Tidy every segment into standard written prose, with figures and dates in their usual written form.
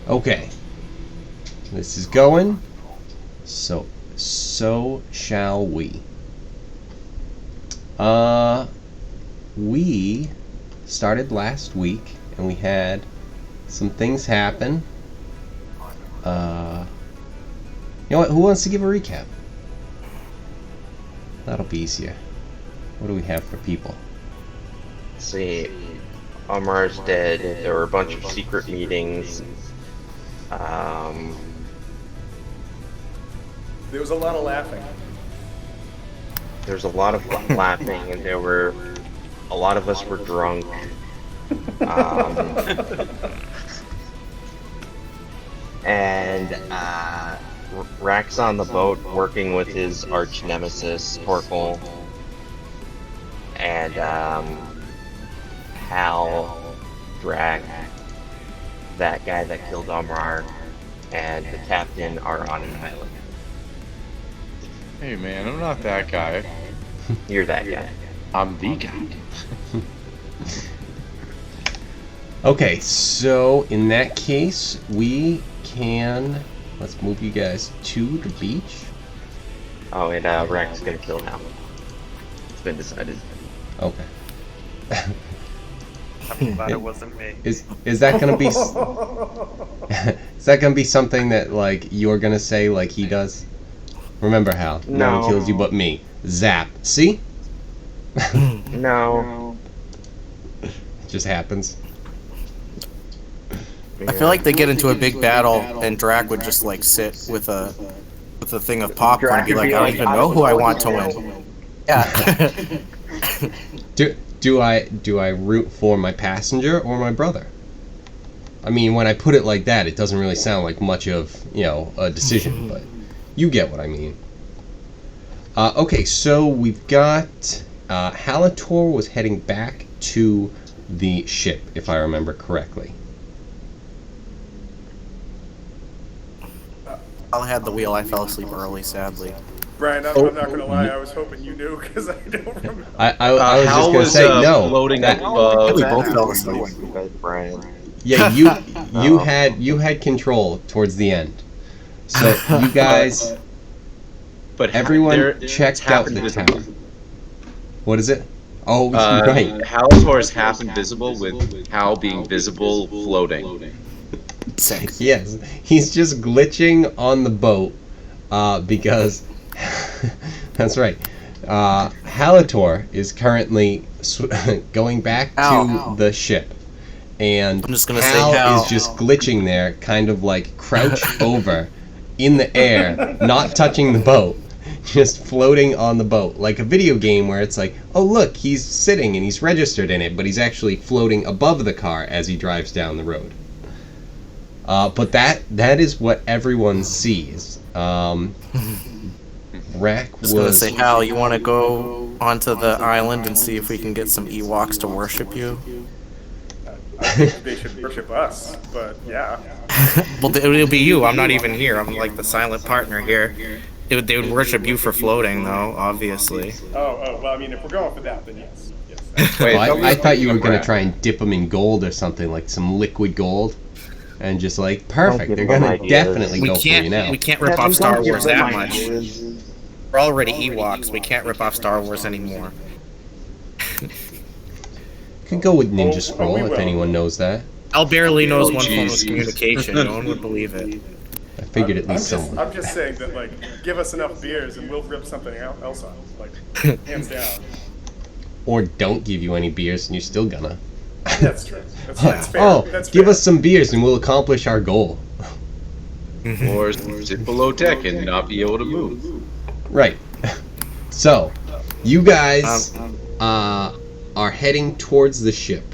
Okay. This is going. So shall we. We started last week, and we had some things happen. You know what? Who wants to give a recap? That'll be easier. What do we have for people? Let's see. Umrar's dead. There were a bunch of secret meetings. There was a lot of laughing. There was a lot of laughing, and a lot of us were drunk. And Rak's on the boat working with his arch nemesis, Torkel. And Hal, Rak, that guy that killed Umrar, and the captain are on an island. Hey man, I'm not that guy. You're that guy. I'm the guy. Okay, so in that case, we can... Let's move you guys to the beach. Oh, and Rak's gonna kill Hal. It's been decided. Okay. I'm glad it wasn't me. Is that gonna be... is that gonna be something that, like, you're gonna say like he does? Remember, Hal, no one kills you but me. Zap. See? No. It just happens. I feel like they get into a big battle, and Rak would just like sit with a thing of popcorn and be like, I don't even know who I want to win. Yeah. Do I root for my passenger or my brother? I mean, when I put it like that, it doesn't really sound like much of, you know, a decision, but you get what I mean. Okay, so we've got Halator was heading back to the ship, if I remember correctly. I had the wheel. I fell asleep early, sadly. Brian, I'm not gonna lie, I was hoping you knew because I don't remember. I was just gonna say no. Floating that- we both fell asleep. Brian. Yeah, you had control towards the end. So you guys, But everyone checked out the town. What is it? Oh, right. Halator is half invisible with Hal being visible floating. Sick. Yes, he's just glitching on the boat because that's right. Halator is currently going back to the ship, and I'm just gonna Hal say Hal is just glitching there, kind of like crouched over in the air, not touching the boat, just floating on the boat, like a video game where it's like, oh look, he's sitting and he's registered in it, but he's actually floating above the car as he drives down the road. But that is what everyone sees. Rak was... Just gonna say, Hal, you want to go onto the island and see if we can get some Ewoks to worship you? I think they should worship us, but yeah. Well, it'll be you. I'm not even here. I'm like the silent partner here. They would worship you for floating, though, obviously. Oh, well, I mean, if we're going for that, then yes. Wait, Well, I thought you were going to try and dip them in gold or something, like some liquid gold. And just like, perfect, they're going to definitely go for you now. We can't rip off Star Wars that much. We're already Ewoks. We can't rip off Star Wars anymore. Could go with Ninja we Scroll if will. anyone knows that. Al barely knows Oh, one form of jeez. communication. No one would believe it. I figured at least someone. I'm just saying that, like, give us enough beers and we'll rip something else off. Like, hands down. Or don't give you any beers and you're still gonna. That's true. That's fair. Oh, That's give fair. us some beers and we'll accomplish our goal. Or sit below deck and not be able to move. Right. So, you guys are heading towards the ship.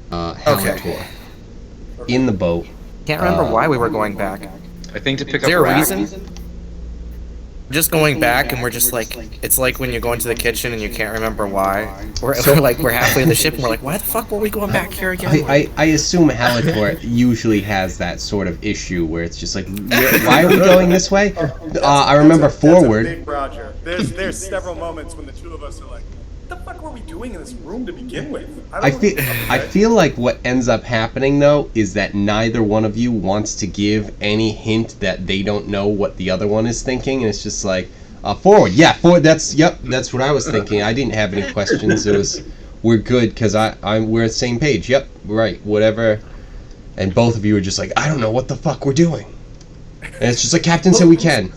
Halator. In the boat. Can't remember why we were going back. I think to pick Is up there a Rak. reason? Just going back, and we're just like, it's like when you go into the kitchen and you can't remember why. We're halfway in the ship and we're like, why the fuck were we going back here again? I assume Halator usually has that sort of issue where it's just like, why are we going this way? I remember That's a forward. big Roger. There's several moments when the two of us are like, what the fuck fuck were we doing in this room to begin with? I feel like what ends up happening though is that neither one of you wants to give any hint that they don't know what the other one is thinking, and it's just like, forward, yeah, forward. That's what I was thinking. I didn't have any questions. It was, we're good because we're on the same page. Yep, right, whatever. And both of you are just like, I don't know what the fuck we're doing. And it's just like, Captain said we can.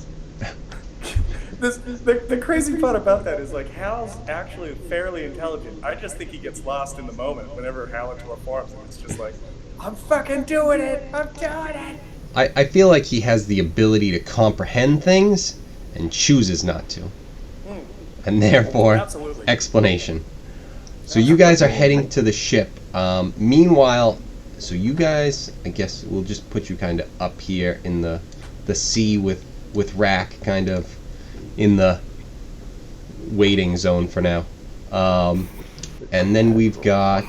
The crazy part about that is like Hal's actually fairly intelligent. I just think he gets lost in the moment whenever Hallentor forms, and it's just like, I'm fucking doing it. I'm doing it. I feel like he has the ability to comprehend things and chooses not to. And therefore, Absolutely. explanation. So you guys are heading to the ship. Meanwhile, so you guys, I guess we'll just put you kind of up here in the sea with Rak kind of in the waiting zone for now. And then we've got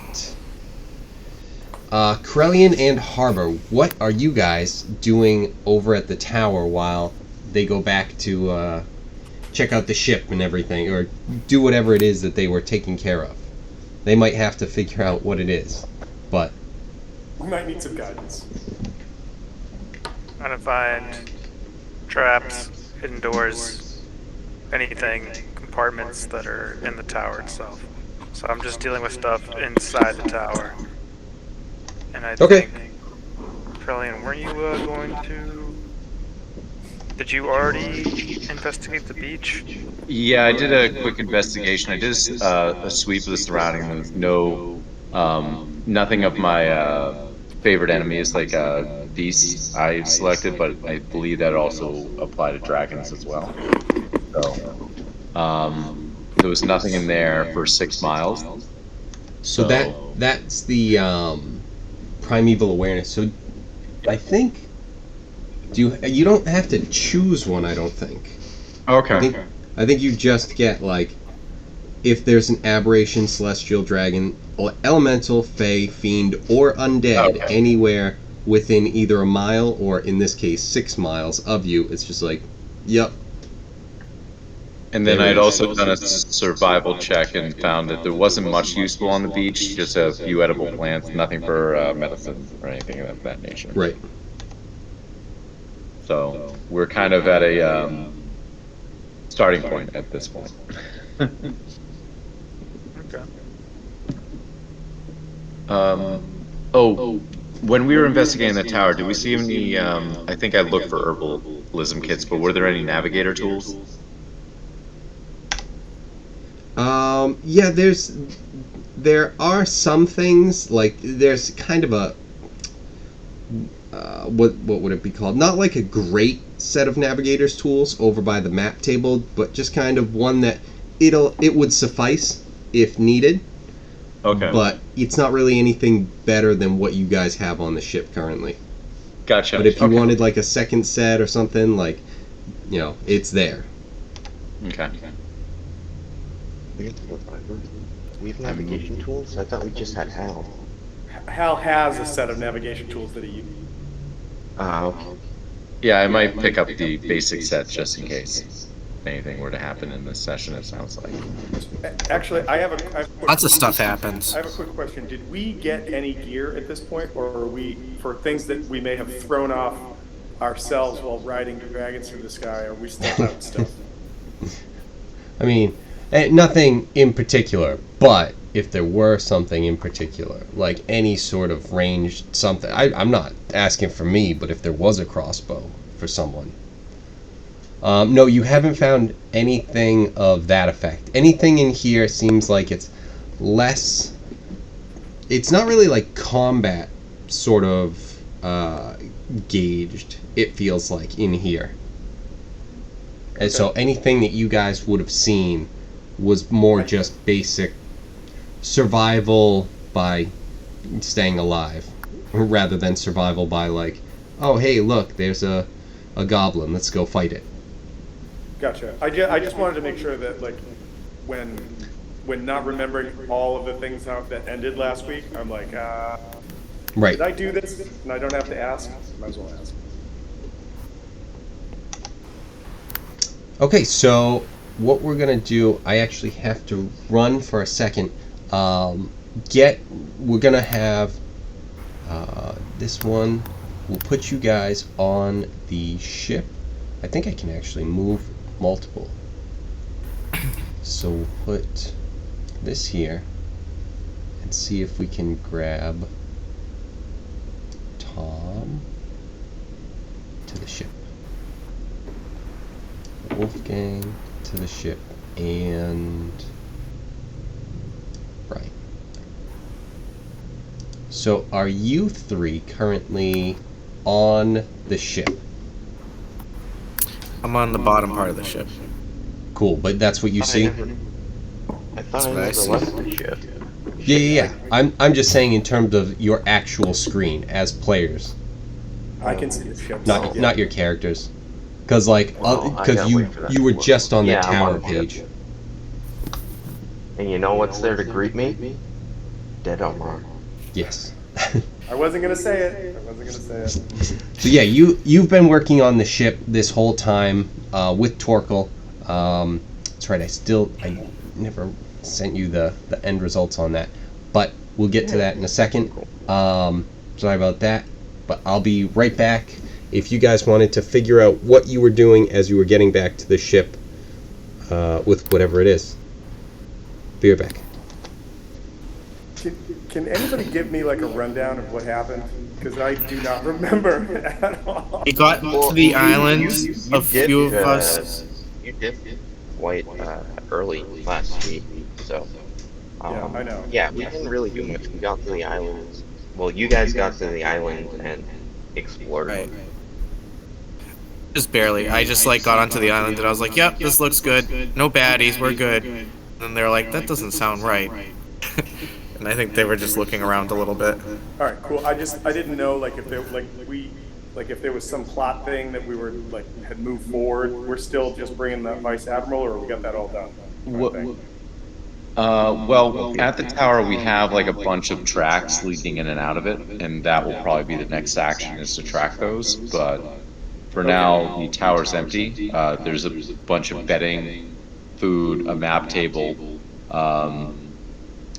Corellian and Harbor. What are you guys doing over at the tower while they go back to check out the ship and everything, or do whatever it is that they were taking care of? They might have to figure out what it is, but We might need some guidance. Trying to find traps, hidden doors, anything, compartments that are in the tower itself. So I'm just dealing with stuff inside the tower. And I Okay. think, Trillian, weren't you going to... Did you already investigate the beach? Yeah, I did a quick investigation. I did a sweep of the surroundings with nothing of my favorite enemies like beasts I selected, but I believe that also applied to dragons as well. So there was nothing in there for 6 miles. so that's the primeval awareness. So I think you don't have to choose one. I don't think. Okay. I think you just get like if there's an aberration, celestial, dragon, elemental, fey, fiend, or undead anywhere within either a mile or, in this case, 6 miles of you. It's just like, yep. And then I'd also done a survival check and found that there wasn't much useful on the beach, just a few edible plants, nothing for medicine or anything of that nature. Right. So we're kind of at a starting point at this point. Okay. When we were investigating the tower, did we see any, I think I looked for herbalism kits, but were there any navigator tools? Yeah, there are some things, like there's kind of a what would it be called? Not like a great set of navigator's tools over by the map table, but just kind of one that it would suffice if needed. Okay. But it's not really anything better than what you guys have on the ship currently. Gotcha. But if you wanted like a second set or something, like, it's there. Okay. We have navigation tools? I thought we just had Hal. Hal has a set of navigation tools that he uses. Ah, okay. Yeah, I might pick up the basic set just in case anything were to happen in this session, it sounds like. Actually, I have a quick, Lots of stuff happens. I have a quick question. Did we get any gear at this point, or are we, for things that we may have thrown off ourselves while riding dragons through the sky, are we still out stuff? I mean, nothing in particular, but if there were something in particular, like any sort of ranged something, I'm not asking for me, but if there was a crossbow for someone. No, you haven't found anything of that effect. Anything in here seems like it's less... It's not really like combat sort of gauged, it feels like, in here. And so anything that you guys would have seen was more just basic survival by staying alive, rather than survival by like, oh hey look, there's a goblin, let's go fight it. Gotcha. I just wanted to make sure that, like, when not remembering all of the things that ended last week, I'm like, Right. did I do this? And I don't have to ask? Might as well ask. Okay, so what we're gonna do, I actually have to run for a second. We're gonna have this one. We'll put you guys on the ship. I think I can actually move multiple. So we'll put this here and see if we can grab Tom to the ship. Wolfgang to the ship, and right. So are you three currently on the ship? I'm on the bottom part of the ship. Cool, but that's what you see? I thought I what I never see. left the ship. Yeah. I'm just saying in terms of your actual screen as players, I can see the ship. not your characters. Because I gotta you wait for that you to were load. just on the Yeah, I'm on tower the ship. page. And you know what's there to greet me? Dead Umrar. Yes. I wasn't gonna say it. So yeah, you've been working on the ship this whole time with Torkel. That's right. I never sent you the end results on that, but we'll get to that in a second. Sorry about that, but I'll be right back. If you guys wanted to figure out what you were doing as you were getting back to the ship with whatever it is, be right back. Can anybody give me like a rundown of what happened? Because I do not remember at all. We got to the island. A few of did, us. You did quite early last week, so. Yeah, I know. Yeah, we didn't really do much. We got to the island. Well, you guys got to the island and explored. Right. Just barely. I just got onto the island and I was like, "Yep, this looks good. No baddies, we're good." And they're like, "That doesn't sound right." And I think they were just looking around a little bit. All right, cool. I didn't know if there was some plot thing that we were had moved forward. We're still just bringing the vice admiral, or we got that all done. Well, at the tower we have a bunch of tracks leading in and out of it, and that will probably be the next action is to track those. But for now, the tower's empty. There's a bunch of bedding, food, a map table.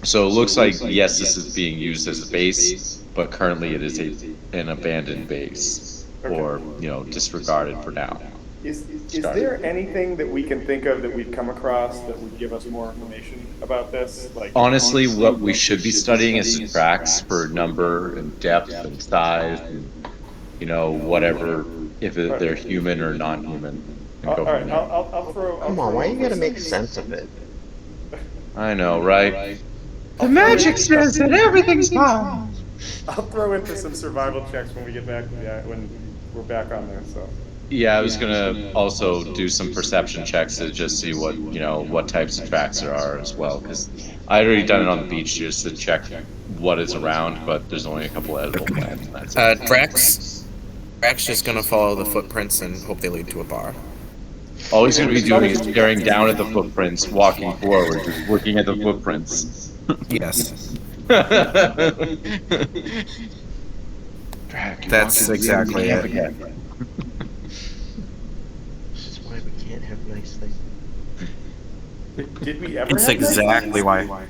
So it looks like yes, this is being used as a base, but currently it is an abandoned base, or disregarded for now. Is there anything that we can think of that we've come across that would give us more information about this? Honestly, what we should be studying is the tracks for number and depth and size, and whatever, if they're human or non-human. All right, I'll throw. Come on, why you gotta make sense of it? I know, right? The magic says that everything's fine. I'll throw in for some survival checks when we get back when we're back on there. So. Yeah, I was gonna also do some perception checks to just see what types of tracks there are as well, because I had already done it on the beach just to check what is around, but there's only a couple of edible plants. Drax just gonna follow the footprints and hope they lead to a bar. All he's gonna be doing is staring down at the footprints, walking forward, just looking at the footprints. Yes. That's exactly it. This is why we can't have nice things. Did we ever? It's have nice exactly things? why.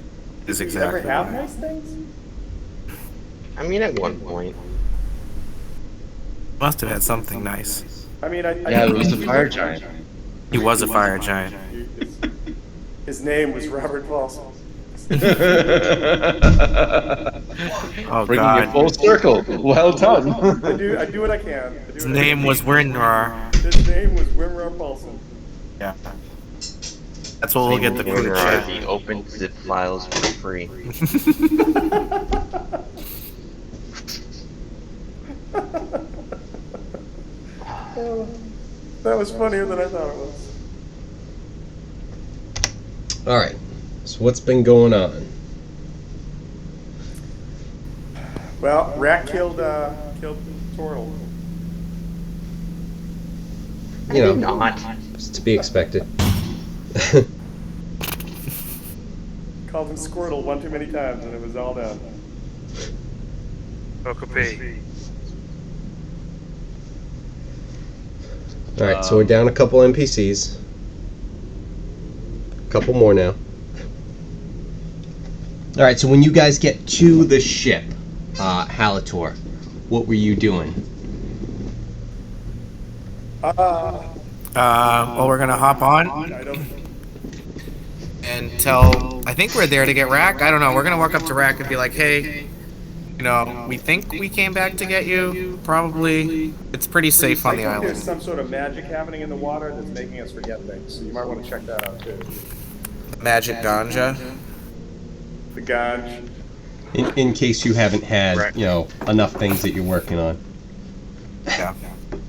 It's Did we ever exactly have why. nice things? I mean, at one point. Must have had something nice. I mean, I Yeah, it was the fire giant. He was a fire giant. His name was Robert Paulson. Oh Bringing God. it full circle. Well done. I do what I can. His name was Umrar. His name was Umrar Paulson. Yeah. That's what we'll get the crew to Umrar, chat. the open zip files for free. That was funnier than I thought it was. All right. So what's been going on? Well, Rak killed Torkel. Not. It's to be expected. Called him Squirtle one too many times, and it was all done. Okapi. All right, so we're down a couple NPCs. Couple more now. All right, so when you guys get to the ship, Halator, what were you doing? Well, we're gonna hop on I don't. and tell. I think we're there to get Rak. I don't know. We're gonna walk up to Rak and be like, "Hey, you know, we think we came back to get you. Probably, it's pretty safe on I the think there's island." some sort of magic happening in the water that's making us forget things. So you might want to check that out too. Magic ganja. The ganj. In case you haven't had, Right. enough things that you're working on. Yeah.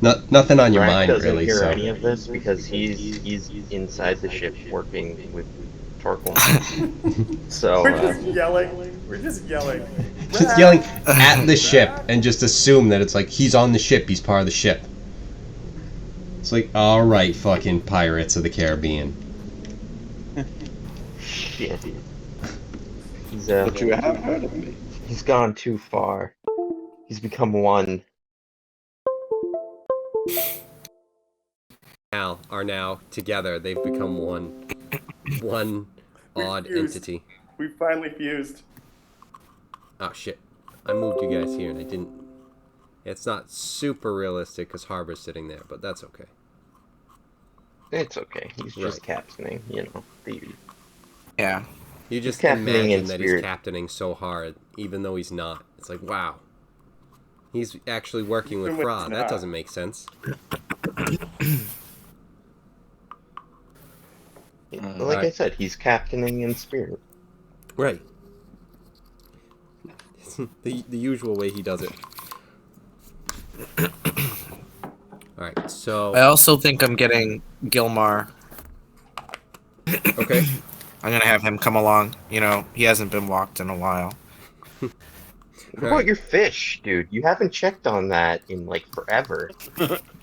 Nothing on your Rak mind, doesn't really. hear So any of this because he's inside the ship working with Torkel. So We're just yelling. We're just yelling. just yelling at the ship and just assume that it's like he's on the ship. He's part of the ship. It's like, all right, fucking Pirates of the Caribbean. shit. He's But you have heard of me. he's gone too far. He's become one. Are now together. They've become one odd Fused. entity. We finally fused. Oh shit! I moved you guys here and I didn't. It's not super realistic because Harbor's sitting there, but that's okay. It's okay. He's just Right. captaining, the Yeah. You just captaining imagine in that he's spirit. captaining so hard, even though he's not. It's like, wow. He's actually working with Even when Fra. he's That not. doesn't make sense. Like I said, he's captaining in spirit. Right. the usual way he does it. Alright, so... I also think I'm getting Gilmar. Okay. I'm gonna have him come along. You know, he hasn't been walked in a while. What about Alright. your fish, dude? You haven't checked on that in like forever.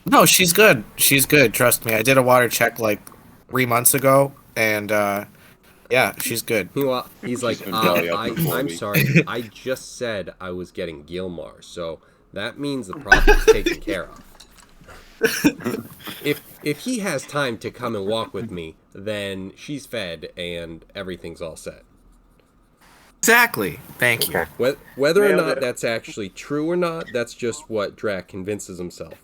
No, she's good. She's good. Trust me. I did a water check like 3 months ago, and yeah, she's good. Meanwhile, he's like, been belly up for 4 I'm weeks." sorry, I just said I was getting Gilmar, so that means the problem's taken care of. If he has time to come and walk with me, then she's fed and everything's all set. Exactly. Thank you. Okay. Whether or Nailed not it. that's actually true or not, that's just what Drac convinces himself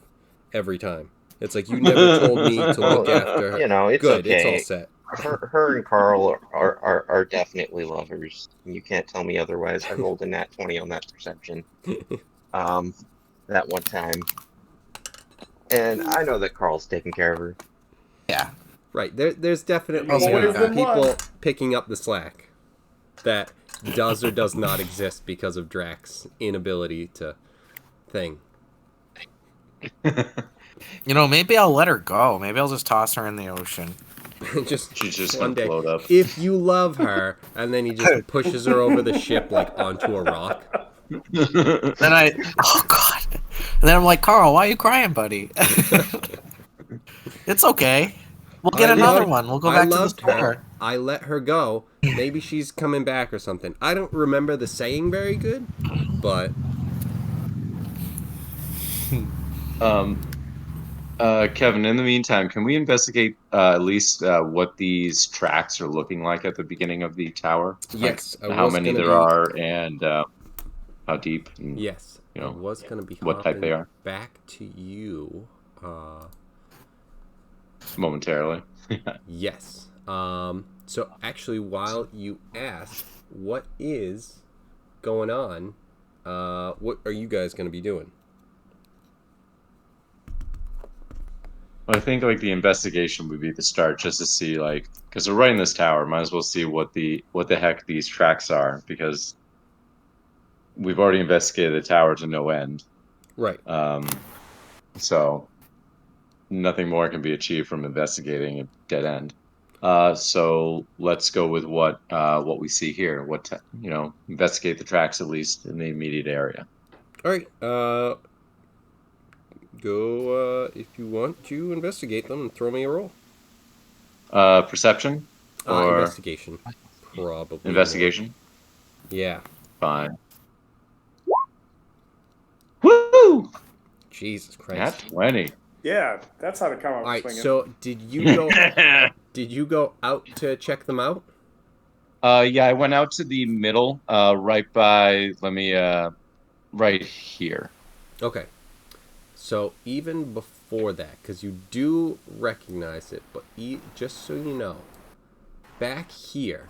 every time. It's like, you never told me to look after her. You know, it's Good, okay. it's all set. Her and Carl are definitely lovers. You can't tell me otherwise. I rolled a nat 20 on that perception. That one time. And I know that Carl's taking care of her. Yeah. Right, there's definitely Always been people one. picking up the slack that does or does not exist because of Drac's inability to thing. You know, maybe I'll let her go. Maybe I'll just toss her in the ocean. just She's just one gonna day, float up. if you love her, and then he just pushes her over the ship like onto a rock. Then oh god. And then I'm like, Carl, why are you crying, buddy? It's okay. We'll get another one. We'll go back to the store. Her. I let her go. Maybe she's coming back or something. I don't remember the saying very good, but Kevin, in the meantime, can we investigate at least what these tracks are looking like at the beginning of the tower? yes, Like, I how was many gonna there be, are and how deep? And, Yes, you know, I was gonna be what type they hopping are. back to you. momentarily. Yes. So actually, while you ask, what is going on? What are you guys gonna be doing? Well, I think like the investigation would be the start, just to see like, because we're right in this tower, might as well see what the heck these tracks are, because we've already investigated the tower to no end. Right. So nothing more can be achieved from investigating a dead end. So let's go with what we see here. Investigate the tracks at least in the immediate area. All right. Go if you want to investigate them and throw me a roll. Perception or Investigation, probably. investigation. Yeah. Fine. Woo! Jesus Nat Christ. 20. Yeah, that's how to come up All right. swinging. So did you go? Did you go out to check them out? Yeah, I went out to the middle, right by. Right here. Okay. So even before that, because you do recognize it, but just so you know, back here,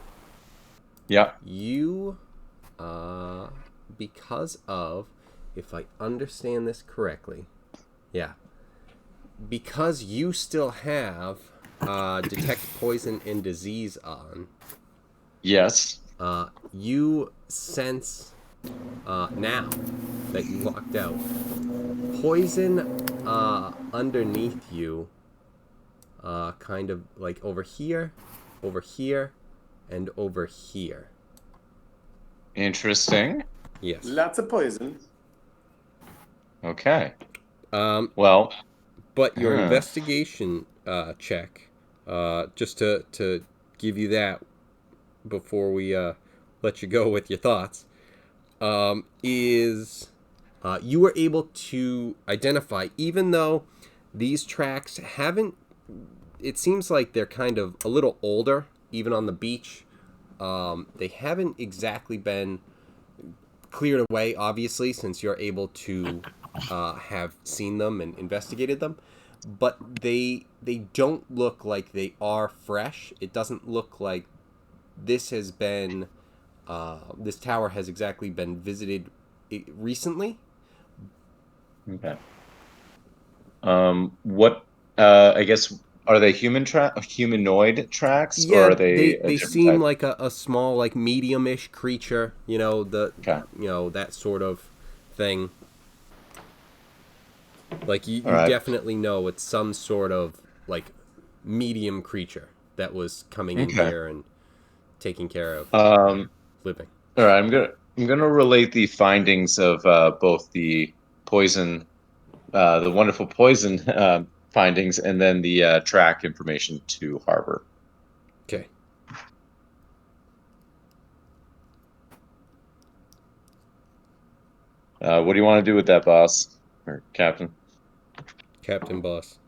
Yeah. you, because of, if I understand this correctly, yeah, because you still have detect poison and disease on, Yes. you sense now that you walked out poison underneath you, kind of like over here, and over here. Interesting. Yes. Lots of poison. Okay. But your huh. investigation check, just to give you that before we let you go with your thoughts, is you were able to identify, even though these tracks haven't, it seems like they're kind of a little older, even on the beach. They haven't exactly been cleared away, obviously, since you're able to have seen them and investigated them. But they don't look like they are fresh. It doesn't look like this has been this tower has exactly been visited recently. Okay. What? I guess are they humanoid tracks, or Yeah, are they a they different seem type? like a small, like medium-ish creature. Okay. That sort of thing. Like All you right. definitely know it's some sort of like medium creature that was coming in Okay. here and taking care of living. All right. I'm gonna relate the findings of both the poison, the wonderful poison findings, and then the track information to Harbor. Okay. What do you want to do with that, boss or captain? Captain Boss.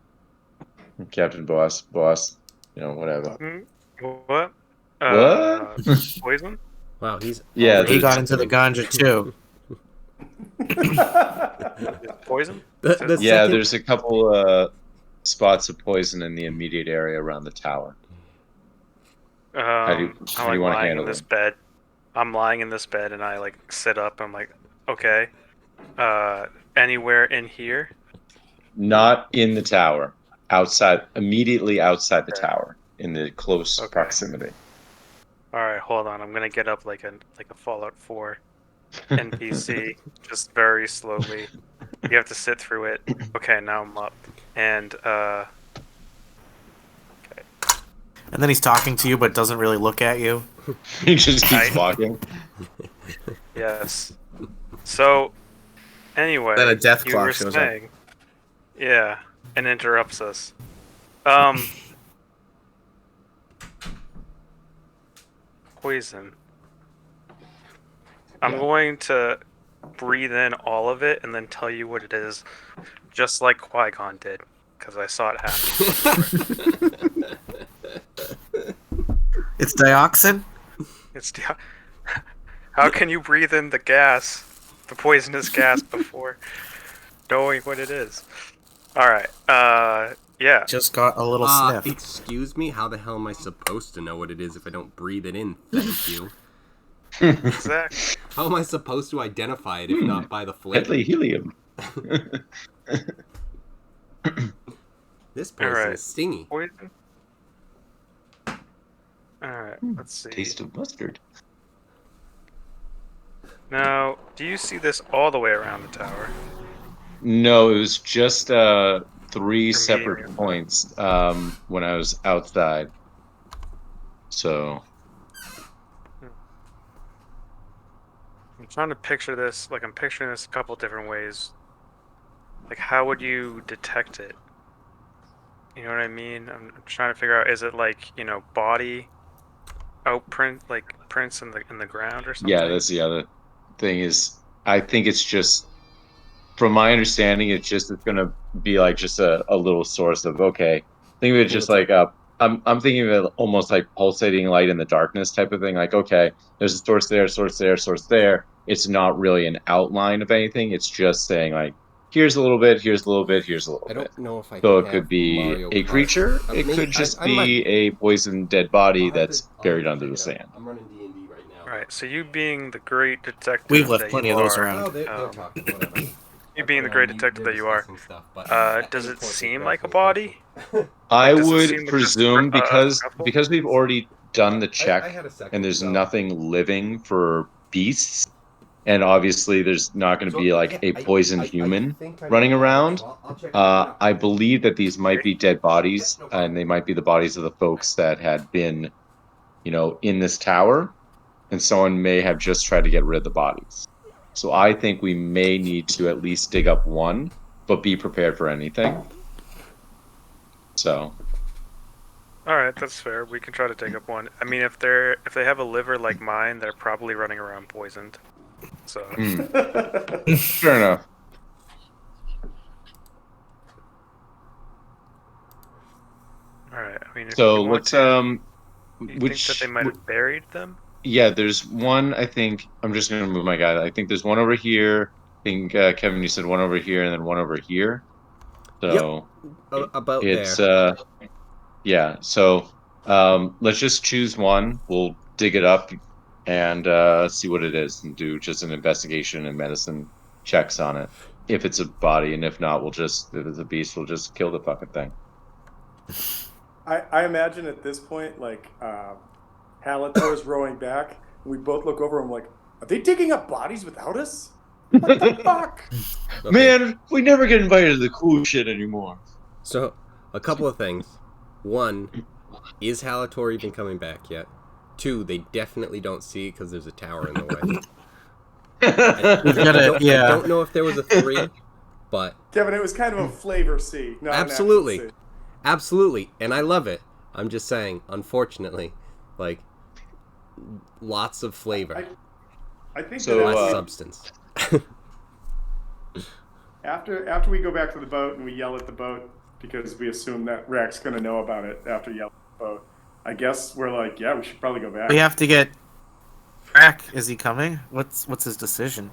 Captain, boss. Whatever. What? What? Poison? Wow, he's Yeah, He already got into the captain. ganja too. Poison? The Yeah, second there's a couple spots of poison in the immediate area around the tower. How do you I'm how do you like want to lying in handle this them? bed. I'm lying in this bed and I like sit up. I'm like, okay. Anywhere in here? Not in the tower, outside, immediately outside the Okay. tower, in the close Okay. proximity. All right, hold on. I'm gonna get up like a Fallout 4 NPC, just very slowly. You have to sit through it. Okay, now I'm up, and okay. And then he's talking to you, but doesn't really look at you. He just keeps I- walking. Yes. So, anyway, Then a death you clock were shows up. saying, yeah, and interrupts us. Poison. I'm Yeah. going to breathe in all of it and then tell you what it is, just like Qui-Gon did, because I saw it happen. It's dioxin? It's how can you breathe in the gas, the poisonous gas, before knowing what it is? All right. Yeah. Just got a little sniff. excuse me, how the hell am I supposed to know what it is if I don't breathe it in? Thank you. Exactly. How am I supposed to identify it if not by the flavor? Deadly helium. This poison Alright. is stingy. Poison. All right. Let's see. Taste of mustard. Now, do you see this all the way around the tower? No, it was just 3 Or separate medium. points when I was outside. So I'm trying to picture this. Like, I'm picturing this a couple different ways. Like, how would you detect it? You know what I mean? I'm trying to figure out. Is it like, body outprint, like prints in the ground or something? yeah, that's the other thing is I think it's just from my understanding, it's gonna be like just a little source of okay. Think of it Well, just it's like a I'm thinking of it almost like pulsating light in the darkness type of thing. Like, okay, there's a source there, source there, source there. It's not really an outline of anything. It's just saying like, here's a little bit, here's a little bit, here's a little I bit. don't know if I So it have could be Mario a Kart. creature. It Maybe- could just I might- be a poisoned dead body I'll have that's to- I'll buried have to under the check it out. sand. I'm running D&D right now. All right. So you being the great detective We've left that plenty you of those are, around. Oh, they're um, talking. Whatever. you being the great detective that you are, Stuff, but does it seem like a body? I does it would seem like presume just, because we've already done the I check had a second. and there's so- nothing living for beasts, and obviously there's not going to so, be like yeah, a poisoned I human think I running know, around. so I'll check it out. I believe that these might be dead bodies, and they might be the bodies of the folks that had been, in this tower, and someone may have just tried to get rid of the bodies. So I think we may need to at least dig up one, but be prepared for anything. So. All right, that's fair. We can try to take up one. I mean, if they have a liver like mine, they're probably running around poisoned. So Fair enough. all right. I mean, if So you want let's to, you which think that they might have buried them? yeah, there's one. I think I'm just gonna move my guy. I think there's one over here. I think Kevin, you said one over here and then one over here. So About it's there. yeah. So let's just choose one. We'll dig it up and see what it is and do just an investigation and medicine checks on it. If it's a body, and if not, if it's a beast, we'll just kill the fucking thing. I imagine at this point, like, Halator's rowing back, and we both look over and I'm like, are they digging up bodies without us? What the fuck? Okay. Man, we never get invited to the cool shit anymore. So, a couple of things. One, is Halator even coming back yet? Two, they definitely don't see it because there's a tower in the way. We've got I yeah. don't know if there was a three, but Kevin, it was kind of a flavor C. Not absolutely. An actual C. Absolutely, and I love it. I'm just saying, unfortunately, like, lots of flavor, I think So, that less after, substance. after we go back to the boat and we yell at the boat because we assume that Rak's going to know about it after yelling at the boat, I guess we're like, yeah, we should probably go back. We have to get. Rak, is he coming? What's his decision?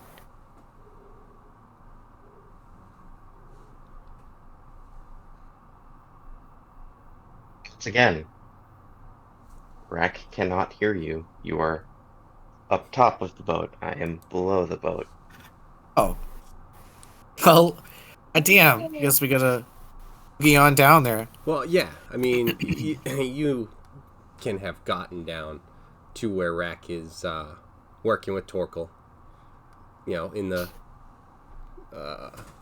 Once again, Rak cannot hear you. You are up top of the boat. I am below the boat. Oh. Well, damn. I guess we gotta get on down there. Well, yeah, I mean, you can have gotten down to where Rak is working with Torkel. In the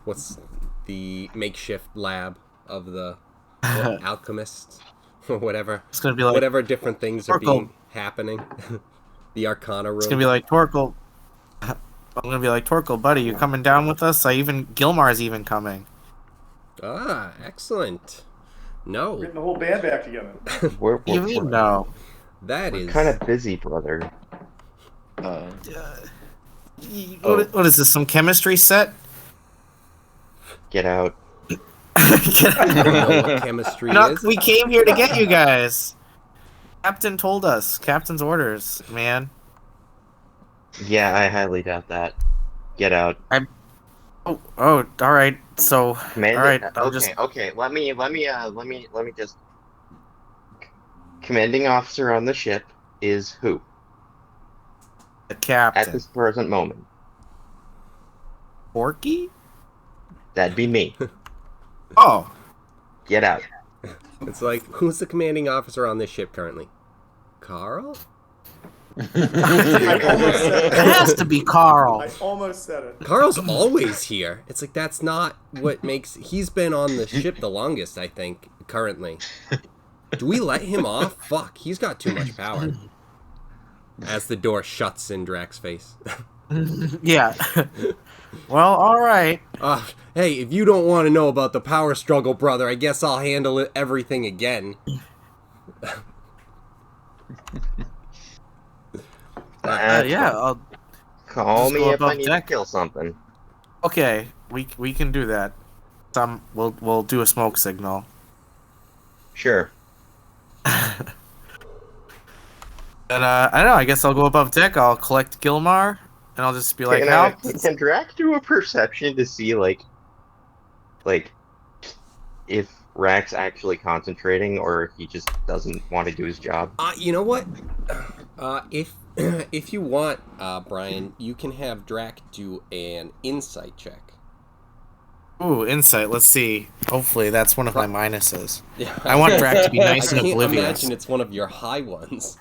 what's the makeshift lab of the alchemists or whatever. It's gonna be like Whatever different things are Torkel. happening. The Arcana room. It's gonna be like Torkel. I'm gonna be like Torkel, buddy. You coming down with us? Gilmar's even coming. Ah, excellent. No, Getting the whole band back together. We're You mean no? that is kind of busy, brother. What is this? Some chemistry set? Get out. I don't know what chemistry is. We came here to get you guys. Captain told us. Captain's orders, man. Yeah, I highly doubt that. Get out. Oh, all right. So, Commander, all right. okay. Let me just. Commanding officer on the ship is who the at captain. this present moment? Porky? That'd be me. Oh, Get out. It's like, who's the commanding officer on this ship currently? Carl? I almost said it it. has to be Carl. I almost said it. Carl's always here. It's like, that's not what makes... He's been on the ship the longest, I think, currently. Do we let him off? Fuck, he's got too much power. As the door shuts in Drak's face. Yeah. Well, all right. Hey, if you don't want to know about the power struggle, brother, I guess I'll handle everything again. Yeah. I'll, Call just me go if I above need deck. to kill something. okay. We can do that. We'll do a smoke signal. Sure. And I don't know. I guess I'll go above deck. I'll collect Gilmar, and I'll just be like, "How?" Can Drac do a perception to see like if Rak's actually concentrating or if he just doesn't want to do his job? You know what? If if you want, Brian, you can have Drac do an insight check. Ooh, insight. Let's see. Hopefully, that's one of my minuses. Yeah. I want Drac to be nice and I can't oblivious. imagine it's one of your high ones.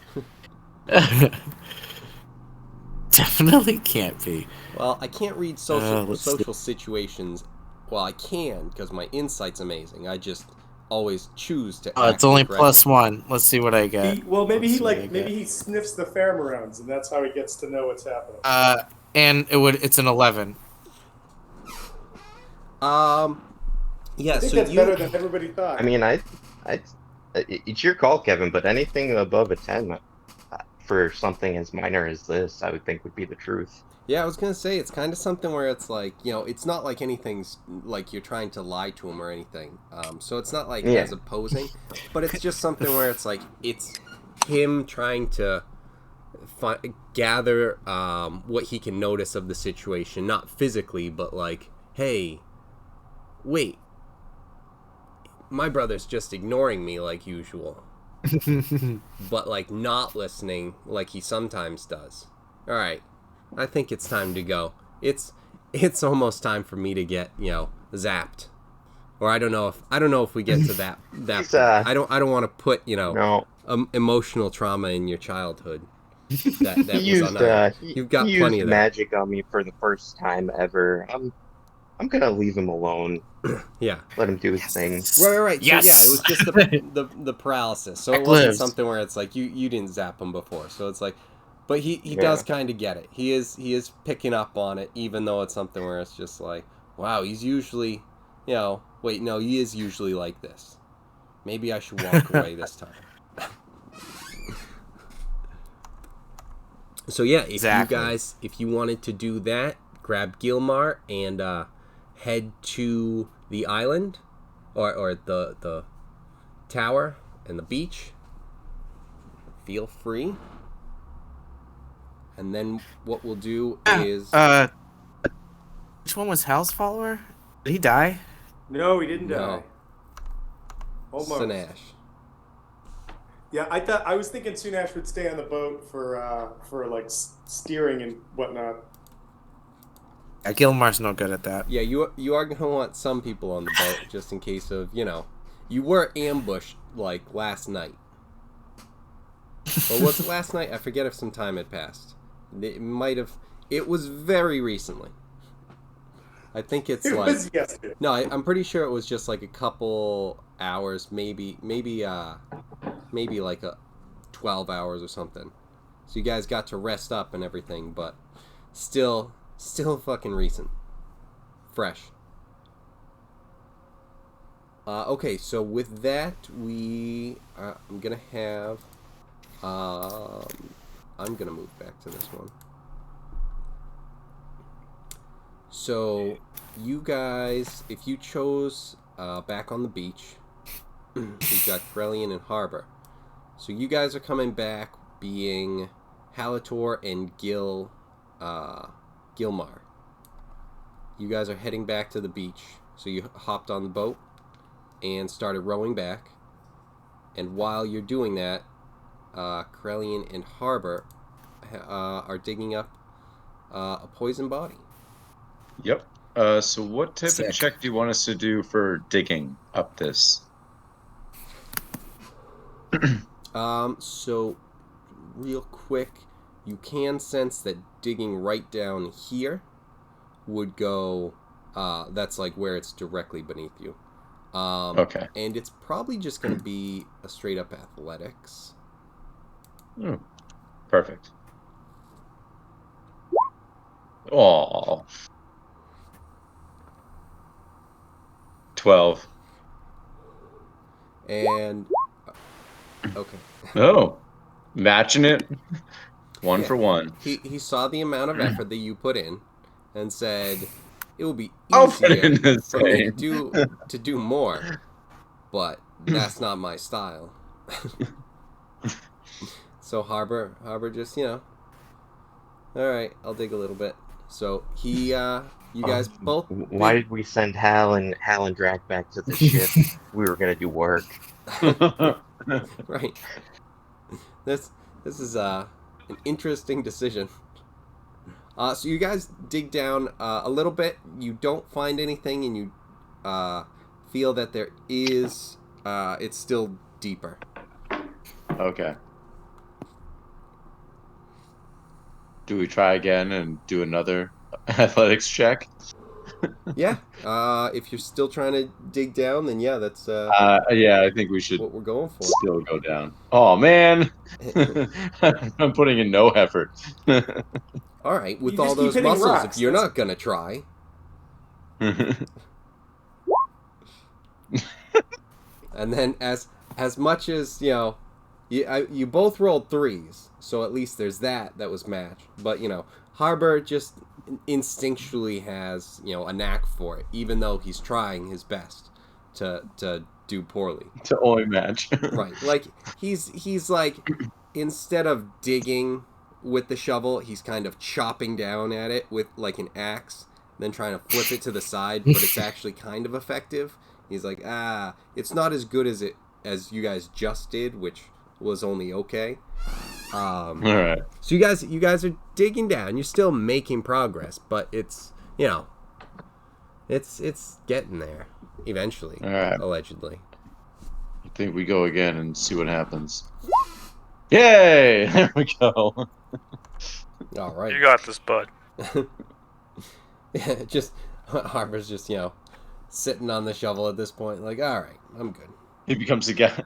Definitely can't be. Well, I can't read social let's situations. Well, I can because my insight's amazing. I just always choose to. It's only +1. Let's see what I get. Maybe he sniffs the pheromones, and that's how he gets to know what's happening. And it's an 11. Yeah. I think so that's better than everybody thought. I mean, it's your call, Kevin, but anything above a 10 for something as minor as this, I would think would be the truth. Yeah, I was gonna say it's kind of something where it's like, it's not like anything's like you're trying to lie to him or anything. So it's not like as opposing, but it's just something where it's like it's him trying to gather what he can notice of the situation, not physically, but like, hey, wait, my brother's just ignoring me like usual, but like not listening like he sometimes does. All right. I think it's time to go. It's almost time for me to get, zapped. Or I don't know if we get to that point. I don't want to put, emotional trauma in your childhood. That you've got plenty of that. Magic on me for the first time ever. I'm gonna leave him alone. Yeah. Let him do his thing. Right. Yes. So yeah, it was just the paralysis. So it wasn't something where it's like you didn't zap him before. So it's like, but he does kind of get it. He is picking up on it, even though it's something where it's just like, wow, he's usually, wait, no, he is usually like this. Maybe I should walk away this time. So yeah, if you wanted to do that, grab Gilmar and head to the island, or the tower and the beach. Feel free. And then what we'll do is... which one was Hal's follower? Did he die? No, he didn't die. Almost. Sinash. Yeah, I was thinking Sunash would stay on the boat for like steering and whatnot. Yeah, Gilmar's no good at that. Yeah, you are going to want some people on the boat just in case of, you were ambushed like last night. Or was it last night? I forget if some time had passed. It might have. It was very recently. I think it was yesterday. No, I'm pretty sure it was just like a couple hours, maybe like 12 hours or something. So you guys got to rest up and everything, but still fucking recent, fresh. Okay, so with that, I'm gonna have. I'm gonna move back to this one. So, you guys, if you chose back on the beach, we've got Krellian and Harbor. So you guys are coming back being Halator and Gilmar. You guys are heading back to the beach. So you hopped on the boat and started rowing back. And while you're doing that, Krellian and Harbor are digging up a poison body. Yep. So what type of check do you want us to do for digging up this? So real quick, you can sense that digging right down here would go, that's like where it's directly beneath you. Okay. And it's probably just going to be a straight up athletics. Perfect. Oh. 12. And okay. Oh, matching it. One for one. He saw the amount of effort that you put in, and said it would be I'll put in easier the for me same. to do more, but that's not my style. So Harbor just, all right, I'll dig a little bit. So he, you guys both. Why did we send Hal and Drak back to the ship? We were gonna do work. Right. This is an interesting decision. So you guys dig down a little bit. You don't find anything, and you feel that there is. It's still deeper. Okay. Do we try again and do another athletics check? Yeah. If you're still trying to dig down, then yeah, that's Yeah, I think we should what we're going for. still go down. Oh man, I'm putting in no effort. All right, with You all just keep those hitting muscles, rocks, if you're that's- not gonna try, and then as much as you both rolled threes, so at least there's that was matched. But Harbor just instinctually has a knack for it, even though he's trying his best to do poorly. To only match. Right, like he's like, instead of digging with the shovel, he's kind of chopping down at it with like an axe, then trying to flip it to the side, but it's actually kind of effective. He's like, it's not as good as you guys just did, which was only okay. All right. So you guys are digging down. You're still making progress, but it's it's getting there eventually. All right. Allegedly. I think we go again and see what happens. Yay! There we go. All right. You got this, bud. Yeah, just Harper's just sitting on the shovel at this point, like, all right, I'm good. He becomes the guy,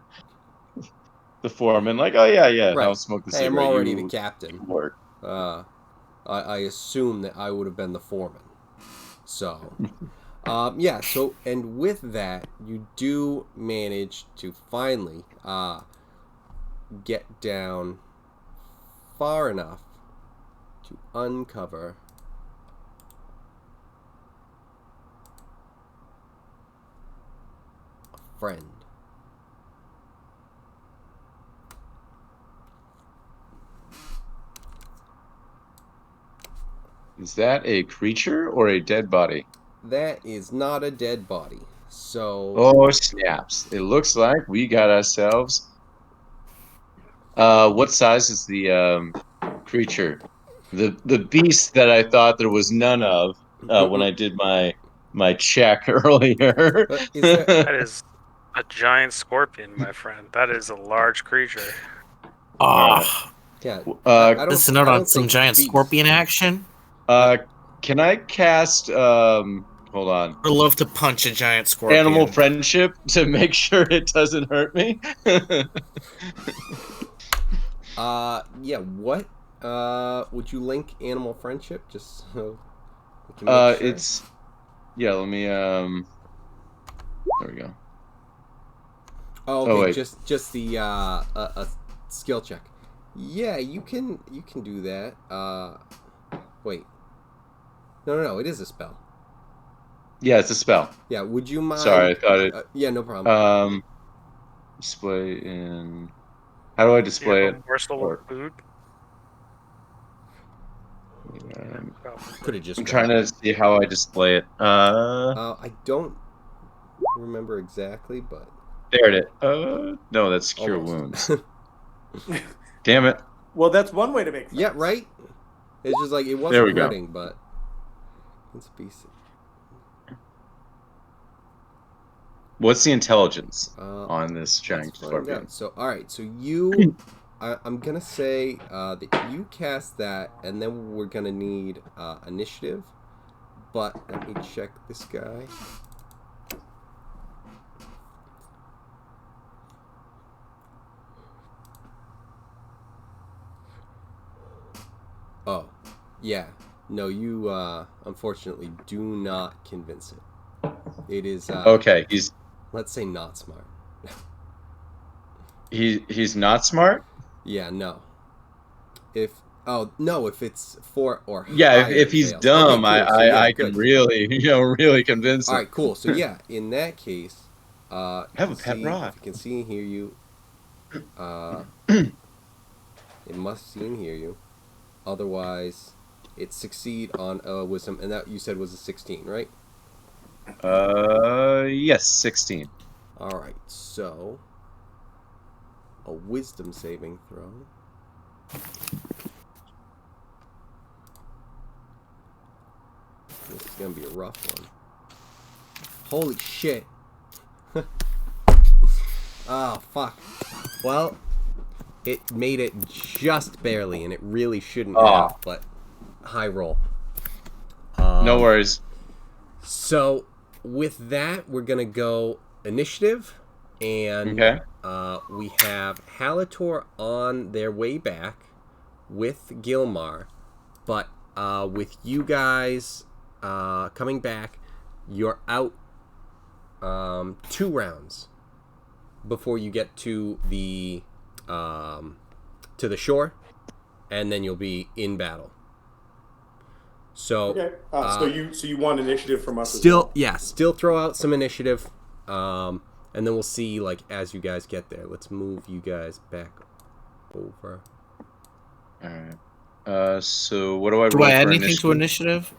the foreman. Like, oh yeah, Right. I'll smoke the Hey, cigarette. I'm already You the captain. work. I assume that I would have been the foreman. So, yeah. So, and with that, you do manage to finally get down far enough to uncover a friend. Is that a creature or a dead body? That is not a dead body. So. Oh snaps! It looks like we got ourselves. What size is the creature? The beast that I thought there was none of when I did my check earlier. Is there, That is a giant scorpion, my friend. That is a large creature. Oh, yeah. listen out I on don't some think giant beast. scorpion action. Can I cast? Hold on. I'd love to punch a giant scorpion. Animal friendship to make sure it doesn't hurt me. Yeah. What? Would you link animal friendship just so we can make sure? It's. Yeah. Let me. There we go. Oh, okay. Oh, wait. Just the a skill check. Yeah, you can do that. Wait. No. It is a spell. Yeah, it's a spell. Yeah. Would you mind? Sorry, I thought it. Yeah, no problem. Display in. How do I display it? Morsel of food. Could have just. I'm trying to see how I display it. I don't remember exactly, but. There it is. No, that's cure Almost. wounds. Damn it. Well, that's one way to make. Yeah, right. It's just like it There wasn't we go. hurting, but. Let's be. What's the intelligence on this Let's giant find scorpion? out. So, all right. So you, I'm gonna say that you cast that, and then we're gonna need initiative. But let me check this guy. Oh, yeah. No, you unfortunately do not convince it. It is Okay, let's say not smart. he's not smart. Yeah, no. If it's 4 or Yeah, higher, if he's fails. dumb, Okay, cool. So, yeah, I can good. really really convince him. All right, cool. So yeah, in that case, Have a pet rock. If you can see and hear you, It must see and hear you. Otherwise, it succeed on a wisdom, and that you said was a 16, right? Yes, 16. All right, so a wisdom saving throw. This is gonna be a rough one. Holy shit! Oh fuck. Well, it made it just barely, and it really shouldn't have, but high roll. No worries. So, with that, we're going to go initiative, and Okay. we have Halator on their way back with Gilmar, but with you guys coming back, you're out 2 rounds before you get to the shore, and then you'll be in battle. So Okay. So you want initiative from us? Still, as well? yeah, still throw out some initiative, and then we'll see like as you guys get there. Let's move you guys back over. All right. So what do I Do roll I add for anything to initiative?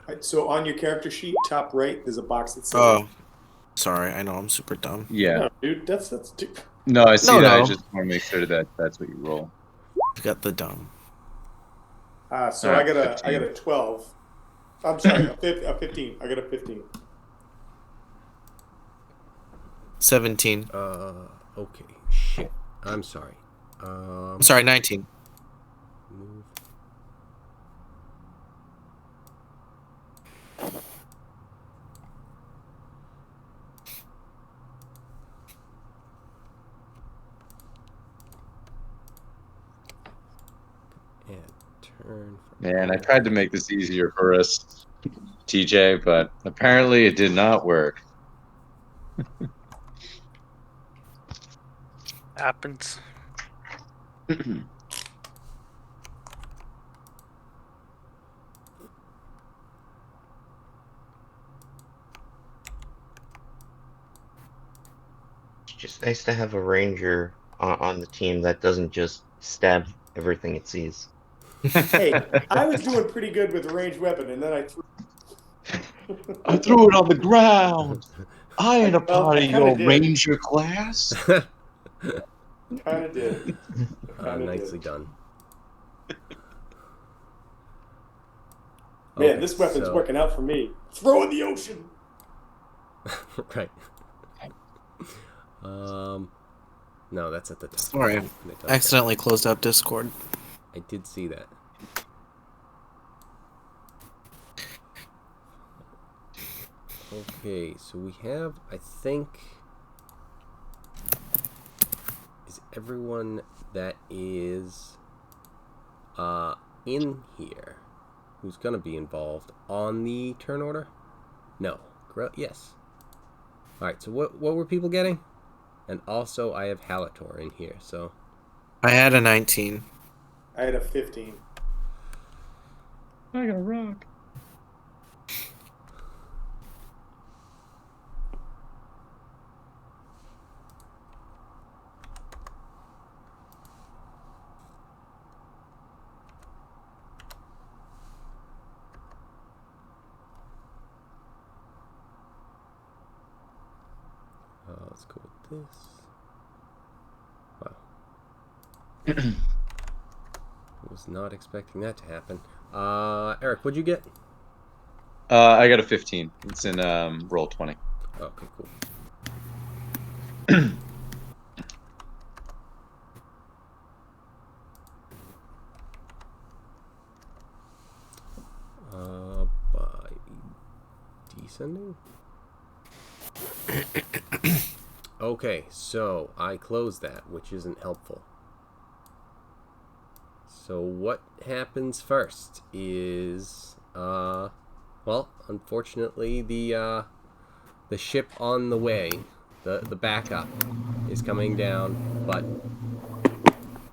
Right, so on your character sheet, top right, there's a box that says. Oh, sorry. I know I'm super dumb. Yeah. No, dude, that's. No, I see No, that. I no. just want to make sure that that's what you roll. I've got the dumb. So All I right, got a 15. I got a 12. I'm sorry, a 15. I got a 15. 17. Okay, shit. I'm sorry. I'm sorry, 19. Move. And turn. Man, I tried to make this easier for us, TJ, but apparently it did not work. Happens. It's just nice to have a ranger on the team that doesn't just stab everything it sees. Hey, I was doing pretty good with a ranged weapon, and then I threw. I threw it on the ground. I ain't a part of I kinda your did. ranger class. Kind of did. Nicely done. Man, Okay, this weapon's so- working out for me. Throw in the ocean. Right. No, that's at the top. Sorry, And it does accidentally closed out Discord. that. I did see that. Okay, so we have, I think, is everyone that is in here who's gonna be involved on the turn order? No. Yes. Alright, so what were people getting? And also I have Halator in here, so I had a 19. I had a 15. I got a rock. let's go with this. Wow. Was not expecting that to happen. Eric, what'd you get? I got a 15. It's in roll 20. Okay, cool. By descending? Okay, so I closed that, which isn't helpful. So what happens first is, well, unfortunately, the ship on the way, the backup, is coming down, but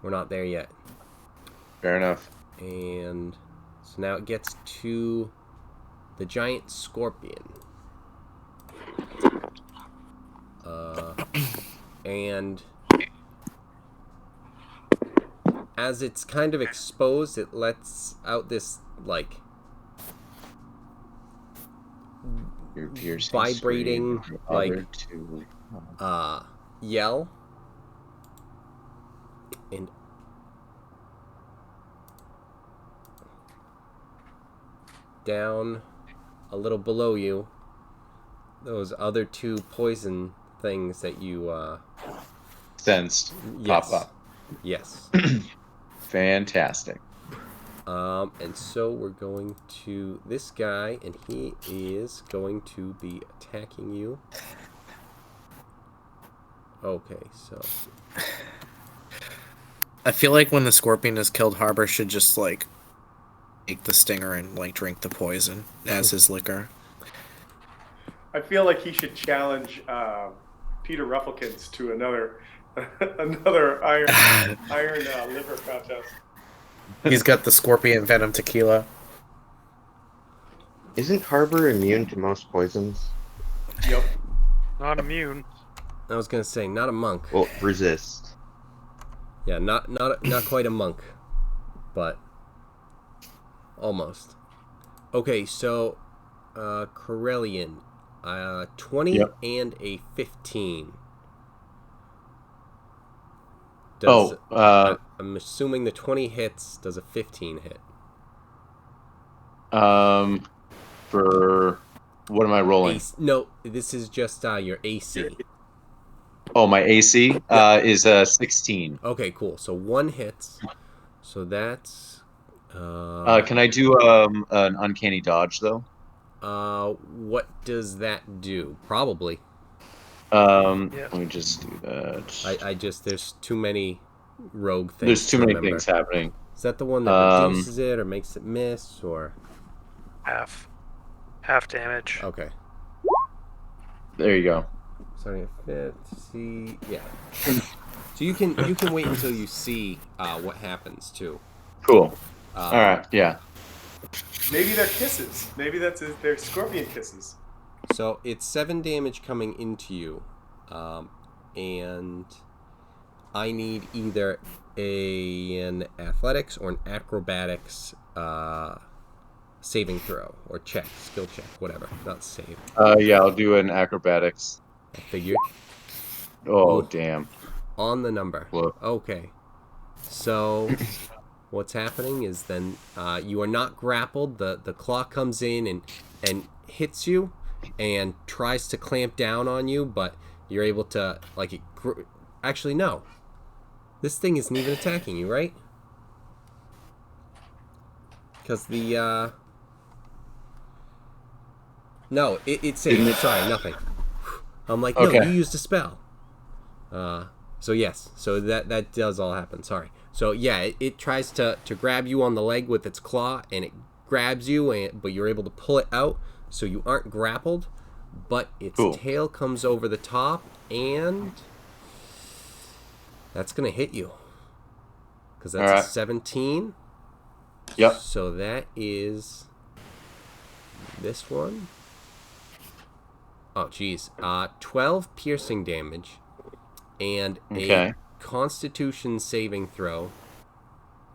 we're not there yet. Fair enough. And so now it gets to the giant scorpion. And as it's kind of exposed, it lets out this like Your piercing vibrating scream, like other two. yell, and down a little below you, those other two poison things that you Sensed. yes, Pop up. yes. Fantastic. And so we're going to this guy, and he is going to be attacking you. Okay, so I feel like when the scorpion is killed, Harbor should just like take the stinger and like drink the poison as his liquor. I feel like he should challenge Peter Rufflekins to another iron liver contest. He's got the scorpion venom tequila. Isn't Harbor immune to most poisons? Yep. Not immune. I was gonna say not a monk. Well, resist. Yeah, not quite a monk, but almost. Okay, so Corellian, 20 Yep. and a 15. I'm assuming the 20 hits. Does a 15 hit? For what am I rolling? No, this is just your AC. Oh, my AC is 16. Okay, cool. So 1 hits. So that's. Can I do an uncanny dodge though? What does that do? Probably. Let me just do that. I just there's too many rogue things. There's too to many remember. things happening. Is that the one that reduces it or makes it miss or? Half damage. Okay. There you go. Starting at 50. Yeah. So you can wait until you see what happens too. Cool. All right. Yeah. Maybe they're kisses. Maybe they're scorpion kisses. So it's 7 damage coming into you, and I need either an athletics or an acrobatics saving throw or check, skill check, whatever. Not save. Yeah, I'll do an acrobatics. I figured. Oh, Ooh. damn. On the number. Look. Okay. So what's happening is then you are not grappled. The claw comes in and hits you and tries to clamp down on you, but you're able to actually no. This thing isn't even attacking you, right? Because the no, it's sorry, nothing. I'm like, no, Okay. you used a spell. So yes, so that does all happen. Sorry. So yeah, it tries to grab you on the leg with its claw, and it grabs you, but you're able to pull it out, so you aren't grappled. But its tail comes over the top, and that's gonna hit you. Because that's a 17. Yep. So that is this one. Oh, geez. 12 piercing damage and a Constitution saving throw.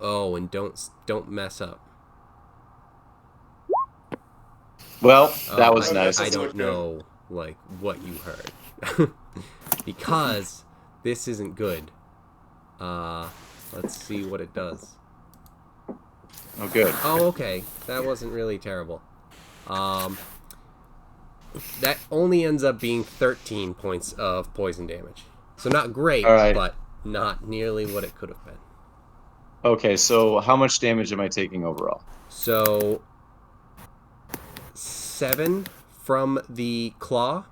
Oh, and don't mess up. Well, that was nice. I don't know, what you heard. Because this isn't good. Let's see what it does. Oh, good. Oh, okay. That wasn't really terrible. That only ends up being 13 points of poison damage. So not great, but not nearly what it could have been. Okay, so how much damage am I taking overall? So 7 from the claw.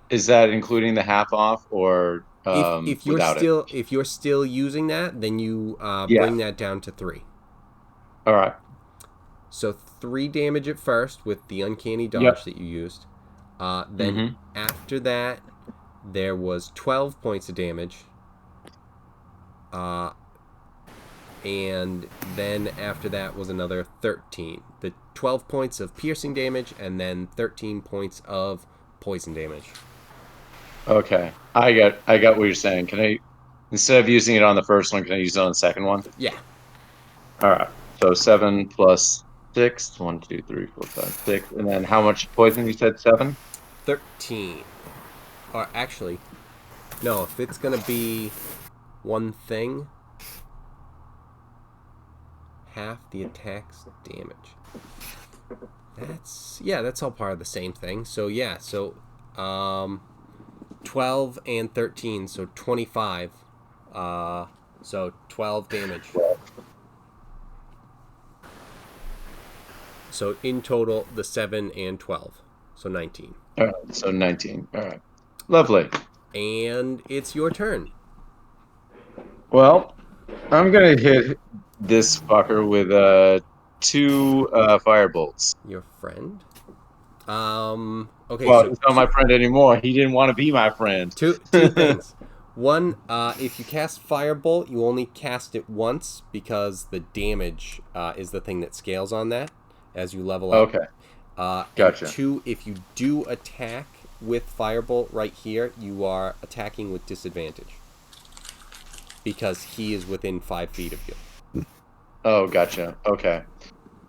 Is that including the half off or if you're without still it? if you're still using that, then you bring that down to 3. All right. So 3 damage at first with the uncanny dodge that you used. Then after that, there was 12 points of damage. And then after that was another 13. The 12 points of piercing damage and then 13 points of poison damage. Okay. I got what you're saying. Can I Instead of using it on the first one, can I use it on the second one? Yeah. All right. So 7 plus 6. 1, 2, 3, 4, 5, 6. And then how much poison? You said 7. 13. Or actually, no. If it's gonna be one thing, half the attack's damage. That's all part of the same thing. So yeah, 12 and 13, so 25. So 12 damage. So in total, the 7 and 12, so 19. All right. So 19. All right. Lovely. And it's your turn. Well, I'm gonna hit this fucker with 2 firebolts. Your friend. Okay. Well, So he's not my friend anymore. He didn't want to be my friend. two things. One, if you cast Firebolt, you only cast it once because the damage is the thing that scales on that as you level up. Okay. And Gotcha. 2, if you do attack with Firebolt right here, you are attacking with disadvantage because he is within 5 feet of you. Oh, gotcha. Okay.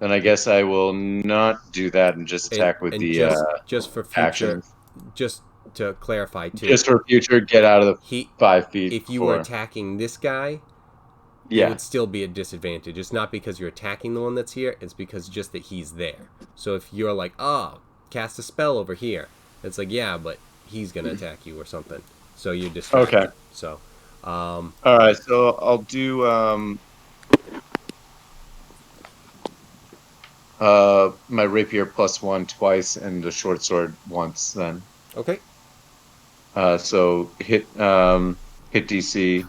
Then I guess I will not do that and just attack with the just for future, actions. just to clarify too. Just for future, get out of the 5 feet. If you were attacking this guy, it yeah. would still be a disadvantage. It's not because you're attacking the one that's here. It's because just that he's there. So if you're like, cast a spell over here, it's like, yeah, but he's gonna attack you or something. So you're distracted. Okay. So, all right. So I'll do my rapier +1 twice and the short sword once. Then. okay. So hit DC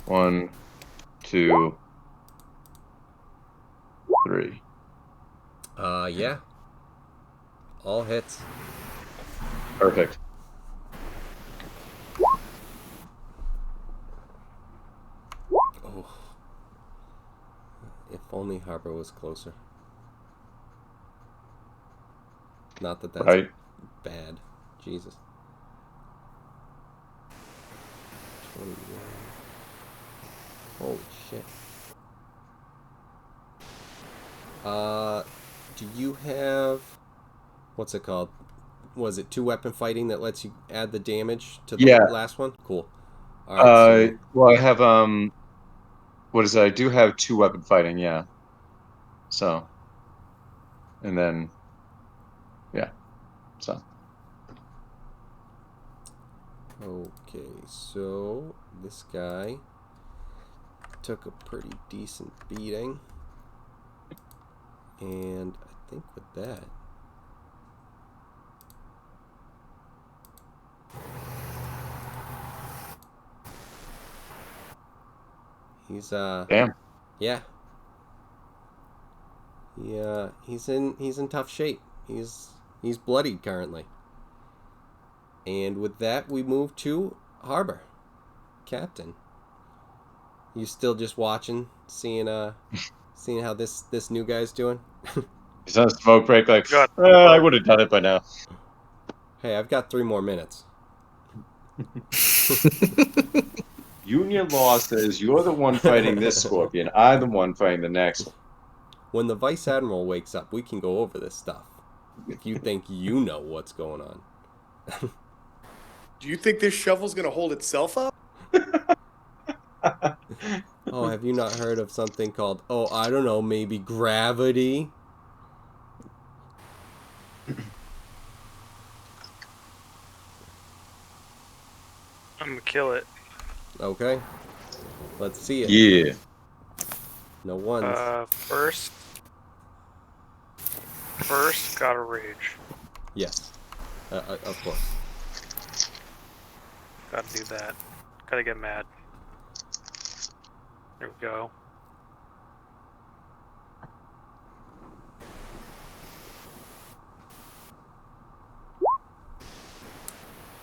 1, 2, 3. Yeah. All hits. Perfect. Oh. If only Harbor was closer. Not that that's Right. bad. Jesus. 21. Holy shit. Do you have... What's it called? Was it 2-weapon fighting that lets you add the damage to the last one? Cool. All right, Well, I have what is it? I do have 2-weapon fighting, yeah. So, and then, yeah. So. Okay, so this guy took a pretty decent beating. And I think with that... He's Damn. Yeah. Yeah, he's in tough shape. He's bloodied currently. And with that, we move to Harbor. Captain. You still just watching, seeing how this new guy's doing? He's on a smoke break like, God. I would have done it by now. Hey, I've got 3 more minutes. Union law says you're the one fighting this scorpion. I'm the one fighting the next one. When the Vice Admiral wakes up, we can go over this stuff. If you think you know what's going on. Do you think this shovel's gonna hold itself up? Oh, have you not heard of something called, I don't know, maybe gravity? I'm gonna kill it. Okay. Let's see it. Yeah. No ones. First, gotta rage. Yes. Of course. Gotta do that. Gotta get mad. There we go.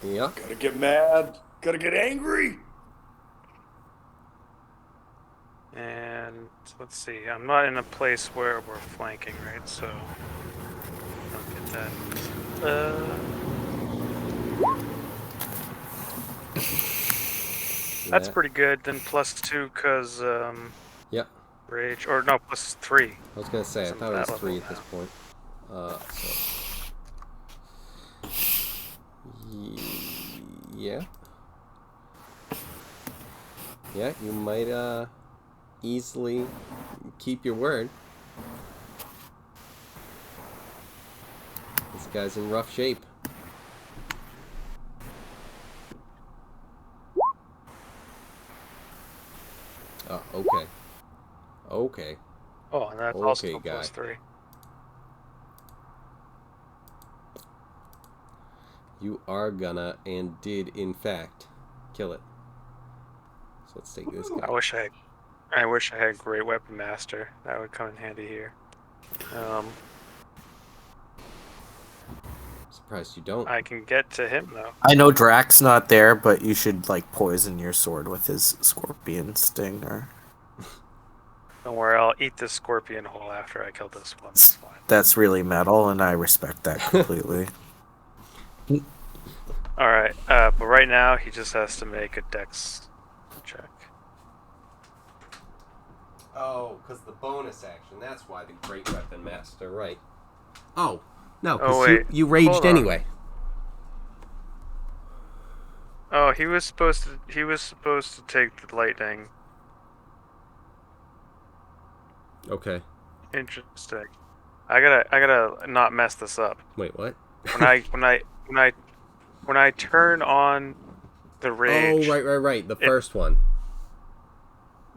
Yeah. Gotta get mad. Gotta get angry. And let's see. I'm not in a place where we're flanking, right? So don't get that. That's Yeah. pretty good. Then +2 because Yep. rage, or no, +3. I was gonna say, I I'm thought it at was that 3 level at this now. point. Yeah. Yeah, you might easily keep your word. This guy's in rough shape. Oh, okay. Okay. Oh, and that's Okay, also guy. +3. You are gonna, and did, in fact, kill it. So let's take this guy. I wish I had Great Weapon Master. That would come in handy here. Surprised you don't. I can get to him though. I know Drak's not there, but you should like poison your sword with his scorpion sting, or Don't worry, I'll eat this scorpion whole after I kill this one. That's fine. that's really metal, and I respect that completely. All right, but right now he just has to make a dex check. Oh, because the bonus action. That's why the Great Weapon Master, right. Oh, no, Oh, because wait. you raged Hold on. anyway. Oh, he was supposed to take the lightning. Okay. Interesting. I gotta not mess this up. Wait, what? When I turn on the rage, Oh, right. The first one.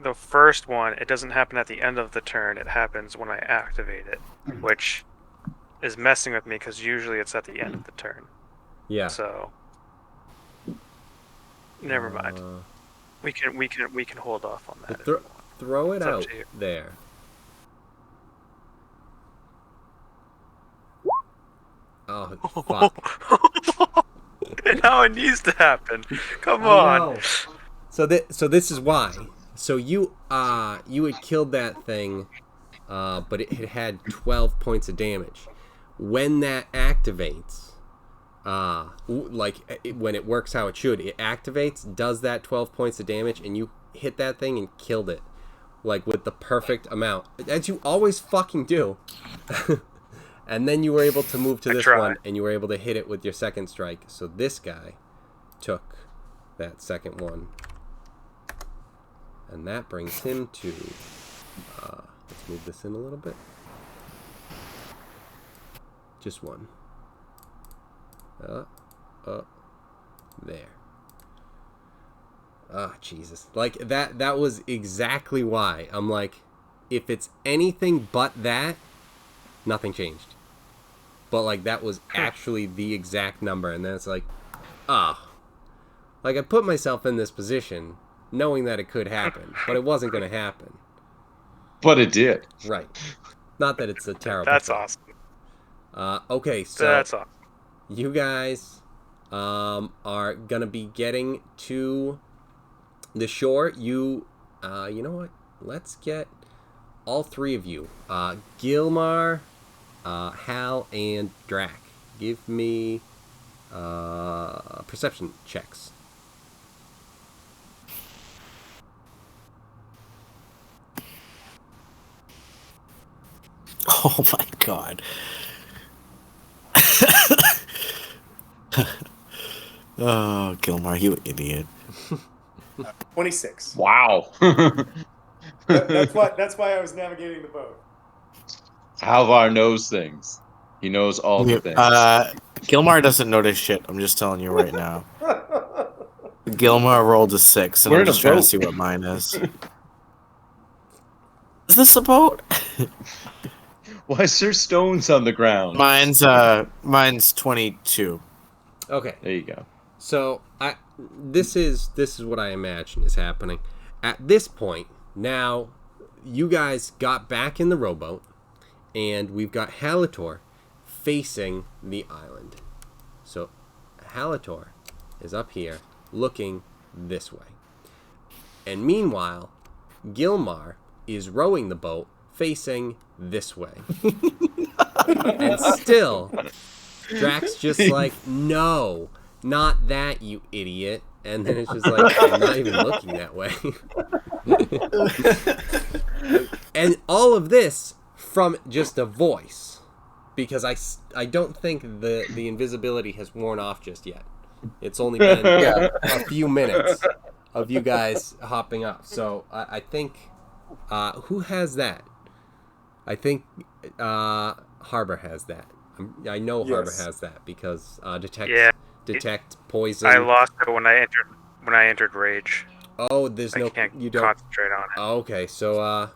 the first one, it doesn't happen at the end of the turn. It happens when I activate it, which is messing with me because usually it's at the end of the turn. Yeah. So never mind. We can hold off on that. Throw it It's up out to you. there. Oh, fuck. Now it needs to happen. Come I on. know. So this is why. So you had killed that thing, but it had 12 points of damage. When that activates, when it works how it should, it activates, does that 12 points of damage, and you hit that thing and killed it, like with the perfect amount, as you always fucking do. And then you were able to move to this one, and you were able to hit it with your second strike. So this guy took that second one. And that brings him to... let's move this in a little bit. Just one. There. Ah, Jesus. Like, that was exactly why. I'm like, if it's anything but that, nothing changed. But, like, that was actually the exact number. And then it's like, like, I put myself in this position knowing that it could happen, but it wasn't going to happen. But it did. Right. Not that it's a terrible That's thing. awesome. Okay, so That's awesome. you guys are going to be getting to the shore. You know what? Let's get all three of you. Gilmar, Hal, and Drak. Give me perception checks. Oh my god. Oh, Gilmar, you idiot. 26. Wow. That's why I was navigating the boat. Halvar knows things. He knows all the things. Gilmar doesn't notice shit. I'm just telling you right now. Gilmar rolled a 6, and We're I'm in a just trying to boat. see what mine is. Is this a boat? Why is there stones on the ground? Mine's 22. Okay. There you go. So this is what I imagine is happening. At this point, now you guys got back in the rowboat, and we've got Halator facing the island. So Halator is up here looking this way. And meanwhile, Gilmar is rowing the boat facing this way. And still, Drax just like, no, not that, you idiot. And then it's just like, I'm not even looking that way. And all of this from just a voice. Because I don't think the invisibility has worn off just yet. It's only been a few minutes of you guys hopping up. So I think, who has that? I think Harbor has that. I know Harbor has that because detect poison. I lost it when I entered rage. Oh, there's I no. can't You don't concentrate on it. Oh, okay, so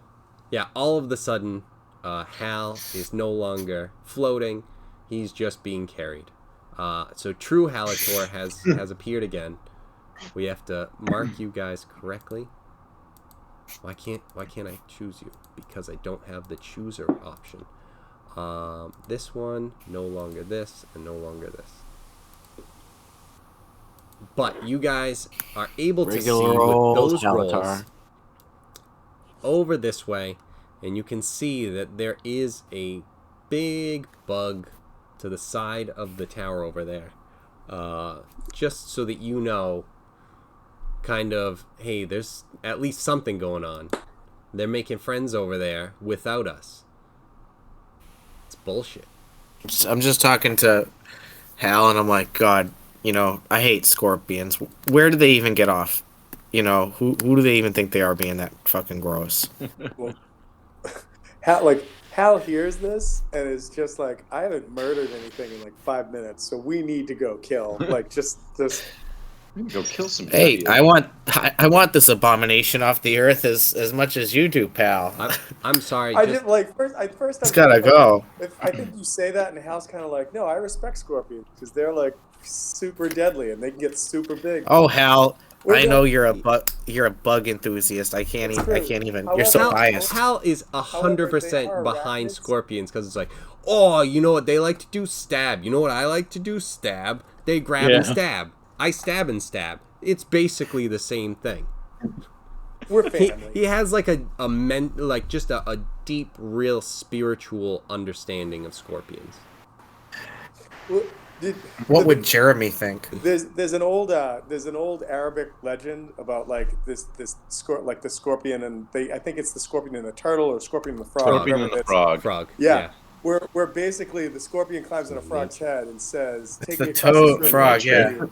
yeah, all of the sudden, Hal is no longer floating; he's just being carried. So true Halator has appeared again. We have to mark you guys correctly. Why can't I choose you? Because I don't have the chooser option. This one, no longer this, and no longer this. But you guys are able to see with those rolls over this way, and you can see that there is a big bug to the side of the tower over there. Just so that you know, kind of, hey, there's at least something going on. They're making friends over there without us. It's bullshit. I'm just talking to Hal, and I'm like, God, I hate scorpions. Where do they even get off? Who do they even think they are being that fucking gross? Well, Hal hears this and is just like, I haven't murdered anything in like 5 minutes, so we need to go kill. Like, just Go kill some. Hey, I want this abomination off the earth as much as you do, pal. I'm sorry. I just like first. It's gotta go. I think you say that, and Hal's kind of like, no, I respect scorpions because they're like super deadly and they can get super big. Oh, Hal, I know you're a bug enthusiast. I can't even. You're so biased. Hal is 100% behind scorpions because it's like, oh, you know what they like to do? Stab. You know what I like to do? Stab. They grab and stab. I stab and stab. It's basically the same thing. We're family. He has like a deep, real spiritual understanding of scorpions. What would Jeremy think? There's an old Arabic legend about like the scorpion, and I think it's the scorpion and the turtle or scorpion and the frog. Scorpion and the frog. Frog. Yeah. Where basically the scorpion climbs on a frog's head and says, "Take me It's across the this toad river." frog, yeah.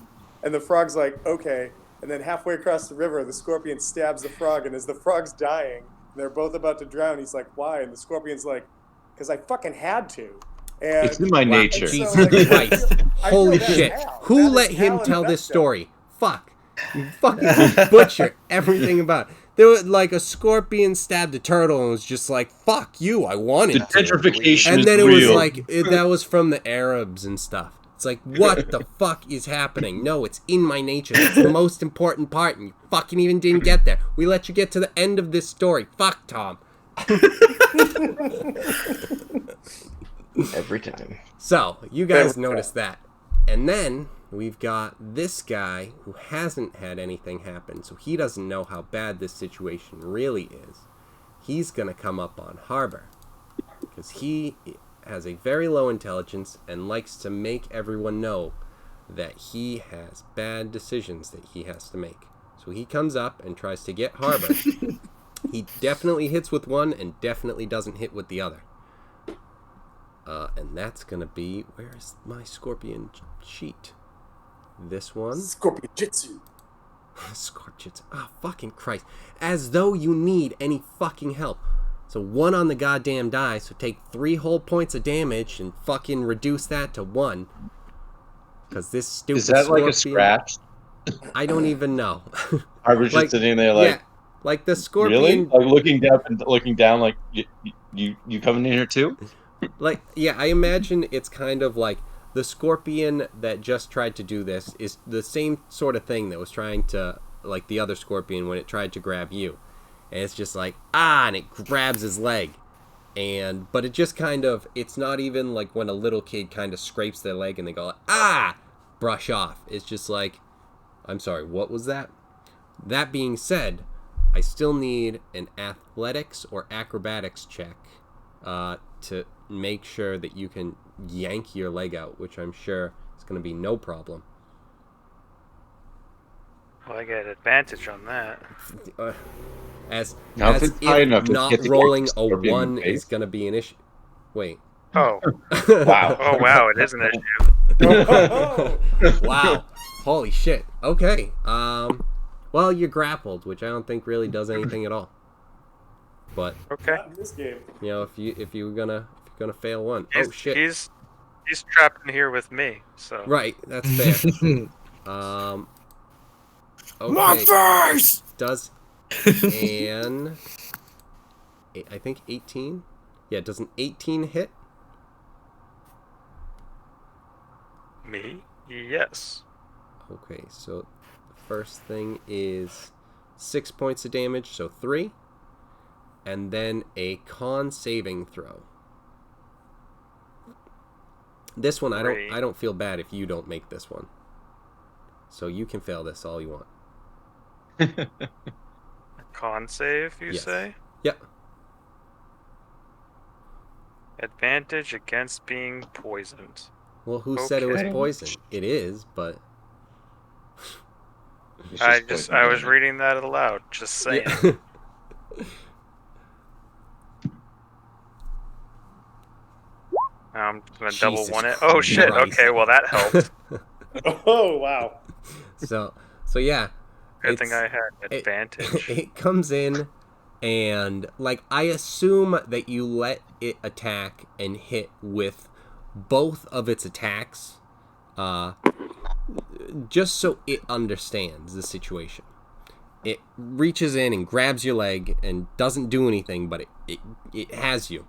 And the frog's like, "Okay." And then halfway across the river, the scorpion stabs the frog, and as the frog's dying, and they're both about to drown, he's like, "Why?" And the scorpion's like, "Because I fucking had to." And It's in my nature. Jesus So, like, Christ. Holy that's shit. Hal. Who That let is him Hal in tell a this nutshell. story? Fuck. You fucking butcher everything about it. There was like a scorpion stabbed a turtle and was just like, fuck you, I wanted The to. gentrification And then is it was real. like, that was from the Arabs and stuff. It's like, what the fuck is happening? No, it's in my nature. That's the most important part, and you fucking even didn't get there. We let you get to the end of this story. Fuck, Tom. Every time. So, you guys noticed that. And then, we've got this guy who hasn't had anything happen, so he doesn't know how bad this situation really is. He's gonna come up on Harbor. Because he has a very low intelligence and likes to make everyone know that he has bad decisions that he has to make. So he comes up and tries to get Harbor. He definitely hits with one and definitely doesn't hit with the other. And that's gonna be, where's my scorpion sheet? This one. Scorpion Jitsu. Scorpions. Oh, fucking Christ. As though you need any fucking help. So 1 on the goddamn die, so take 3 whole points of damage and fucking reduce that to 1. Because this stupid Is that scorpion, like a scratch? I don't even know. I was just sitting there like, yeah, like the scorpion. really? Like looking down like, you coming in here too? Like, yeah, I imagine it's kind of like the scorpion that just tried to do this is the same sort of thing that was trying to, like the other scorpion when it tried to grab you. And it's just like, and it grabs his leg. But it just kind of, it's not even like when a little kid kind of scrapes their leg and they go, brush off. It's just like, I'm sorry, what was that? That being said, I still need an athletics or acrobatics check to make sure that you can yank your leg out, which I'm sure is going to be no problem. Well, I get advantage on that. As Now, as if it's high if enough, not it's rolling a scorpion in 1 the is face. gonna be an issue. Wait. Oh. Wow. Oh, wow, it is an issue. Oh, Wow. Holy shit. Okay. Well, you're grappled, which I don't think really does anything at all. But Okay. not in this game. you know, if you're gonna fail one. Oh shit. He's trapped in here with me, so. Right. That's fair. Okay. My face! Does an I think 18. Yeah. Does an 18 hit? Me? Yes. Okay, so the first thing is 6 points of damage, so 3. And then a con saving throw. This one I don't feel bad if you don't make this one. So you can fail this all you want. Con save, you Yes. say? Yep. Advantage against being poisoned. Well, who said it was Okay. poison? It is, but It's I poison was damage. reading that aloud, just saying. yeah. I'm gonna double Jesus one it. Oh shit, Christ. okay, well that helped. Oh, wow. so yeah. Good thing it's- I had advantage. It comes in, and like I assume that you let it attack and hit with both of its attacks, just so it understands the situation. It reaches in and grabs your leg and doesn't do anything, but it has you,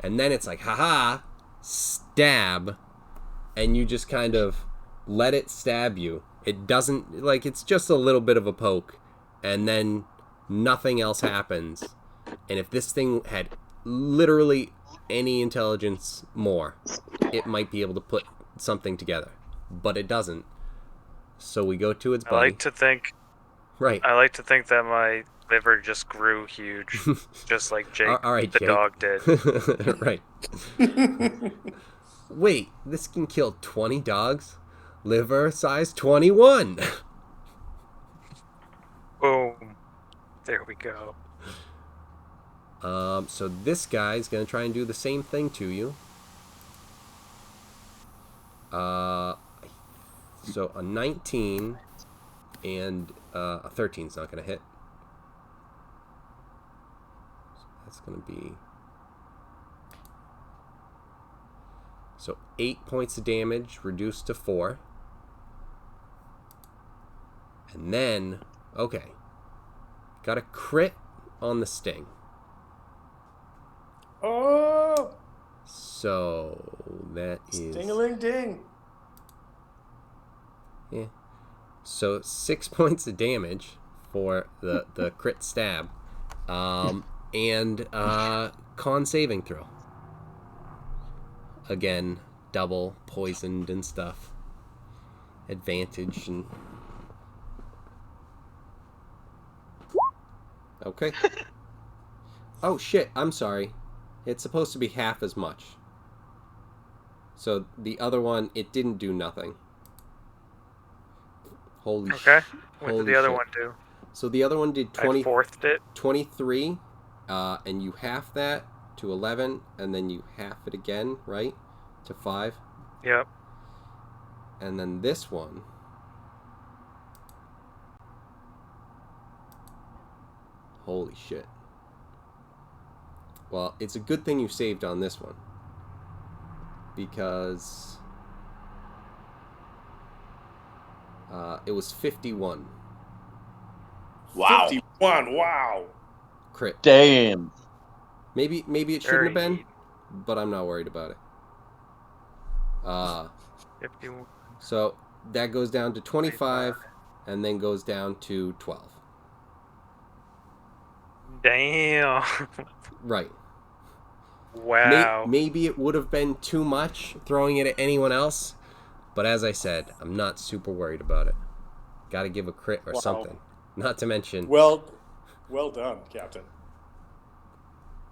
and then it's like haha, stab, and you just kind of let it stab you. It doesn't, like, it's just a little bit of a poke, and then nothing else happens. And if this thing had literally any intelligence more, it might be able to put something together. But it doesn't. So we go to its I buddy. like to think Right. that my liver just grew huge, just like Jake, All right, the Jake. dog did. Right. Wait, this can kill 20 dogs? Liver size 21. Boom. There we go. So this guy's gonna try and do the same thing to you. So a 19 and a 13 is not gonna hit. So that's gonna be so 8 points of damage reduced to 4. And then, okay, got a crit on the sting. Oh, So that is ding-a-ling-ding. yeah. So 6 points of damage for the crit stab, and con saving throw. Again, double poisoned and stuff. Advantage and okay. Oh shit! I'm sorry. It's supposed to be half as much. So the other one, it didn't do nothing. Holy Okay. What holy did the other shit. one do? So the other one did I fourthed it. 23, and you half that to 11, and then you half it again, right? To 5. Yep. And then this one, holy shit. Well, it's a good thing you saved on this one, because it was 51 Wow. 51, wow. crit. Damn. Maybe it shouldn't Very have been, neat. but I'm not worried about it. 51. So that goes down to 25, and then goes down to 12. Damn. Right. Wow. Maybe it would have been too much throwing it at anyone else, but as I said, I'm not super worried about it. Got to give a crit or Wow. something. Not to mention, Well done, Captain.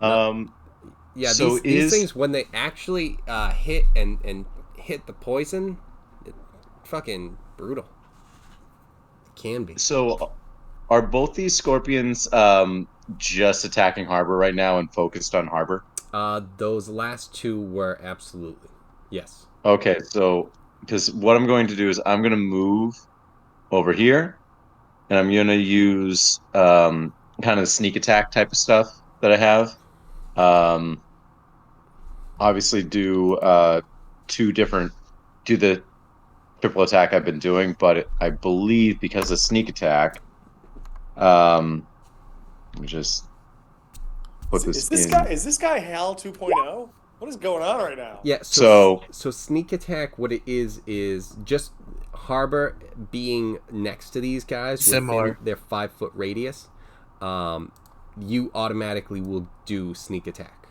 yeah, so these is- things when they actually hit and hit the poison, it, fucking brutal. can be. So, are both these scorpions just attacking harbor right now and focused on harbor? Those last two were absolutely. Yes. Okay, so because what I'm going to do is I'm going to move over here, and I'm going to use kind of the sneak attack type of stuff that I have. Um, obviously, do the triple attack I've been doing, but I believe because of sneak attack, let me just put Is this this in. guy? Is this guy Hal 2.0? What is going on right now? Yeah. So sneak attack. What it is just harbor being next to these guys Similar. within their 5-foot radius. You automatically will do sneak attack,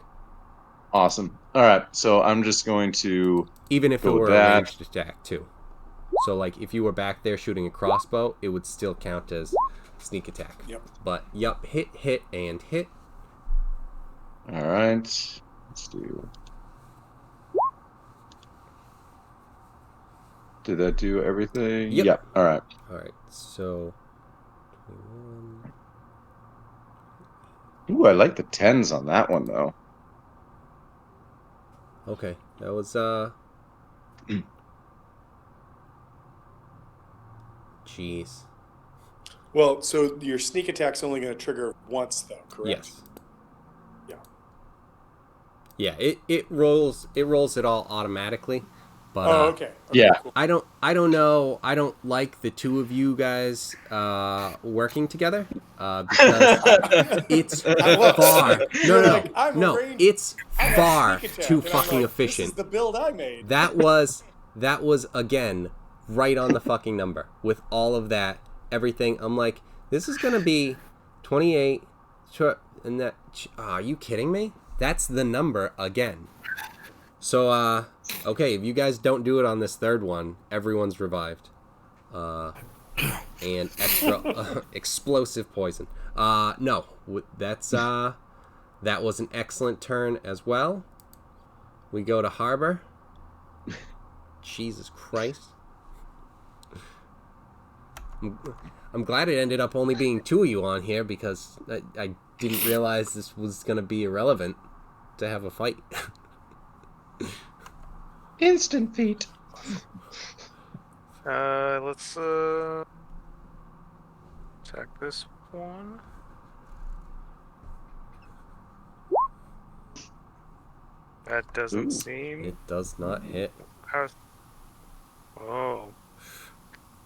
awesome. All right, so I'm just going to even if it go with were a that. ranged attack too. So like if you were back there shooting a crossbow, it would still count as sneak attack. Yep. But hit and hit. All right, let's do. Did that do everything? Yep. All right. All right. So 21. Ooh, I like the 10s on that one though. Okay. That was Jeez. Well, so your sneak attack's only going to trigger once, though, correct? Yes. Yeah. Yeah, it rolls it all automatically. But Oh, okay. Yeah. Cool. I don't know. I don't like the two of you guys working together because it's far. No. It's far too fucking efficient. This is the build I made. That was again right on the fucking number with all of that everything. I'm like, this is gonna be 28. Sure, and that. Are you kidding me? That's the number again. So okay, if you guys don't do it on this third one, everyone's revived. And extra explosive poison. No, that's that was an excellent turn as well. We go to harbor. Jesus Christ. I'm glad it ended up only being two of you on here because I didn't realize this was going to be irrelevant to have a fight. Instant feat. Let's attack this one. That doesn't seem. It does not hit. Oh.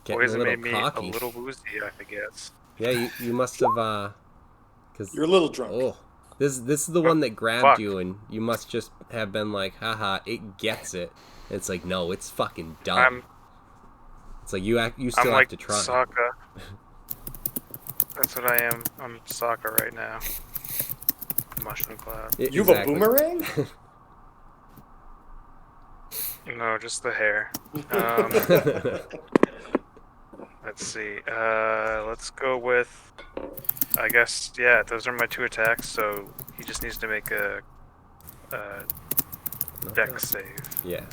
Getting Poison a little made me cocky. a little woozy, I guess. Yeah, you must have cause You're a little drunk. oh, this is the one that grabbed Fuck. you, and you must just have been like, haha, it gets it. And it's like, no, it's fucking dumb. It's like you still I'm have like to try. Sokka. That's what I am. I'm Sokka right now. Mushroom cloud. You have a boomerang? No, just the hair. Let's see. Let's go with. I guess yeah. Those are my two attacks. So he just needs to make a dex save. Yeah.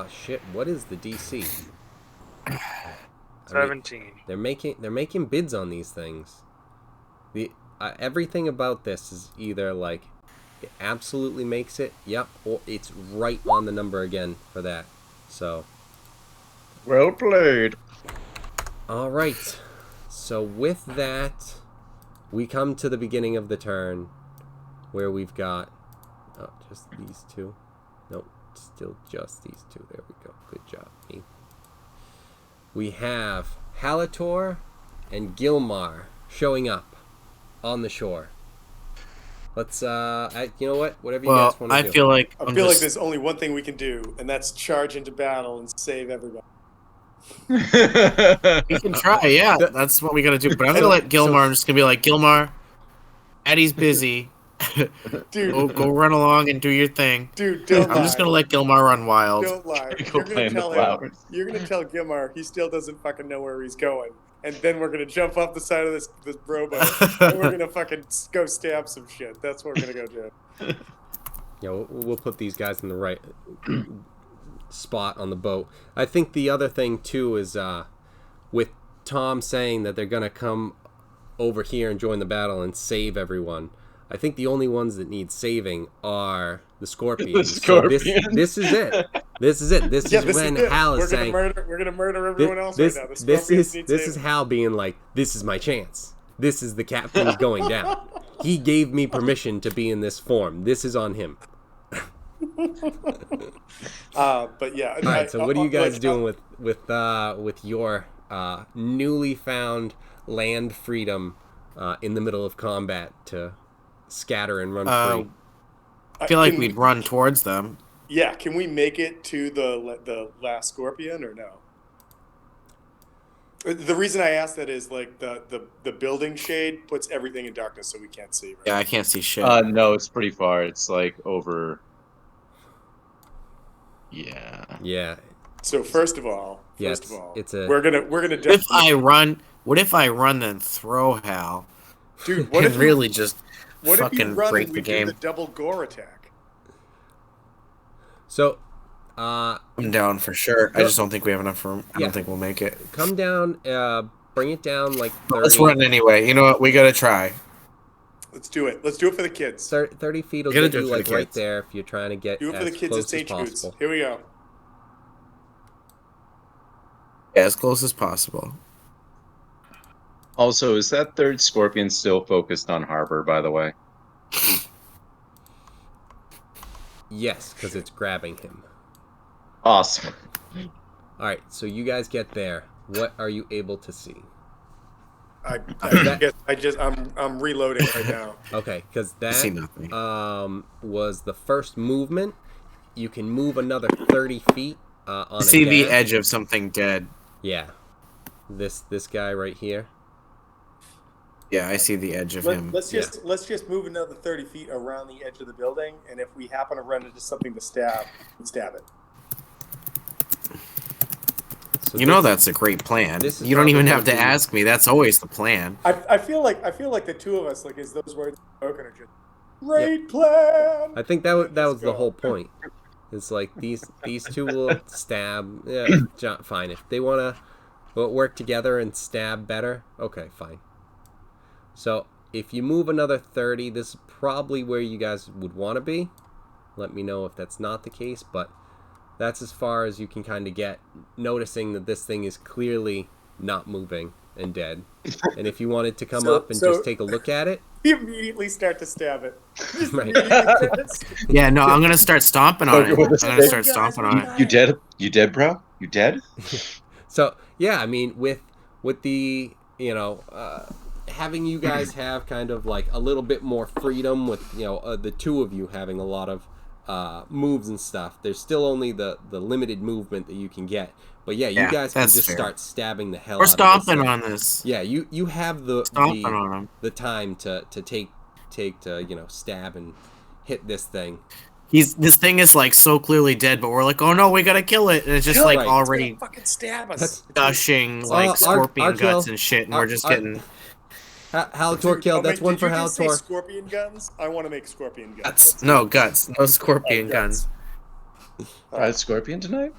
Shit. What is the DC? 17. They're making bids on these things. The everything about this is either like it absolutely makes it, yep, or it's right on the number again for that. So. Well played. All right. So with that, we come to the beginning of the turn, where we've got just these two. Nope, still just these two. There we go. Good job, me. We have Halator and Gilmar showing up on the shore. Let's you know what? Whatever you guys want to do. I feel like like there's only one thing we can do, and that's charge into battle and save everybody. we can try, yeah. That's what we gotta do. But I'm gonna let Gilmar. I'm just gonna be like, Gilmar, Eddie's busy. Dude, go run along and do your thing. Dude, don't lie. I'm just gonna let Gilmar run wild. Don't lie. Go play in the flowers. You're gonna tell Gilmar he still doesn't fucking know where he's going, and then we're gonna jump off the side of this rowboat and we're gonna fucking go stab some shit. That's what we're gonna go do. Yeah, we'll put these guys in the right spot on the boat. I think the other thing too is with Tom saying that they're gonna come over here and join the battle and save everyone. I think the only ones that need saving are the scorpions. The scorpions. So this is it. This is it. This is when Hal is saying, we're gonna murder everyone else right now. This is Hal being like, this is my chance. This is the captain's going down. He gave me permission to be in this form. This is on him. But yeah. All right. So what are you guys doing with your newly found land freedom in the middle of combat to scatter and run free? I feel like we'd run towards them. Yeah, can we make it to the last scorpion or no? The reason I ask that is like the building shade puts everything in darkness, so we can't see. Right? Yeah, I can't see shit. No, it's pretty far. It's like over. Yeah. Yeah. So first of all, it's a. we're gonna What if I run? What if I run then throw Hal? dude. What and if really just what if you fucking run break and we the game? do the double gore attack? So, I'm down for sure. I just don't think we have enough room. I don't think we'll make it. come down. Bring it down like 30. Let's run anyway. You know what? We gotta try. Let's do it. Let's do it for the kids. 30 feet will Gotta get do you it for like the right kids. there if you're trying to get Do it for the as kids close at St. as Jude's. possible. Here we go. Yeah, as close as possible. Also, is that third scorpion still focused on Harbor, by the way? Yes, because it's grabbing him. Awesome. All right, so you guys get there. What are you able to see? I'm reloading right now. Okay, because I see that nothing. was the first movement. You can move another 30 feet on I see a the dash. edge of something dead. Yeah, this guy right here. Yeah, I see the edge of him. Let's just move another 30 feet around the edge of the building, and if we happen to run into something to stab it. So You know that's a great plan. this is You don't even probably have to gonna be- ask me. That's always the plan. I feel like the two of us, like, as those words spoken, are just great plan. I think that was Let's the go. whole point. It's like these two will stab. Yeah, fine. If they want to work together and stab better, okay, fine. So if you move another 30, this is probably where you guys would want to be. Let me know if that's not the case, but that's as far as you can kind of get, noticing that this thing is clearly not moving and dead. And if you wanted to come up and just take a look at it, We immediately start to stab it. Right. Yeah, no, I'm gonna start stomping on it. I'm With the gonna stick. start stomping on it. You dead? You dead, bro? You dead? So yeah, I mean, with the having you guys have kind of like a little bit more freedom with the two of you having a lot of moves and stuff. There's still only the limited movement that you can get. But yeah, you Yeah, guys can that's just fair. start stabbing the hell We're out of this stomping thing. on this. Yeah, you have Stomping on him. the time to take to stab and hit this thing. This thing is like so clearly dead, but we're like, oh no, we gotta kill it, and it's just like Right. already fucking stab us. That's- gushing like scorpion Arkel, guts and shit, and we're just getting Hal Torkel, that's one for Hal Tor. Scorpion guns. I want to make scorpion guns. guts. No guts, no scorpion guns. Scorpion tonight?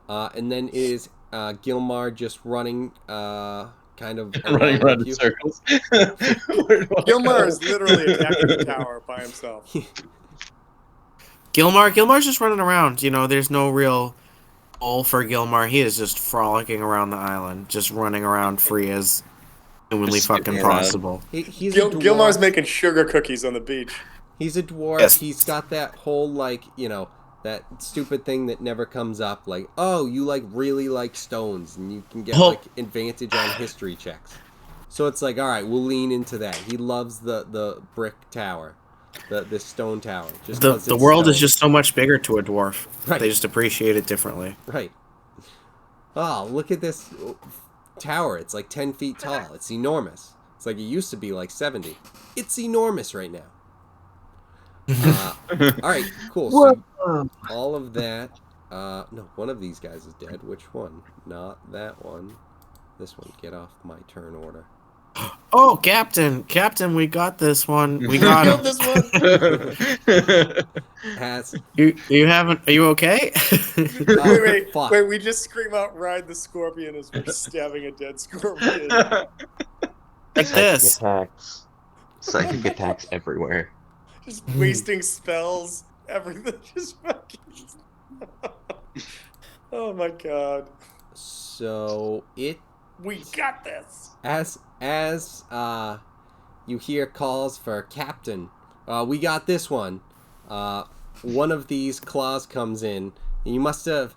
And then is Gilmar just running kind of Running along around with in you? circles. Where do I Gilmar go? is literally attacking the tower by himself. Gilmar's just running around. There's no real goal for Gilmar. He is just frolicking around the island, just running around free as humanly Just fucking skipping around. possible. He's a dwarf. Gilmar's making sugar cookies on the beach. He's a dwarf. Yes. He's got that whole that stupid thing that never comes up. Like, oh, you really like stones, and you can get like advantage on history checks. So it's like, all right, we'll lean into that. He loves the brick tower, the stone tower. Just 'cause The it's world is stone. just so much bigger to a dwarf. Right. They just appreciate it differently. Right. Oh, look at this tower. It's like 10 feet tall. It's enormous. It's like it used to be like 70. It's enormous right now. All right, cool. So all of that. No, one of these guys is dead. Which one? Not that one. This one. Get off my turn order. Oh, Captain, we got this one. We got Killed him. this one. As You haven't? Are you okay? fuck. We just scream out, "Ride the scorpion!" as we're stabbing a dead scorpion. Like Psychic this. attacks. Psychic attacks everywhere. Just wasting spells, everything. Just fucking. Oh my god. So it We got this. as you hear calls for Captain. We got this one. One of these claws comes in, and you must have,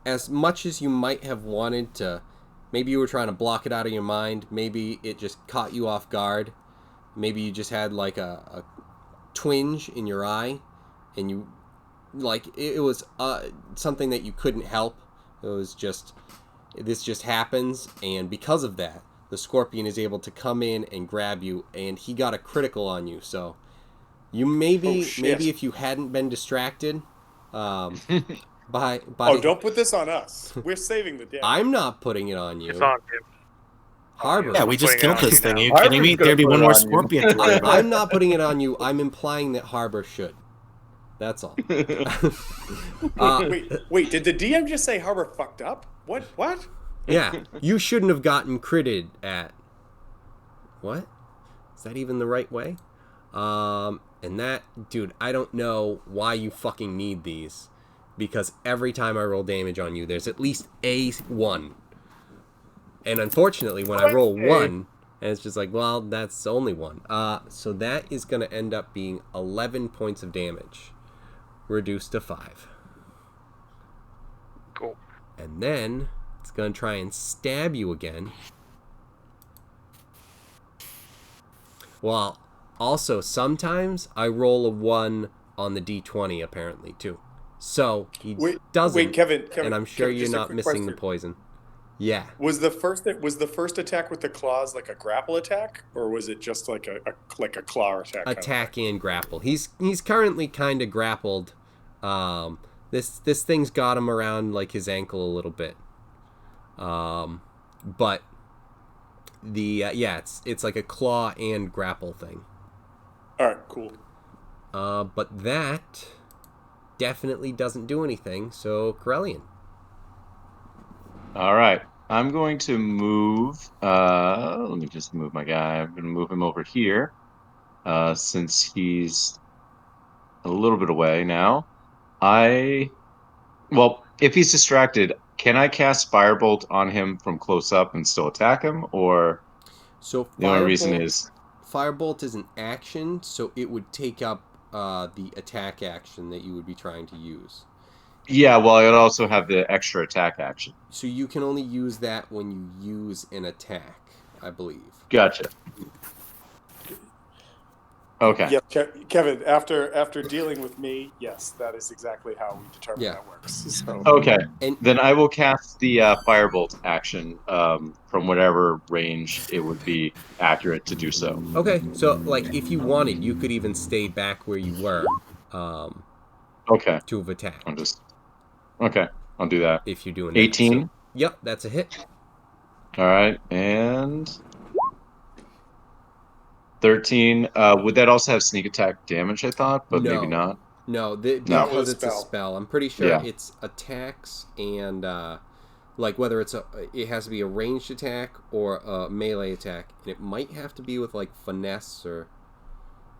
as much as you might have wanted to, maybe you were trying to block it out of your mind, maybe it just caught you off guard, maybe you just had like a twinge in your eye, and you, like, it was something that you couldn't help. It was just, this just happens, and because of that, the scorpion is able to come in and grab you, and he got a critical on you, so you maybe if you hadn't been distracted by Oh, don't put this on us. We're saving the day. I'm not putting it on you. It's on you. Harbor. Yeah, we just Putting it killed on this you thing. now. Are you kidding me? Harbor's gonna There'd be put one it more on you. scorpion to worry about. I'm not putting it on you. I'm implying that Harbor should. That's all. Wait, did the DM just say Harbor fucked up? What? Yeah, you shouldn't have gotten critted at. What? Is that even the right way? And that, dude, I don't know why you fucking need these. Because every time I roll damage on you, there's at least a 1. And unfortunately, when I roll 1, and it's just like, well, that's only 1. So that is going to end up being 11 points of damage. Reduced to 5. Cool. And then it's going to try and stab you again. Well, also, sometimes I roll a 1 on the d20, apparently, too. So, he doesn't. Wait, Kevin, and I'm sure Kevin, you're just a not quick missing the question. poison. Yeah. Was the first attack with the claws like a grapple attack, or was it just like a claw attack? Attack and grapple. He's currently kind of grappled. This thing's got him around like his ankle a little bit. But the it's like a claw and grapple thing. All right, cool. But that definitely doesn't do anything. So Corellian. All right. I'm going to move. Let me just move my guy. I'm going to move him over here, since he's a little bit away now. Well, if he's distracted, can I cast Firebolt on him from close up and still attack him? Or So the only reason is Firebolt is an action, so it would take up the attack action that you would be trying to use. yeah. Well, I'd also have the extra attack action. So you can only use that when you use an attack, I believe. Gotcha. Okay. Yeah, Kevin. After dealing with me, yes, that is exactly how we determine that works. So. Okay. And Then I will cast the Firebolt action from whatever range it would be accurate to do so. okay, so like if you wanted, you could even stay back where you were Okay. to have attacked. Okay. I'll do that. If you're doing that. 18. So, yep, that's a hit. All right. And 13. Would that also have sneak attack damage, I thought, but maybe No. not. No, Not because with a it's a spell. spell. I'm pretty sure Yeah. it's attacks and like whether it has to be a ranged attack or a melee attack, and it might have to be with like finesse or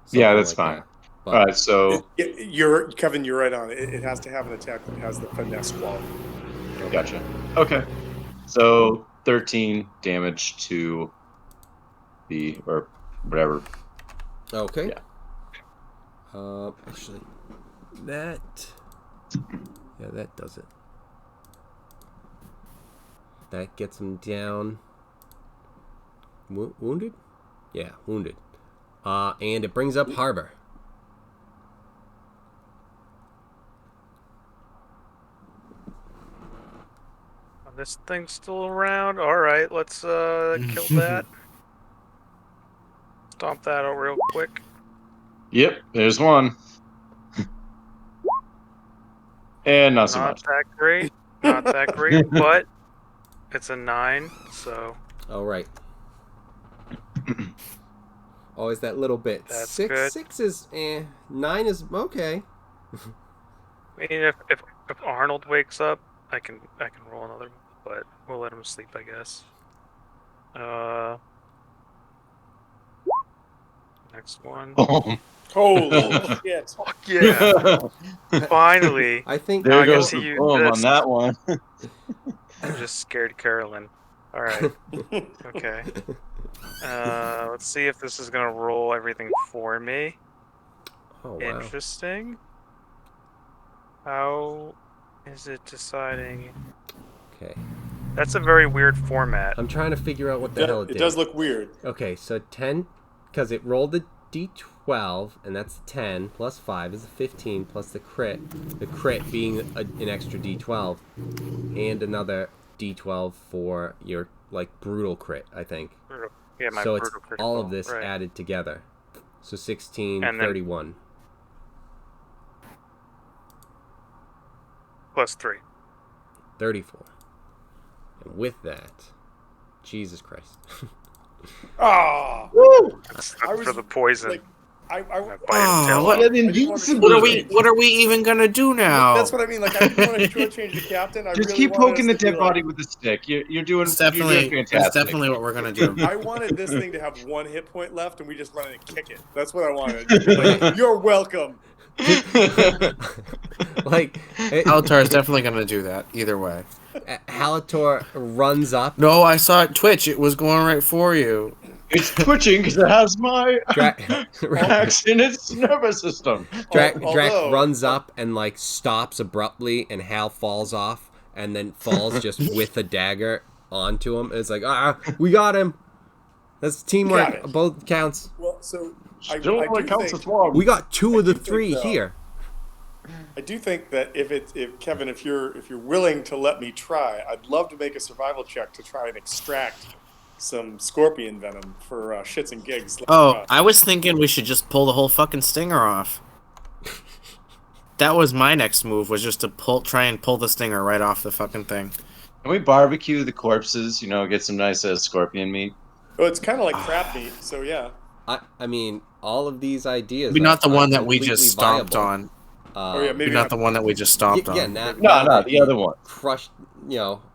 something Yeah, that's like fine. that. But, All right. So Kevin, you're right on it. It has to have an attack that has the finesse quality. gotcha. Okay. So 13 damage to the or whatever. Okay. Yeah. Actually, that does it. That gets him down. Wounded? Yeah, wounded. And it brings up Harbor. This thing's still around. All right, let's kill that. Stomp that out real quick. Yep. There's one. And not so Not much. that great. Not that great, but it's a 9, so All right. Always that little bit. That's Six good. 6 is 9 is okay. I mean, if Arnold wakes up, I can roll another, but we'll let him sleep, I guess. Next one. Boom. Holy shit! Fuck yeah! Finally, I think Now I There get goes to the use boom on this. that one. I just scared Carolyn. All right. Okay. Let's see if this is gonna roll everything for me. Oh wow. Interesting. How is it deciding? Okay. That's a very weird format. I'm trying to figure out what the hell it It did. does look weird. Okay, so 10, because it rolled the d12, and that's 10, plus 5 is a 15, plus the crit being an extra d12, and another d12 for your, like, brutal crit, I think. Yeah, my So it's brutal critical. all of this right. added together. So 16, And then- 31. Plus 3. 34. And with that, Jesus Christ. Ah, That's I was for the poison. like, I I bite Oh, his tail what- off. I didn't want to What are we? shortchange- What are we even gonna do now? That's what I mean. Like, I didn't want to shortchange the captain. I Just really keep wanted poking us the to be dead like- body with a stick. You're doing. It's You're definitely, doing it's fantastic. definitely what we're gonna do. I wanted this thing to have 1 hit point left, and we just run in and kick it. That's what I wanted. Like, you're welcome. Like, Alatar is definitely gonna do that either way. Halator runs up. No, I saw it twitch. It was going right for you. It's twitching because it has my Drax in its nervous system. Drac Although- runs up and, like, stops abruptly, and Hal falls off, and then falls just with a dagger onto him. It's like, we got him. That's Got teamwork. it. Both counts. Well, so Still I only do counts think, as one. We got 2 of the do think 3 so. here. I do think that if Kevin, if you're willing to let me try, I'd love to make a survival check to try and extract some scorpion venom for shits and gigs. Oh, I was thinking we should just pull the whole fucking stinger off. That was my next move, was just to try and pull the stinger right off the fucking thing. Can we barbecue the corpses? Get some nice scorpion meat. Well, it's kind of like crab meat, so yeah. I mean, all of these ideas. Maybe not the are one that we completely just stomped viable. on. Oh yeah, maybe Maybe not the one that we just stomped Yeah, on. now No, that the you other one. crushed,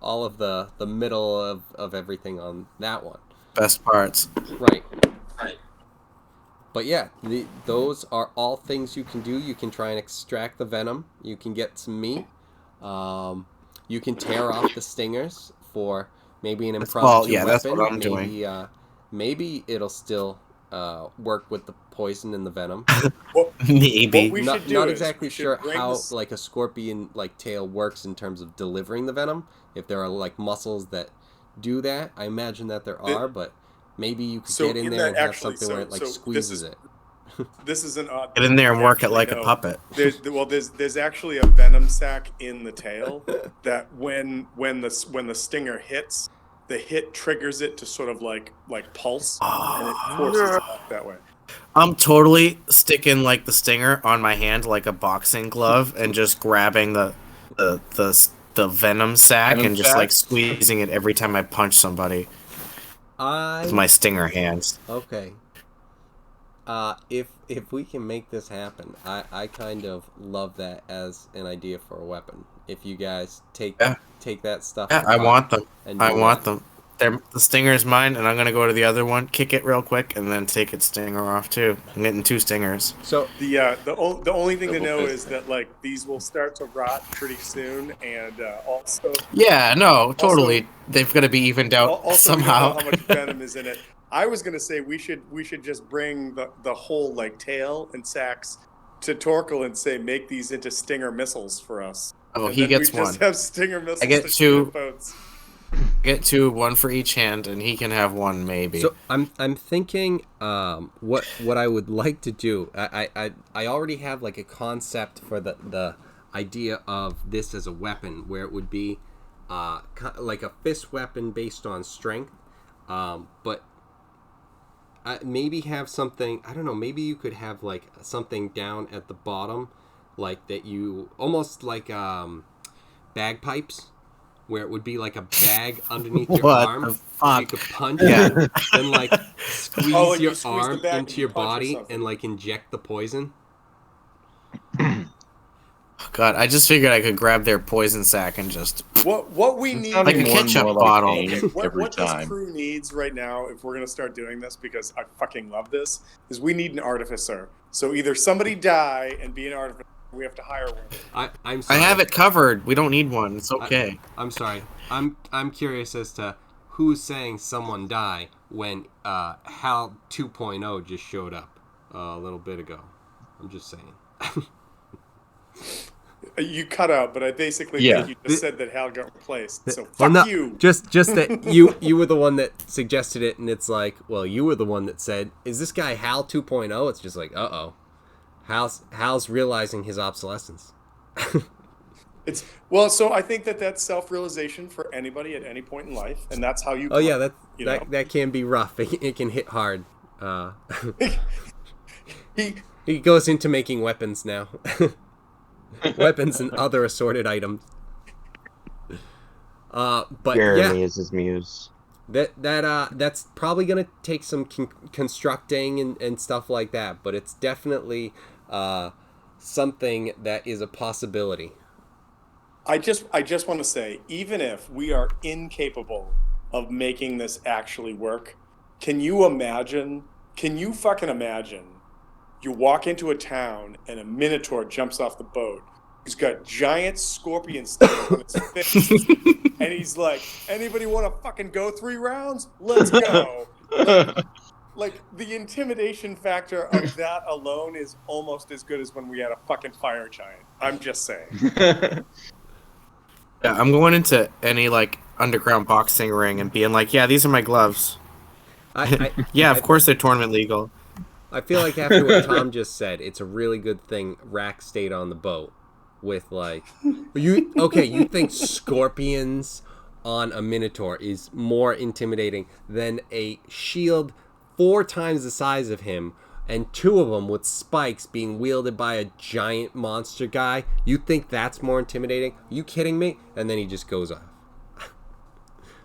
all of the middle of everything on that one. Best parts. Right. But yeah, those are all things you can do. You can try and extract the venom. You can get some meat. You can tear off the stingers for maybe an impromptu yeah, that's weapon. what I'm maybe, maybe it'll still work with the poison and the venom. Maybe. What we not should do not is exactly we should sure bring how this- like a scorpion like tail works in terms of delivering the venom. If there are like muscles that do that, I imagine that there are, but maybe you could So get in in there that and have actually- something where it so like this squeezes is- it. This is an odd. Get in there and I work it actually like a know. puppet. There's actually a venom sac in the tail that when the stinger hits, the hit triggers it to sort of like pulse, and it forces it out that way. I'm totally sticking like the stinger on my hand like a boxing glove and just grabbing the venom sac Venom and just sac? like squeezing it every time I punch somebody with my stinger hands. Okay. If we can make this happen, I kind of love that as an idea for a weapon. If you guys take that stuff. Yeah, I want them. and I do want that. them. The stinger is mine, and I'm gonna go to the other one, kick it real quick, and then take its stinger off too. I'm getting 2 stingers. So The only thing to Double know fist. is that like these will start to rot pretty soon, and also Yeah, no, totally. They've got to be evened out also we don't know somehow. how much venom is in it. I was gonna say we should just bring the whole like tail and sacs to Torkel and say make these into stinger missiles for us. Oh, And he then gets we one. just have stinger missiles. I get to 2. shoot at boats. Get 2, 1 for each hand, and he can have 1 maybe. So I'm thinking what I would like to do. I already have like a concept for the idea of this as a weapon, where it would be like a fist weapon based on strength, but maybe have something. I don't know. Maybe you could have like something down at the bottom, like that you almost like bagpipes. where it would be like a bag underneath your What arm. the fuck? You could punch Yeah. it, then like squeeze Oh, like you your squeeze the arm bag into and your you punch or body something. and like inject the poison. God, I just figured I could grab their poison sack and just. What we It's need sounding Like a more and ketchup more bottle. Like a game what every this time. crew needs right now, if we're gonna start doing this, because I fucking love this, is we need an artificer. So either somebody die and be an artificer, or we have to hire one. I'm I sorry. have it covered. We don't need one. It's okay. I'm sorry. I'm curious as to who's saying someone die when Hal 2.0 just showed up a little bit ago. I'm just saying. You cut out, but I basically Yeah. think you just said that Hal got replaced. So fuck Well, no, you. Just that you were the one that suggested it, and it's like, well, you were the one that said, "Is this guy Hal 2.0?" It's just like, uh-oh. Hal's realizing his obsolescence. It's well, so I think that's self-realization for anybody at any point in life, and that's how you. Oh yeah, you know? that can be rough. It can hit hard. He He goes into making weapons now. Weapons and other assorted items. But Jeremy yeah, is his muse. that's probably gonna take some constructing and stuff like that. But it's definitely something that is a possibility. I just want to say, even if we are incapable of making this actually work, can you fucking imagine? You walk into a town and a minotaur jumps off the boat. He's got giant scorpion stings on his face, and he's like, "Anybody want to fucking go 3 rounds? Let's go!" Like the intimidation factor of that alone is almost as good as when we had a fucking fire giant. I'm just saying. Yeah, I'm going into any like underground boxing ring and being like, "Yeah, these are my gloves." Yeah, of course they're tournament legal. I feel like after what Tom just said, it's a really good thing Rak stayed on the boat with like you think scorpions on a minotaur is more intimidating than a shield 4 times the size of him and 2 of them with spikes being wielded by a giant monster guy? You think that's more intimidating? Are you kidding me? And then he just goes off.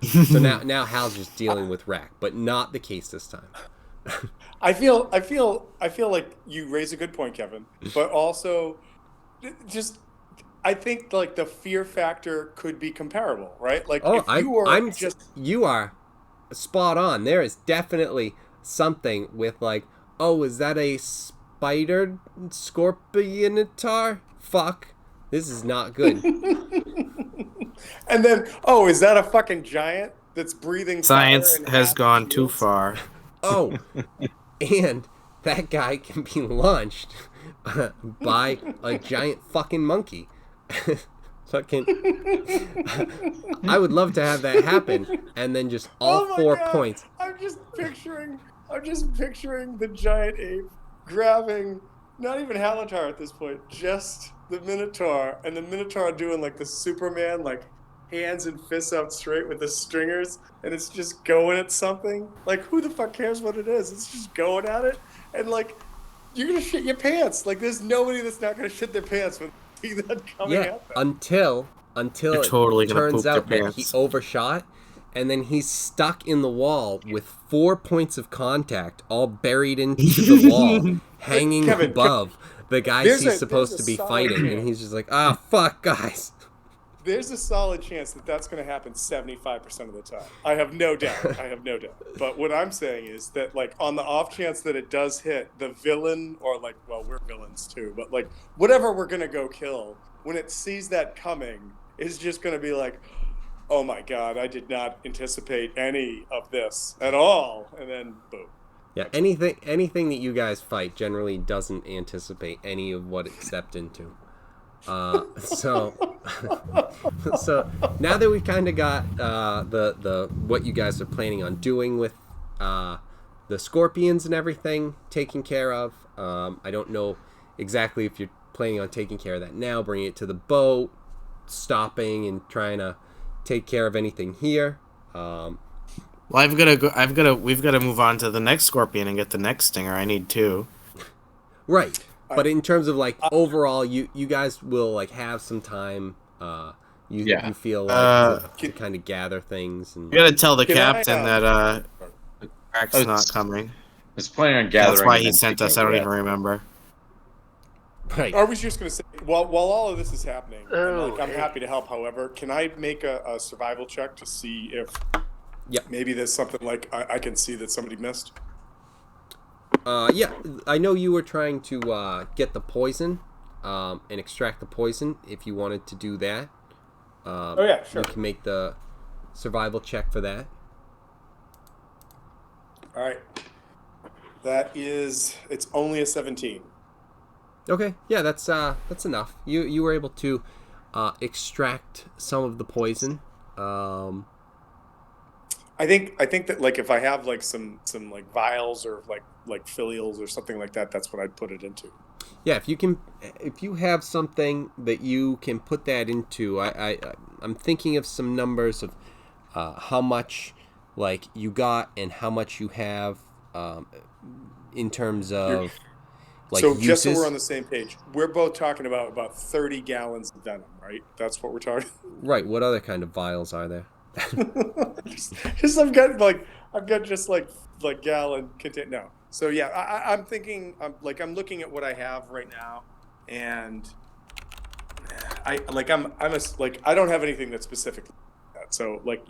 So now Hal's just dealing with Rak, but not the case this time. I feel like you raise a good point, Kevin, but also just I think like the fear factor could be comparable, right? Like you are spot on. There is definitely something with like, oh, is that a spider scorpionatar? Fuck, this is not good. And then, oh, is that a fucking giant that's breathing? Science fire and has acid gone shields? too far. Oh, and that guy can be launched by a giant fucking monkey. Fucking, I would love to have that happen, and then just all Oh my 4 God. points. I'm just picturing the giant ape grabbing not even Halatar at this point, just the Minotaur, and the Minotaur doing like the Superman like hands and fists out straight with the stringers, and it's just going at something. Like, who the fuck cares what it is? It's just going at it, and like, you're gonna shit your pants. Like, there's nobody that's not gonna shit their pants when they see that coming at them. until You're it totally gonna turns poop their out that he pants. overshot, and then he's stuck in the wall with 4 points of contact, all buried into the wall, hanging Kevin, above the guys there's he's a supposed to be solid fighting, and chance. he's just like, ah, fuck, guys. There's a solid chance that that's going to happen 75% of the time. I have no doubt. But what I'm saying is that, like, on the off chance that it does hit, the villain, or like, well, we're villains too, but like, whatever we're going to go kill, when it sees that coming, is just going to be like, oh my God, I did not anticipate any of this at all. And then, boom. Yeah, anything that you guys fight generally doesn't anticipate any of what it stepped into. So now that we've kind of got the what you guys are planning on doing with the scorpions and everything taken care of, I don't know exactly if you're planning on taking care of that now, bringing it to the boat, stopping and trying to take care of anything here. Well, we've got to move on to the next scorpion and get the next stinger. I need 2. Right. But in terms of like overall, you guys will like have some time You feel like to kind of gather things and. You gotta tell the Can I, captain that Rak's not coming. I was planning on gathering. That's why and he then sent taking us. a I don't rip. even remember. Right. I was just going to say, while all of this is happening, and, Oh, like, I'm happy to help. However, can I make a survival check to see if maybe there's something like I can see that somebody missed? Yeah, I know you were trying to get the poison and extract the poison. If you wanted to do that, Oh yeah, sure. you can make the survival check for that. All right. It's only a 17. Okay, yeah, that's enough. You were able to extract some of the poison. I think that like if I have like some like vials or like filials or something like that, that's what I'd put it into. Yeah, if you have something that you can put that into, I'm thinking of some numbers of how much like you got and how much you have in terms of like so uses. just so we're on the same page, we're both talking about 30 gallons of venom, right? That's what we're talking. Right. What other kind of vials are there? just I've got just like gallon content. No. So yeah, I'm thinking I'm looking at what I have right now, and I don't have anything that's specific like that. So like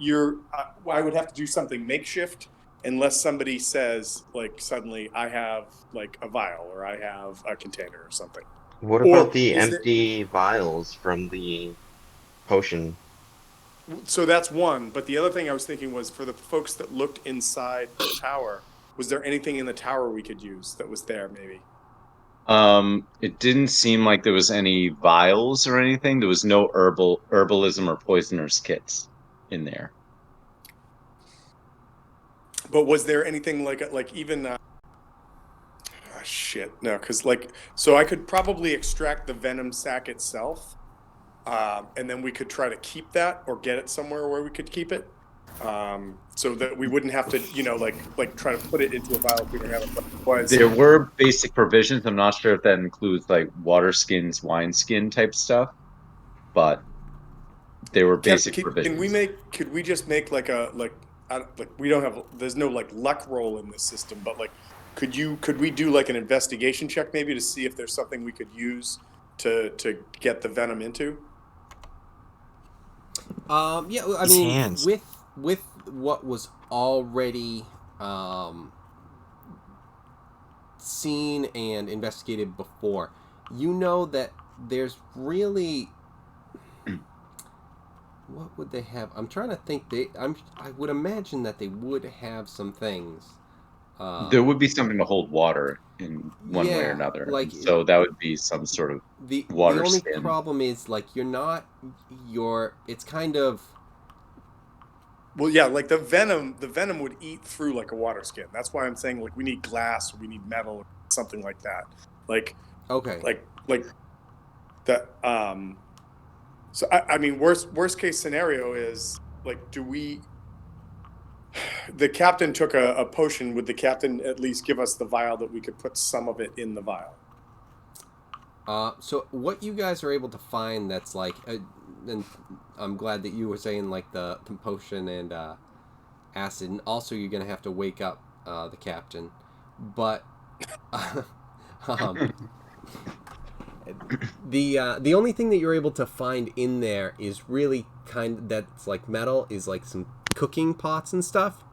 I would have to do something makeshift unless somebody says like suddenly I have like a vial or I have a container or something. What Or about the is empty vials from the potion? So that's one, but the other thing I was thinking was for the folks that looked inside the tower, was there anything in the tower we could use that was there maybe? It didn't seem like there was any vials or anything. There was no herbalism or poisoners kits in there. But was there anything like even shit, no, because like so I could probably extract the venom sac itself, and then we could try to keep that or get it somewhere where we could keep it, so that we wouldn't have to like try to put it into a vial if we don't have it. There were basic provisions. I'm not sure if that includes like water skins, wine skin type stuff, but they were basic provisions. Could we just make like we don't have, there's no like luck roll in this system, but like could we do like an investigation check maybe to see if there's something we could use to get the venom into? Yeah, I mean, with what was already seen and investigated before, you know that there's really what would they have? I'm trying to think. I would imagine that they would have some things. There would be something to hold water in one way or another. Like, so that would be some sort of water The only skin. problem is like it's kind of. Well, yeah, like the venom would eat through like a water skin. That's why I'm saying like we need glass or we need metal or something like that. Like okay. Like that. So I mean, worst case scenario is like, the captain took a potion. Would the captain at least give us the vial that we could put some of it in the vial? So what you guys are able to find that's like, and I'm glad that you were saying like the potion and acid, and also you're gonna have to wake up the captain, but the only thing that you're able to find in there is really that's like metal, is like some cooking pots and stuff.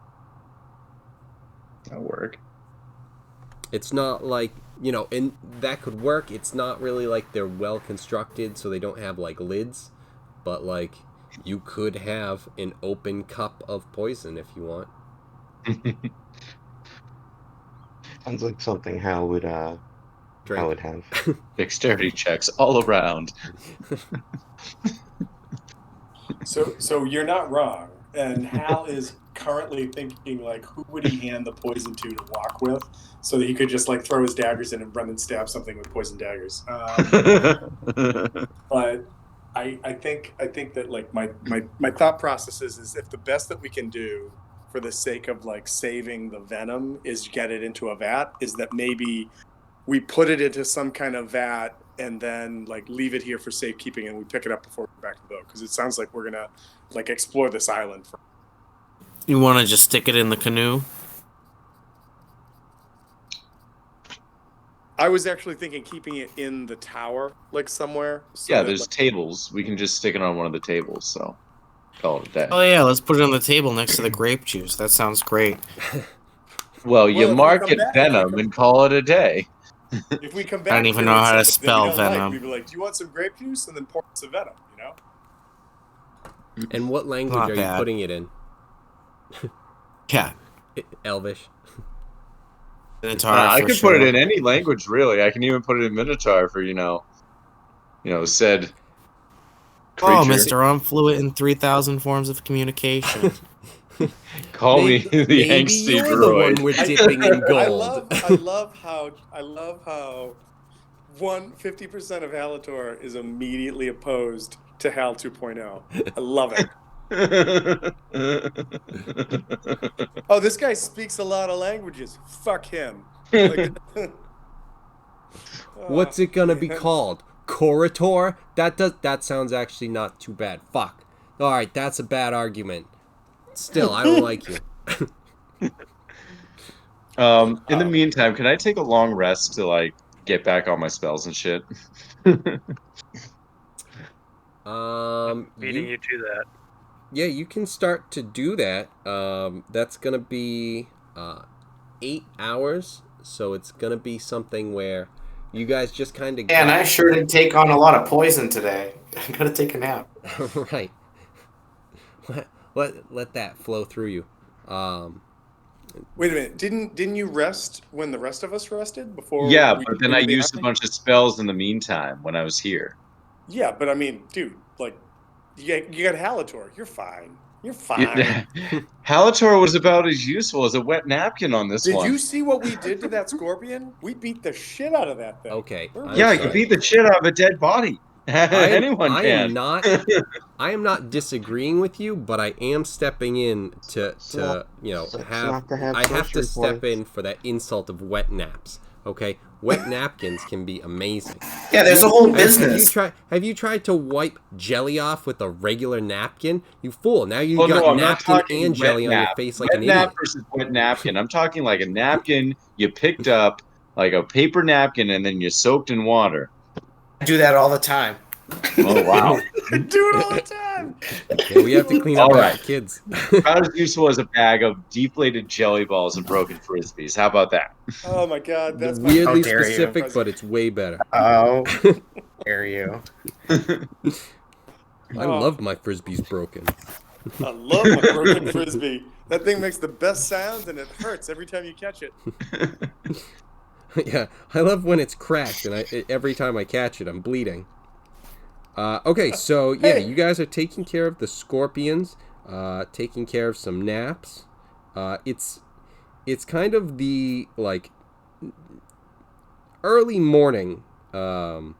That'll work. It's not like, and that could work. It's not really like they're well constructed, so they don't have like lids, but like you could have an open cup of poison if you want. Sounds like something Hal would Drink. Hal would have. Dexterity checks all around. So you're not wrong. And Hal is currently thinking like, who would he hand the poison to walk with, so that he could just like throw his daggers in and run and stab something with poison daggers. But I think that like my thought process is if the best that we can do for the sake of like saving the venom is get it into a vat, is that maybe we put it into some kind of vat and then like leave it here for safekeeping, and we pick it up before we go back to the boat because it sounds like we're gonna like explore this island. You want to just stick it in the canoe? I was actually thinking keeping it in the tower, like somewhere. So Yeah, that, there's like, tables. We can just stick it on one of the tables. So call it a day. Oh yeah, let's put it on the table next to the grape juice. That sounds great. Well, you if we mark come it back- venom and call it a day. if we come back, I don't even to know it, how to something that we spell don't like, venom. we'd be like, "Do you want some grape juice?" And then pour some venom. And what language Not are bad. you putting it in? Yeah. Elvish. I can put it in any language, really. I can even put it in Minotaur for said creature. Oh, Mister, I'm fluent in 3,000 forms of communication. Call me the Maybe angsty you're the one droid. we're dipping in gold. I love how 50% of Halator is immediately opposed to Hal 2.0. I love it. Oh, this guy speaks a lot of languages. Fuck him. Like, What's it gonna be called? Corridor? That sounds actually not too bad. Fuck. All right, that's a bad argument. Still, I don't like you. In the meantime, can I take a long rest to like get back on my spells and shit? Beating you to that. Yeah, you can start to do that. That's gonna be 8 hours, so it's gonna be something where you guys just kind of. Man, I sure did take on a lot of poison today. I gotta take a nap. Right. Let that flow through you. wait a minute. Didn't you rest when the rest of us rested before? Yeah, we but then went I to the used a island? bunch of spells in the meantime when I was here. Yeah, but I mean, dude, like, you got Halator. You're fine. You're fine. Halator was about as useful as a wet napkin on this Did one. you see what we did to that scorpion? We beat the shit out of that thing. Okay. I'm Yeah, sorry. you beat the shit out of a dead body. Anyone I can. I am not disagreeing with you, but I am stepping in to have I have to step in for that insult of wet naps. Okay, wet napkins can be amazing. Yeah, there's a whole Have business. you tried to wipe jelly off with a regular napkin? You fool! Now you Oh, got no, I'm not napkin talking and wet jelly on your nap. face like Wet an nap idiot. versus wet napkin. I'm talking like a napkin you picked up, like a paper napkin, and then you soaked in water. I do that all the time. Oh, wow. I do it all the time. Yeah, we have to clean up All after right. kids. About as useful as a bag of deflated jelly balls and broken frisbees. How about that? Oh my god, that's my Weirdly How dare you. specific, but it's way better. Oh, dare you. I love my frisbees broken. I love my broken frisbee. That thing makes the best sounds, and it hurts every time you catch it. Yeah, I love when it's cracked, and every time I catch it, I'm bleeding. Okay, so yeah, you guys are taking care of the scorpions, taking care of some naps. It's kind of the like early morning. The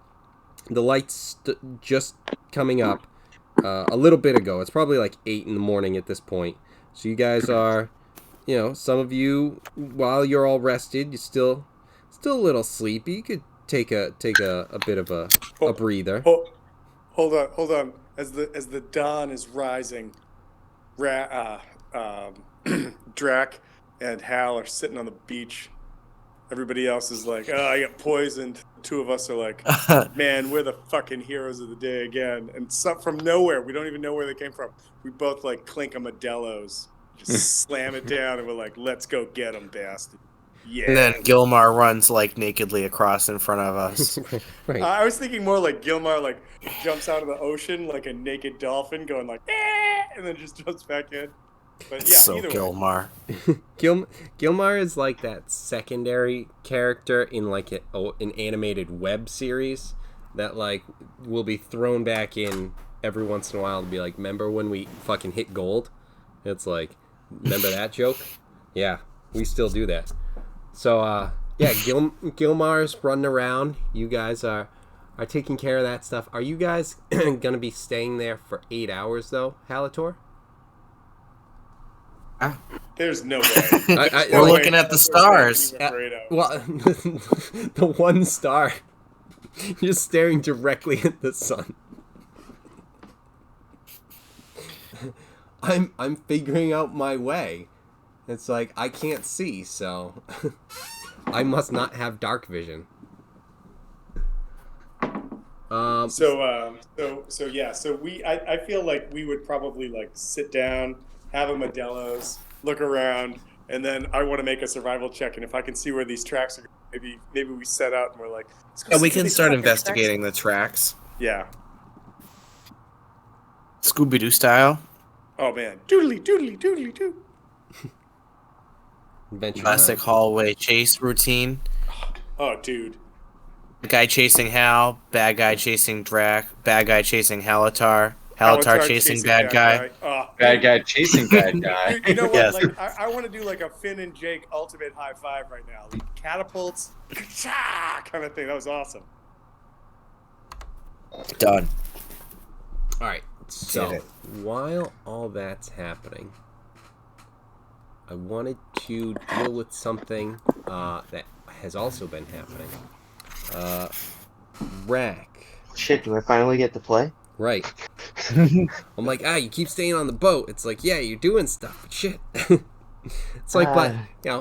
lights just coming up a little bit ago. It's probably like 8 in the morning at this point. So you guys are, some of you, while you're all rested, you're still a little sleepy. You could take a bit of a breather. Hold on. As the dawn is rising, Drac and Hal are sitting on the beach. Everybody else is like, "Oh, I got poisoned." The two of us are like, "Man, we're the fucking heroes of the day again." And some from nowhere, we don't even know where they came from. We both like clink a Modelo's, just slam it down, and we're like, "Let's go get them, bastard." Yeah. And then Gilmar runs like nakedly across in front of us. Right. I was thinking more like Gilmar like jumps out of the ocean like a naked dolphin going like and then just jumps back in. But yeah, So either way. Gilmar. Gilmar is like that secondary character in like an animated web series that like will be thrown back in every once in a while to be like, remember when we fucking hit gold? It's like, remember that joke? Yeah, we still do that. So yeah, Gilmar's running around. You guys are taking care of that stuff. Are you guys gonna be staying there for 8 hours though, Halator? There's no way. We're looking at the stars. Well, the one star. You're staring directly at the sun. I'm figuring out my way. It's like I can't see, so I must not have dark vision. So I feel like we would probably like sit down, have a Modelo's, look around, and then I want to make a survival check. And if I can see where these tracks are, maybe we set out and we're like, let's go Yeah, we see where can these start fucking investigating the tracks. tracks- Yeah. Scooby-Doo style. Oh man, doodly doodly doodly doo. Adventure Classic time. hallway chase routine. Oh dude. Good guy chasing Hal, bad guy chasing Drac, bad guy chasing Halatar, Halatar chasing bad guy. Oh, Bad guy chasing bad guy. You know what? Yes. Like, I want to do like a Finn and Jake ultimate high five right now. Like catapults, kind of thing. That was awesome. Done. All right. So Did it. while all that's happening, I wanted to deal with something that has also been happening. Rak. Shit, do I finally get to play? Right. I'm like, you keep staying on the boat. It's like, yeah, you're doing stuff, but shit. It's like, but,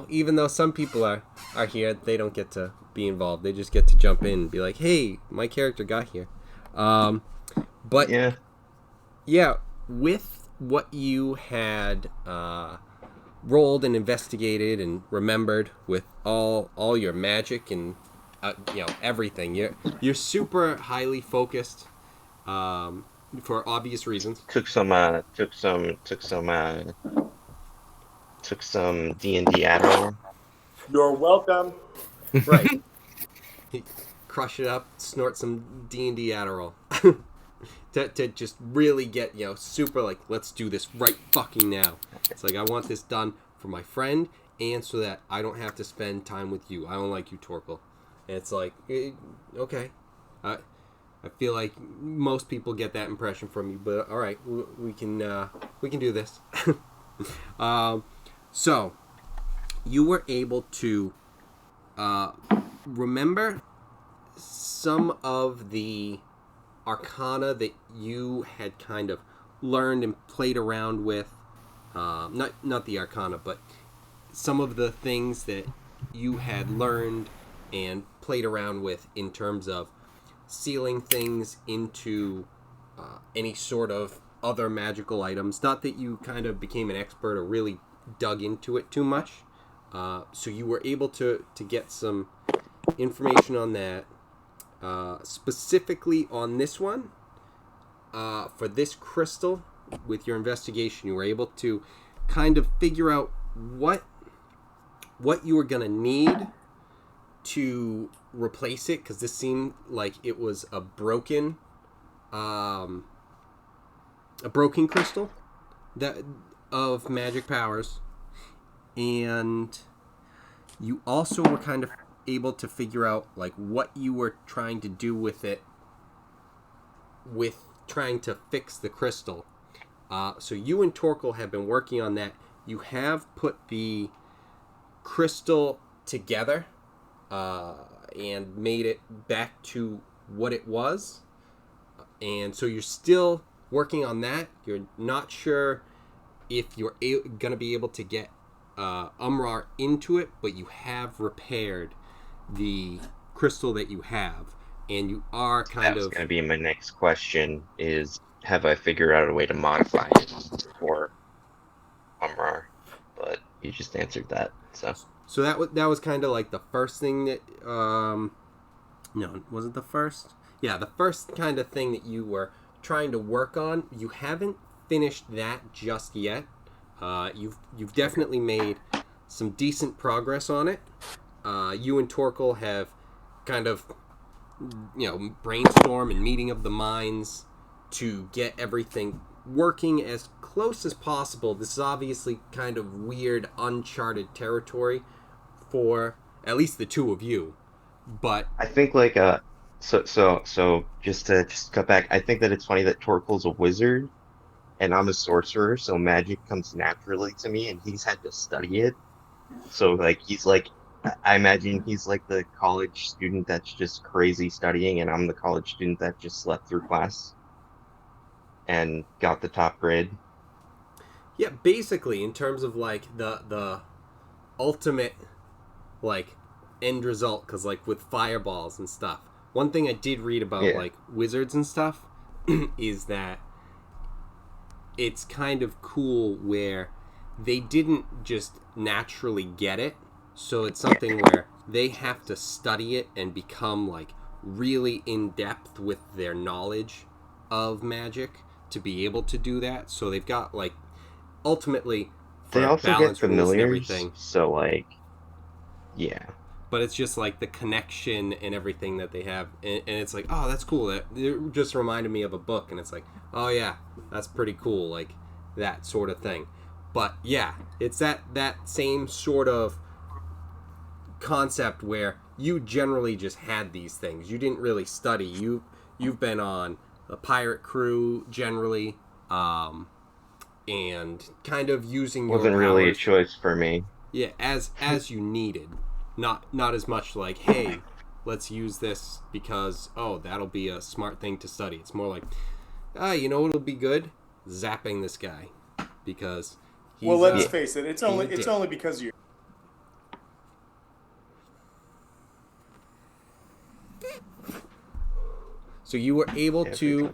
even though some people are here, they don't get to be involved. They just get to jump in and be like, hey, my character got here. But, yeah, with what you had rolled and investigated and remembered with all your magic and, everything, you're super highly focused. For obvious reasons. Took some D&D Adderall. You're welcome. Right. Crush it up, snort some D&D Adderall. to just really get, super like, let's do this right fucking now. It's like, I want this done for my friend and so that I don't have to spend time with you. I don't like you, Torkel. And it's like, okay. I feel like most people get that impression from you, but all right, we can do this. So you were able to remember some of the arcana that you had kind of learned and played around with. Not the arcana, but some of the things that you had learned and played around with in terms of sealing things into any sort of other magical items. Not that you kind of became an expert or really dug into it too much. So you were able to get some information on that. Specifically on this one, for this crystal, with your investigation, you were able to kind of figure out what you were going to need to replace it, because this seemed like it was a broken crystal that of magic powers, and you also were kind of able to figure out like what you were trying to do with it, with trying to fix the crystal. So you and Torkel have been working on that. You have put the crystal together and made it back to what it was. And so you're still working on that. You're not sure if you're going to be able to get Umrar into it, but you have repaired the crystal that you have. And you are kind That's of... going to be my next question is, have I figured out a way to modify it for Umrar? But you just answered that, so... So that was kind of like the first thing that no, was it the first? Yeah, the first kind of thing that you were trying to work on. You haven't finished that just yet. You've definitely made some decent progress on it. You and Torkel have kind of brainstorm and meeting of the minds to get everything working as close as possible. This is obviously kind of weird, uncharted territory for at least the two of you. But I think like so just to cut back, I think that it's funny that Torkel's a wizard and I'm a sorcerer, so magic comes naturally to me and he's had to study it. So like he's like I imagine he's like the college student that's just crazy studying, and I'm the college student that just slept through class and got the top grade. Yeah, basically, in terms of like the ultimate like end result, because like with fireballs and stuff. One thing I did read about Yeah. like wizards and stuff is that it's kind of cool where they didn't just naturally get it. So it's something where they have to study it and become like really in depth with their knowledge of magic to be able to do that. So they've got like ultimately They for also get balance rules and familiars, everything, so like, yeah. but it's just like the connection and everything that they have, and it's like, oh, that's cool. That it just reminded me of a book, and it's like, oh yeah, that's pretty cool, like that sort of thing. But yeah, it's that same sort of concept where you generally just had these things. You didn't really study. You've been on a pirate crew generally, and kind of using your Wasn't really a powers, choice for me. yeah, as you needed, not as much like, hey, let's use this because that'll be a smart thing to study. It's more like, you know what'll be good? Zapping this guy because he's Well, let's face it. It's only because you. So you were able Yeah, to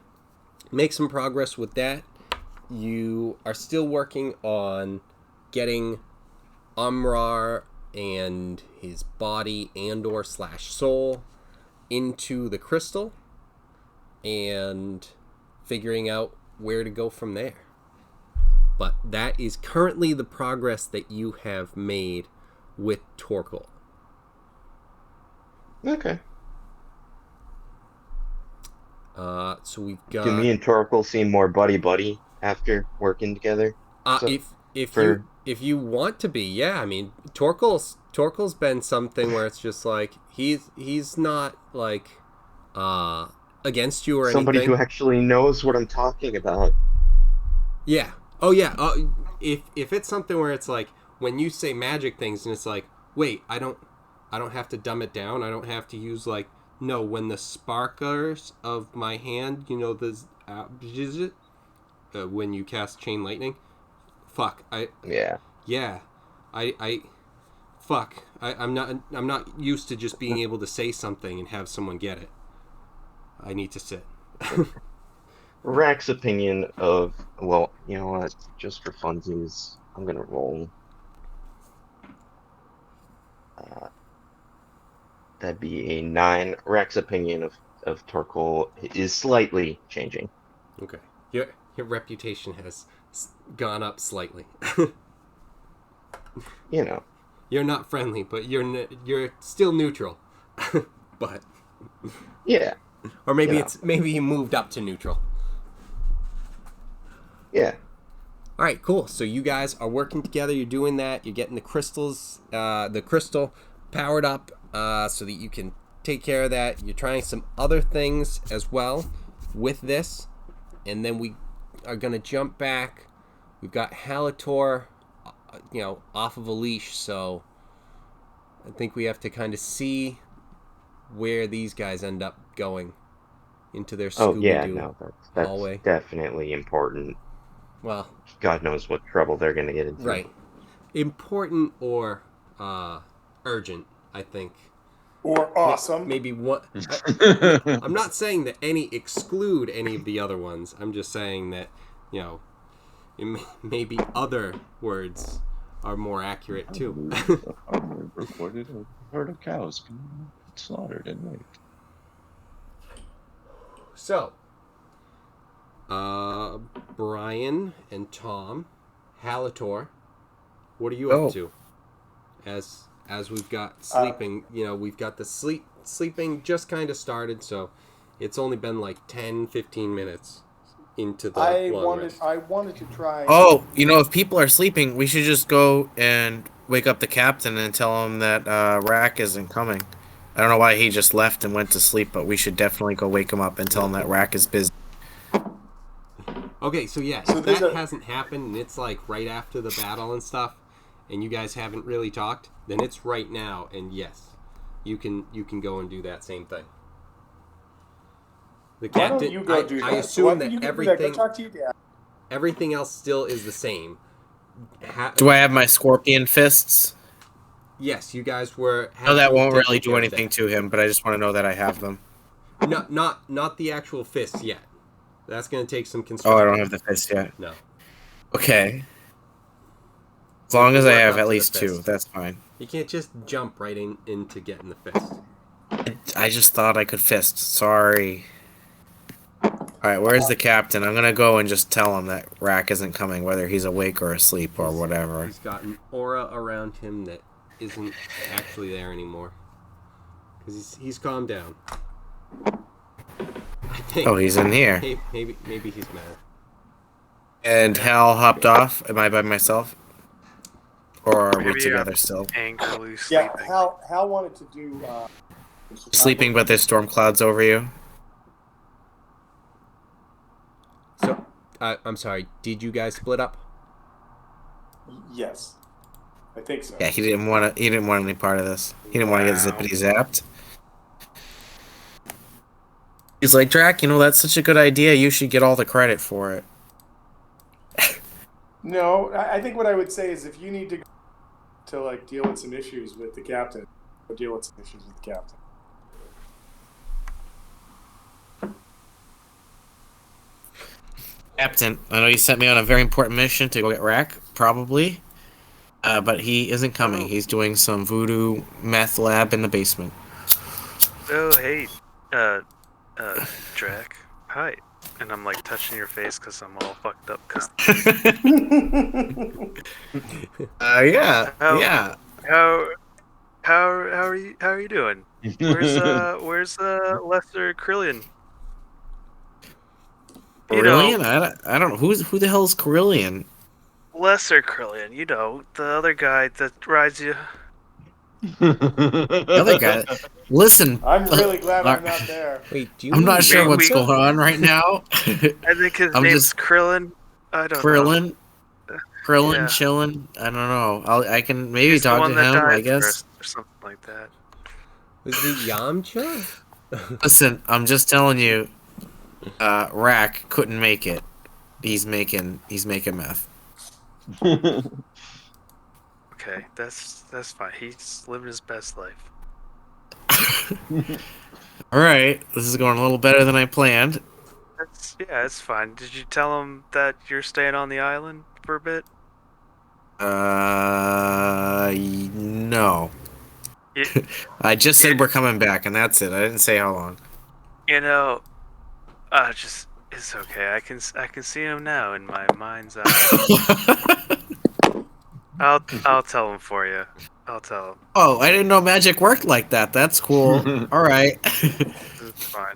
make some progress with that. You are still working on getting Umrar and his body and/or /soul into the crystal and figuring out where to go from there. But that is currently the progress that you have made with Torkel. Okay. So we've got. Do me and Torkel seem more buddy after working together? So, If you want to be, yeah. I mean, Torkel's been something where it's just like he's not like against you or somebody anything. who actually knows what I'm talking about. Yeah. Oh yeah. If it's something where it's like when you say magic things and it's like, wait, I don't have to dumb it down. I don't have to use like, no, when the sparklers of my hand, you know, when you cast chain lightning. Fuck. Yeah. I'm not used to just being able to say something and have someone get it. I need to sit. Rak's opinion of, well, you know what? Just for funsies, I'm gonna roll. That'd be a 9. Rak's opinion of Torkel is slightly changing. Okay. Your reputation has gone up slightly. You know. You're not friendly, but you're still neutral. But Yeah. or maybe maybe you moved up to neutral. Yeah. All right, cool. So you guys are working together. You're doing that. You're getting the crystal powered up so that you can take care of that. You're trying some other things as well with this, and then we are gonna jump back. We've got Halator, off of a leash, so I think we have to kind of see where these guys end up going into their Scooby-Doo that's hallway. definitely important. Well, God knows what trouble they're gonna get into. right. Important or urgent, I think. Or awesome. Maybe one. I'm not saying that any exclude any of the other ones. I'm just saying that, maybe other words are more accurate too. Reported a herd of cows slaughtered and raped. So, Brian and Tom, Halator, what are you up to? As we've got sleeping, we've got the sleeping just kind of started, so it's only been like 10-15 minutes into the long rest. I wanted to try. Oh, if people are sleeping, we should just go and wake up the captain and tell him that Rak isn't coming. I don't know why he just left and went to sleep, but we should definitely go wake him up and tell him that Rak is busy. Okay, so yeah, if that hasn't happened, and it's like right after the battle and stuff, and you guys haven't really talked, then it's right now. And yes, you can go and do that same thing. The Why captain. don't you go do that? I Why assume don't that you go do everything. Go talk to your dad. Everything else still is the same. Do I have my scorpion fists? Yes, you guys were. No, that won't taking really do care of anything that. to him, but I just want to know that I have them. Not the actual fists yet. That's going to take some Oh, construction. I don't have the fists yet. No. Okay. As long as I Work have up at to the least two, fist. that's fine. You can't just jump right into getting the fist. I just thought I could fist. Sorry. Alright, where's the captain? I'm gonna go and just tell him that Rak isn't coming, whether he's awake or asleep or whatever. He's got an aura around him that isn't actually there anymore. Because he's calmed down. I think. Oh, he's in here. Maybe he's mad. And Hal hopped off. Am I by myself? Or are we Maybe together still? Angrily sleeping. Yeah, Hal wanted to do. Sleeping, but there's storm clouds over you? So, I'm sorry. Did you guys split up? Yes, I think so. Yeah, he didn't want any part of this. He didn't want to get zippity zapped. He's like, Drac, that's such a good idea. You should get all the credit for it. No, I think what I would say is if you need to go to like deal with some issues with the captain, go deal with some issues with the captain. Captain, I know you sent me on a very important mission to go get Rak, probably. But he isn't coming. He's doing some voodoo meth lab in the basement. Oh, hey, Drac. Hi. And I'm like touching your face because I'm all fucked up. Yeah. How are you doing? Where's Lester Krillian? Carillion? I don't know. Who the hell's Carillion? Lesser Krillian, the other guy that rides you. The other guy. Listen. I'm really glad I'm not there. Wait, do you? I'm not sure what's we- going on right now. I think his I'm name's just- Krillin. I don't know. Krillin, Yeah. chillin. I don't know. I can maybe He's the talk one to that him. died I guess. first, or something like that. Was it Yamcha? Listen, I'm just telling you. Rak couldn't make it. He's making meth. Okay, that's fine. He's living his best life. All right, this is going a little better than I planned. It's fine. Did you tell him that you're staying on the island for a bit? No. You, I just said we're coming back, and that's it. I didn't say how long. it's okay. I can see him now in my mind's eye. I'll tell him for you. I'll tell him. Oh, I didn't know magic worked like that. That's cool. All right. It's fine.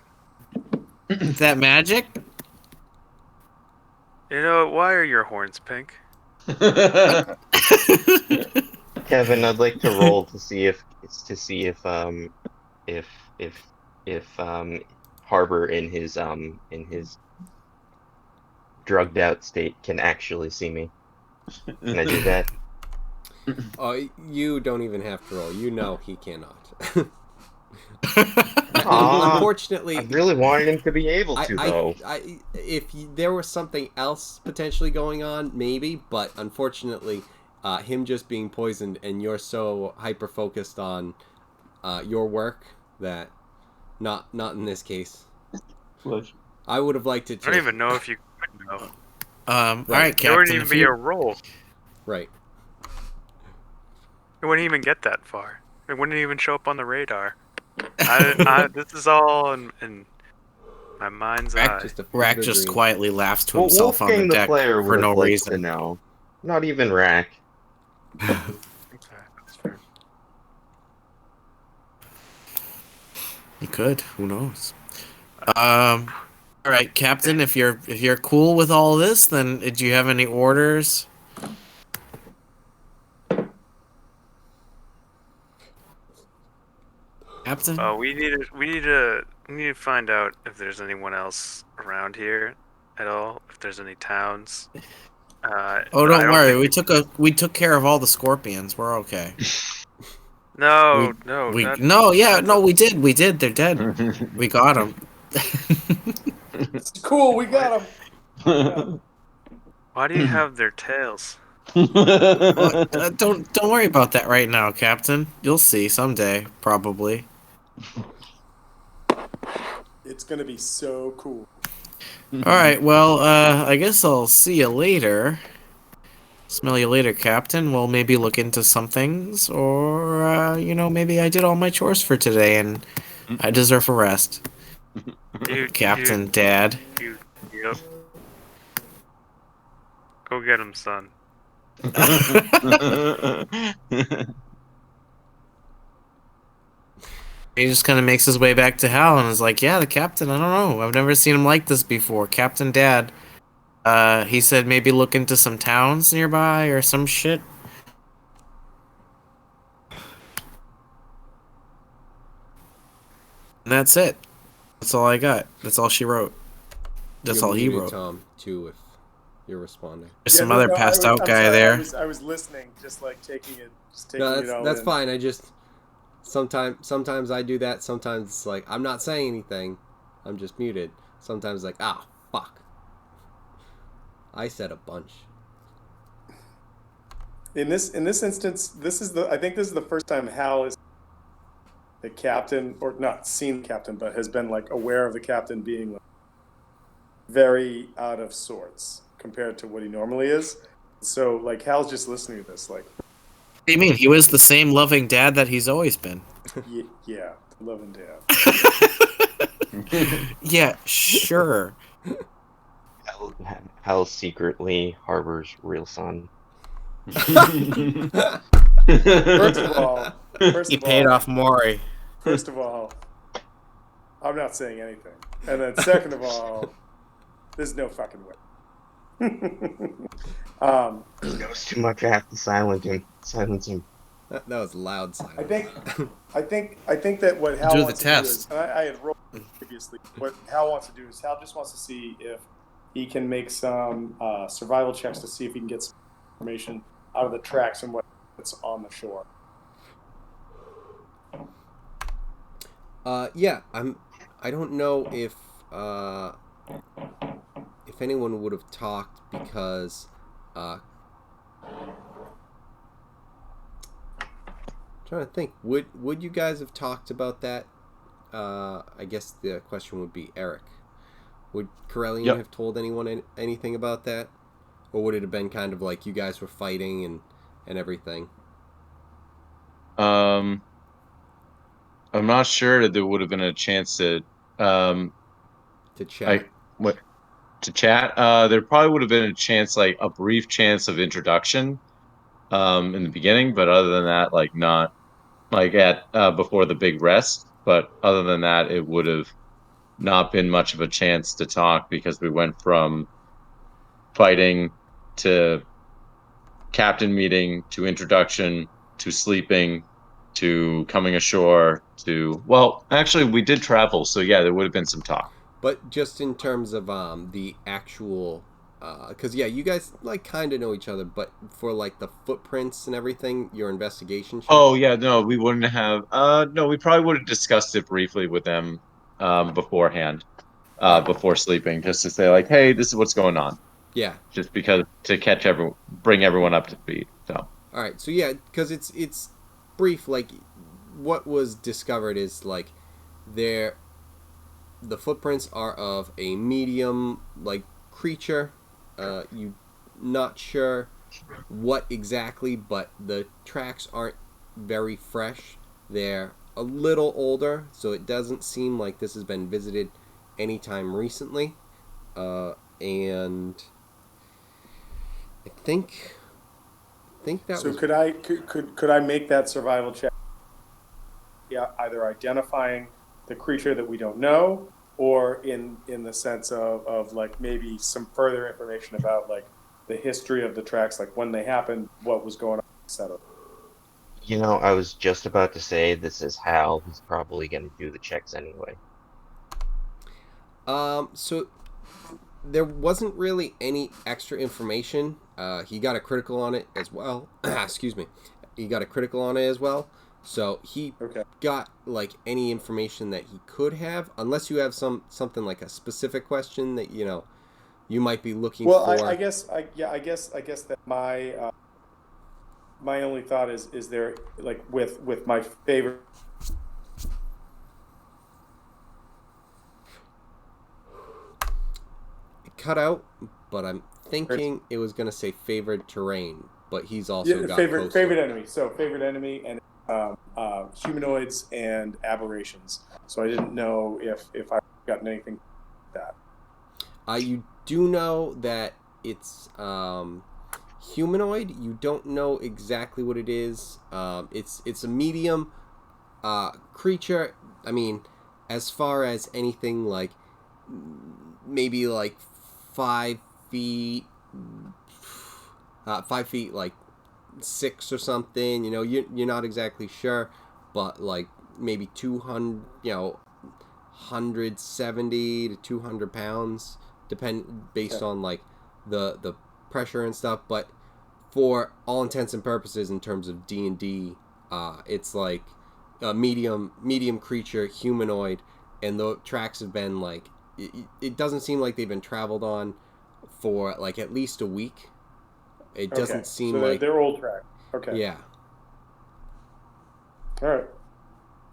Is that magic? Why are your horns pink? Kevin, I'd like to roll to see if Harbor in his drugged out state can actually see me. Can I do that? You don't even have to roll. You know he cannot. Aw, Unfortunately, I really wanted him to be able to, though. If there was something else potentially going on, maybe. But unfortunately, him just being poisoned, and you're so hyper focused on your work that not in this case. I would have liked it to. I don't even know if you could know. All right, It Captain. wouldn't even be a roll. Right. It wouldn't even get that far. It wouldn't even show up on the radar. This is all in my mind's eye. Rak just quietly laughs to Well, himself on the Wolfgang the deck player for would no have liked reason. to know. Not even Rak. Okay, that's fair. He could. Who knows? All right, Captain. If you're cool with all this, then do you have any orders? Captain? We need to find out if there's anyone else around here at all. If there's any towns. Oh, I don't worry. think We took care of all the scorpions. We're okay. No, We that, no, yeah, no, we did. We did. They're dead. We got them. It's cool. We got him. why do you have their tails? Don't worry about that right now, Captain. You'll see someday, probably. It's gonna be so cool. All right. Well, I guess I'll see you later. Smell you later, Captain. We'll maybe look into some things, or maybe I did all my chores for today and I deserve a rest. Captain, Dad. Yep. Go get him, son. He just kind of makes his way back to Hal and is like, "Yeah, the captain. I don't know. I've never seen him like this before. Captain, Dad. He said maybe look into some towns nearby or some shit." And that's it. That's all I got. That's all she wrote. That's You're all he muted, wrote. Tom, too, if you're responding. There's some other passed out I'm guy sorry, there. I was listening, just like taking it No, all that's in. fine. I just sometimes I do that. Sometimes it's like I'm not saying anything. I'm just muted. Sometimes like fuck. I said a bunch. In this instance, I think this is the first time Hal is the captain, or not seen the captain, but has been like aware of the captain being like, very out of sorts compared to what he normally is. So like Hal's just listening to this, like, What do you mean? He was the same loving dad that he's always been. yeah, loving dad. Yeah, sure. Hal secretly harbors real son. First of all, He paid off Maury. First of all, I'm not saying anything. And then second of all, there's no fucking way. He knows too much. I have to silence him. That was loud silence. I think that what Hal Do the wants to test. do is, and I had rolled previously. What Hal wants to do is Hal just wants to see if he can make some survival checks to see if he can get some information out of the tracks and what's on the shore. Yeah, I don't know if anyone would have talked because trying to think, would you guys have talked about that? I guess the question would be Eric. Would Corellian have told anyone anything about that, or would it have been kind of like you guys were fighting and everything? I'm not sure that there would have been a chance to chat. to chat. There probably would have been a chance, like a brief chance of introduction in the beginning, but other than that, like not like at before the big rest. But other than that, it would have not been much of a chance to talk because we went from fighting to captain meeting to introduction to sleeping to coming ashore to, well, actually we did travel, so yeah, there would have been some talk. But just in terms of the actual, because yeah, you guys like kind of know each other, but for like the footprints and everything, your investigation check? Oh yeah, no, we wouldn't have. No, we probably would have discussed it briefly with them beforehand, before sleeping, just to say like, hey, this is what's going on. Yeah. Just because to bring everyone up to speed. So. All right, so yeah, because it's brief. Like, what was discovered is like the footprints are of a medium like creature. You not sure what exactly, but the tracks aren't very fresh. They're a little older, so it doesn't seem like this has been visited anytime recently. And I think that So was... could I make that survival check? Yeah, either identifying the creature that we don't know, or in the sense of like maybe some further information about like the history of the tracks, like when they happened, what was going on, etc. You know, I was just about to say this is Hal. He's probably going to do the checks anyway. So there wasn't really any extra information he got a critical on it as well. Excuse me. He got a critical on it as well. So he got like any information that he could have, unless you have something like a specific question that you might be looking for. Well, I guess that my only thought is there, like with my favorite. It cut out, but I'm thinking it was going to say favored terrain, but he's also got favorite enemy. So favorite enemy and humanoids and aberrations. So I didn't know if I've gotten anything like that. You do know that it's humanoid. You don't know exactly what it is. It's a medium creature. I mean, as far as anything like maybe like 5 feet, 5 feet like 6 or something. You're not exactly sure, but like maybe 200, 170 to 200 pounds, based on like the pressure and stuff. But for all intents and purposes, in terms of D&D, it's like a medium creature, humanoid, and the tracks have been like it doesn't seem like they've been traveled on for like at least a week. It doesn't seem like they're old track. Okay. Yeah. All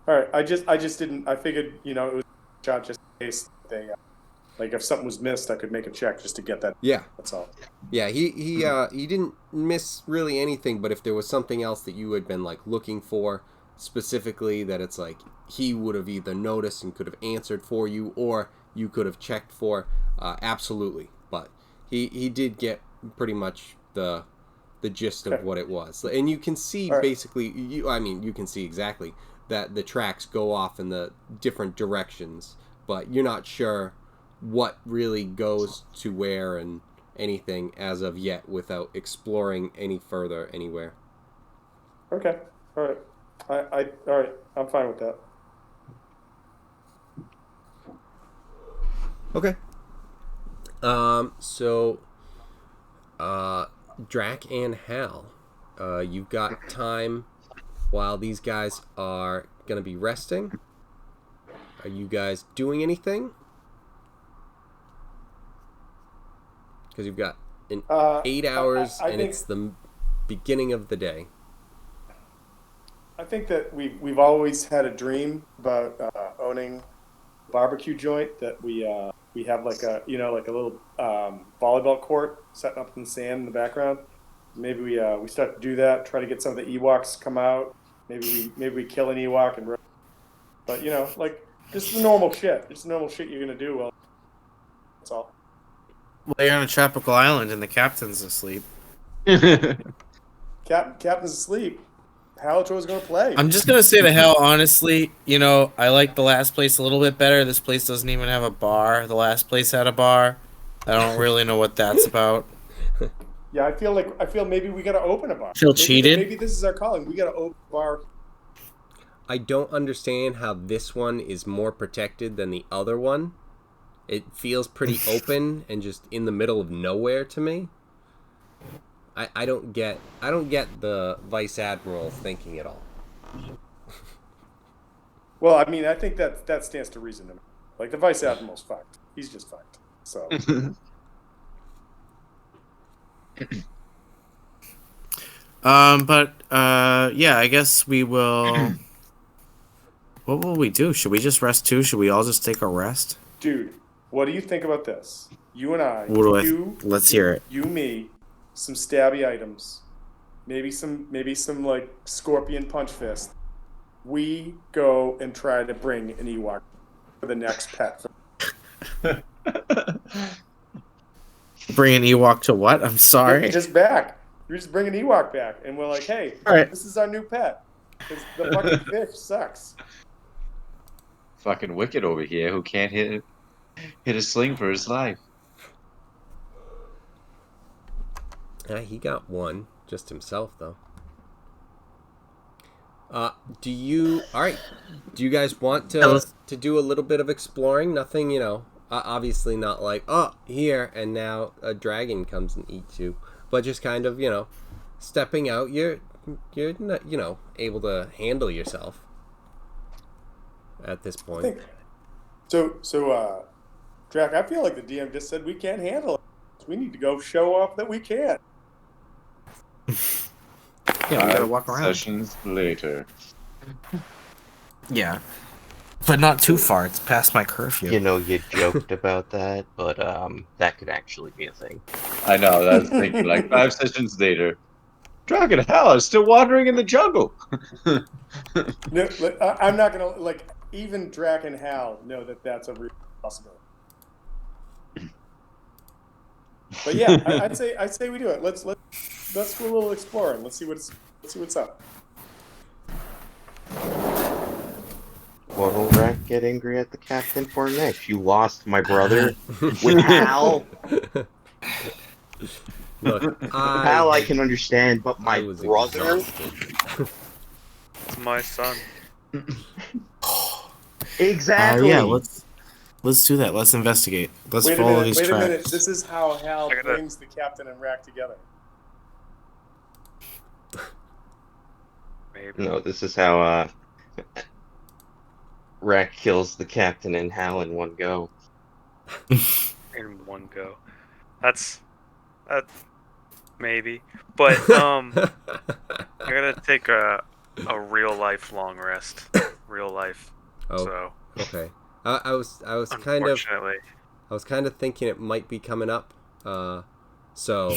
right. I just didn't. I figured it was a shot just in case they like if something was missed, I could make a check just to get that. Yeah. That's all. Yeah. He didn't miss really anything, but if there was something else that you had been like looking for specifically, that it's like he would have either noticed and could have answered for you, or you could have checked for, absolutely. But he did get pretty much the gist of what it was, and you can see basically. You can see exactly that the tracks go off in the different directions, but you're not sure what really goes to where and anything as of yet, without exploring any further anywhere. Okay. All right. All right. I'm fine with that. Okay. So, Drac and Hal, you've got time while these guys are gonna be resting. Are you guys doing anything? Because you've got 8 hours, I and think it's the beginning of the day. I think that we've always had a dream about owning a barbecue joint that we have like a little volleyball court set up in the sand in the background. Maybe we start to do that. Try to get some of the Ewoks come out. Maybe we kill an Ewok and. But like just the normal shit. It's the normal shit you're gonna do. Well, that's all. Well, you're on a tropical island and the captain's asleep. Captain's asleep. Halatro's gonna play. I'm just gonna say to Hal, honestly, I like the last place a little bit better. This place doesn't even have a bar. The last place had a bar. I don't really know what that's about. Yeah, I feel maybe we gotta open a bar. Feel cheated? Maybe this is our calling. We gotta open a bar. I don't understand how this one is more protected than the other one. It feels pretty open and just in the middle of nowhere to me. I don't get the Vice Admiral thinking at all. Well, I mean, I think that stands to reason to me. Like the Vice Admiral's fucked. He's just fucked. So. Yeah, I guess we will. What will we do? Should we just rest too? Should we all just take a rest? Dude, what do you think about this? You and I. Let's hear it. You, me, some stabby items, maybe some like scorpion punch fist. We go and try to bring an Ewok for the next pet. Bring an Ewok to what? I'm sorry. Just back. You just bring an Ewok back, and we're like, hey, all right, this is our new pet. The fucking fish sucks. Fucking Wicked over here, who can't hit a sling for his life. He got one, just himself though. Do you guys want to do a little bit of exploring? Nothing, obviously not like, oh, here and now a dragon comes and eats you. but just kind of, stepping out. You're not, able to handle yourself at this point. So, Drac, I feel like the DM just said we can't handle it. We need to go show off that we can. Yeah, we gotta walk around. Sessions later. Yeah. But not too far. It's past my curfew. You joked about that, but that could actually be a thing. I know, that's thinking like 5 sessions later. Dragon Hell is still wandering in the jungle. No, I'm not gonna even Drac and Hal know that that's a real possibility. But yeah, I'd say we do it. Let's do a little exploring. Let's see what's up. What'll Rak get angry at the captain for next? You lost my brother with Hal. Look, Hal I can understand, but my was brother. exhausted. It's my son. Exactly. Yeah, let's do that. Let's investigate. Let's follow these Wait tracks. a minute. This is how Hal I gotta- brings the captain and Rak together. Maybe. No, this is how Rak kills the captain and Hal in one go. In one go. That's maybe. But I gotta take a real life long rest. Real life. Oh, So okay. I was unfortunately. kind of thinking it might be coming up. So,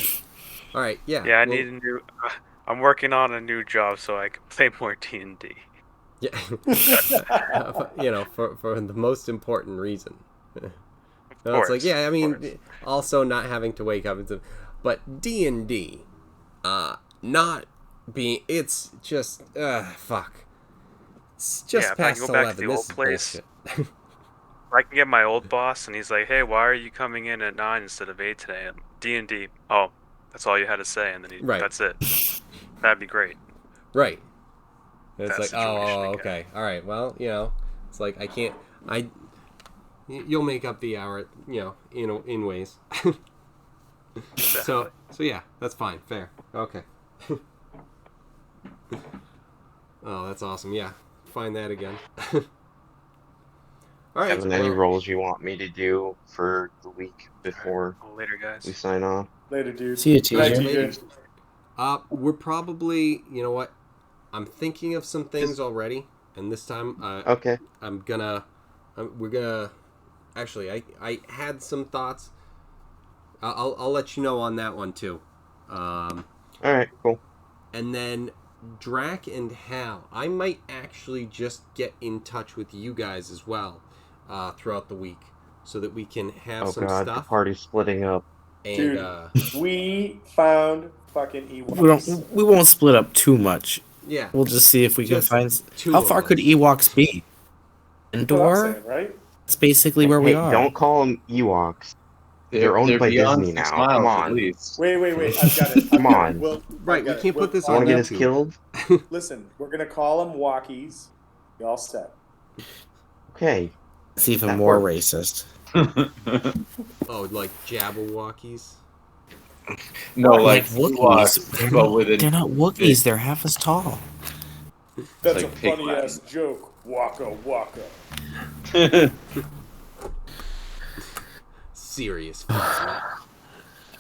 all right, yeah. Yeah, I well, need a new. I'm working on a new job so I can play more D&D. Yeah. For the most important reason. No, it's like, yeah, I mean, also not having to wake up, but D&D, not being, it's just, fuck. It's just Yeah, if I past can go back 11. to the This old is place. bullshit. I can get my old boss, and he's like, "Hey, why are you coming in at 9 instead of 8 today?" And D&D. Oh, that's all you had to say, and then Right. that's it. That'd be great. Right. And it's That like, situation again. okay, all right, well, it's like you'll make up the hour, in ways. So yeah, that's fine, fair, okay. Oh, that's awesome. Yeah, find that again. All right. Have any roles you want me to do for the week before Well, later, guys. we sign off? Later, dude. See you, Good night, TJ. TJ. We're probably, you know what? I'm thinking of some things already, and this time, Okay. we're gonna. Actually, I had some thoughts. I'll let you know on that one too. All right. Cool. And then Drac and Hal, I might actually just get in touch with you guys as well throughout the week, so that we can have some God, the stuff. party's splitting up. And Dude, we found fucking Ewoks. We won't split up too much. yeah, We'll just see if we can Just find. two How of far us. could Ewoks be? That's what I'm Indoor? saying, right? That's basically where we Hey, are. don't call them Ewoks. They're owned by beyond Disney 6 now. miles, Come at on. least. Wait. I've got it. Come on. Right, we can't put this Want on to get us YouTube. killed? Listen, we're gonna call them walkies. You all set? Okay. It's even That more works. racist. Oh, like Jabberwockies? No, like Wookiees. Ewoks, but with They're an not Wookiees. They're half as tall. That's like a pig funny Latin. ass joke. Waka waka. Serious fun.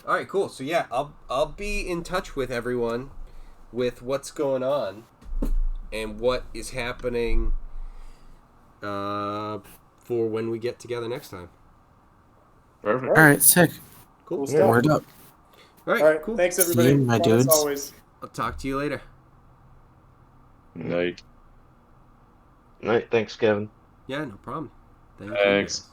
All right, cool. So yeah, I'll be in touch with everyone with what's going on and what is happening for when we get together next time. Perfect. All right, sick. Cool. Cool stuff. Word up. All right, All right, cool. thanks See everybody. you, my Fun as dudes. always. I'll talk to you later. Night. All right. Thanks, Kevin. Yeah, no problem. Thank you. Thanks. guys.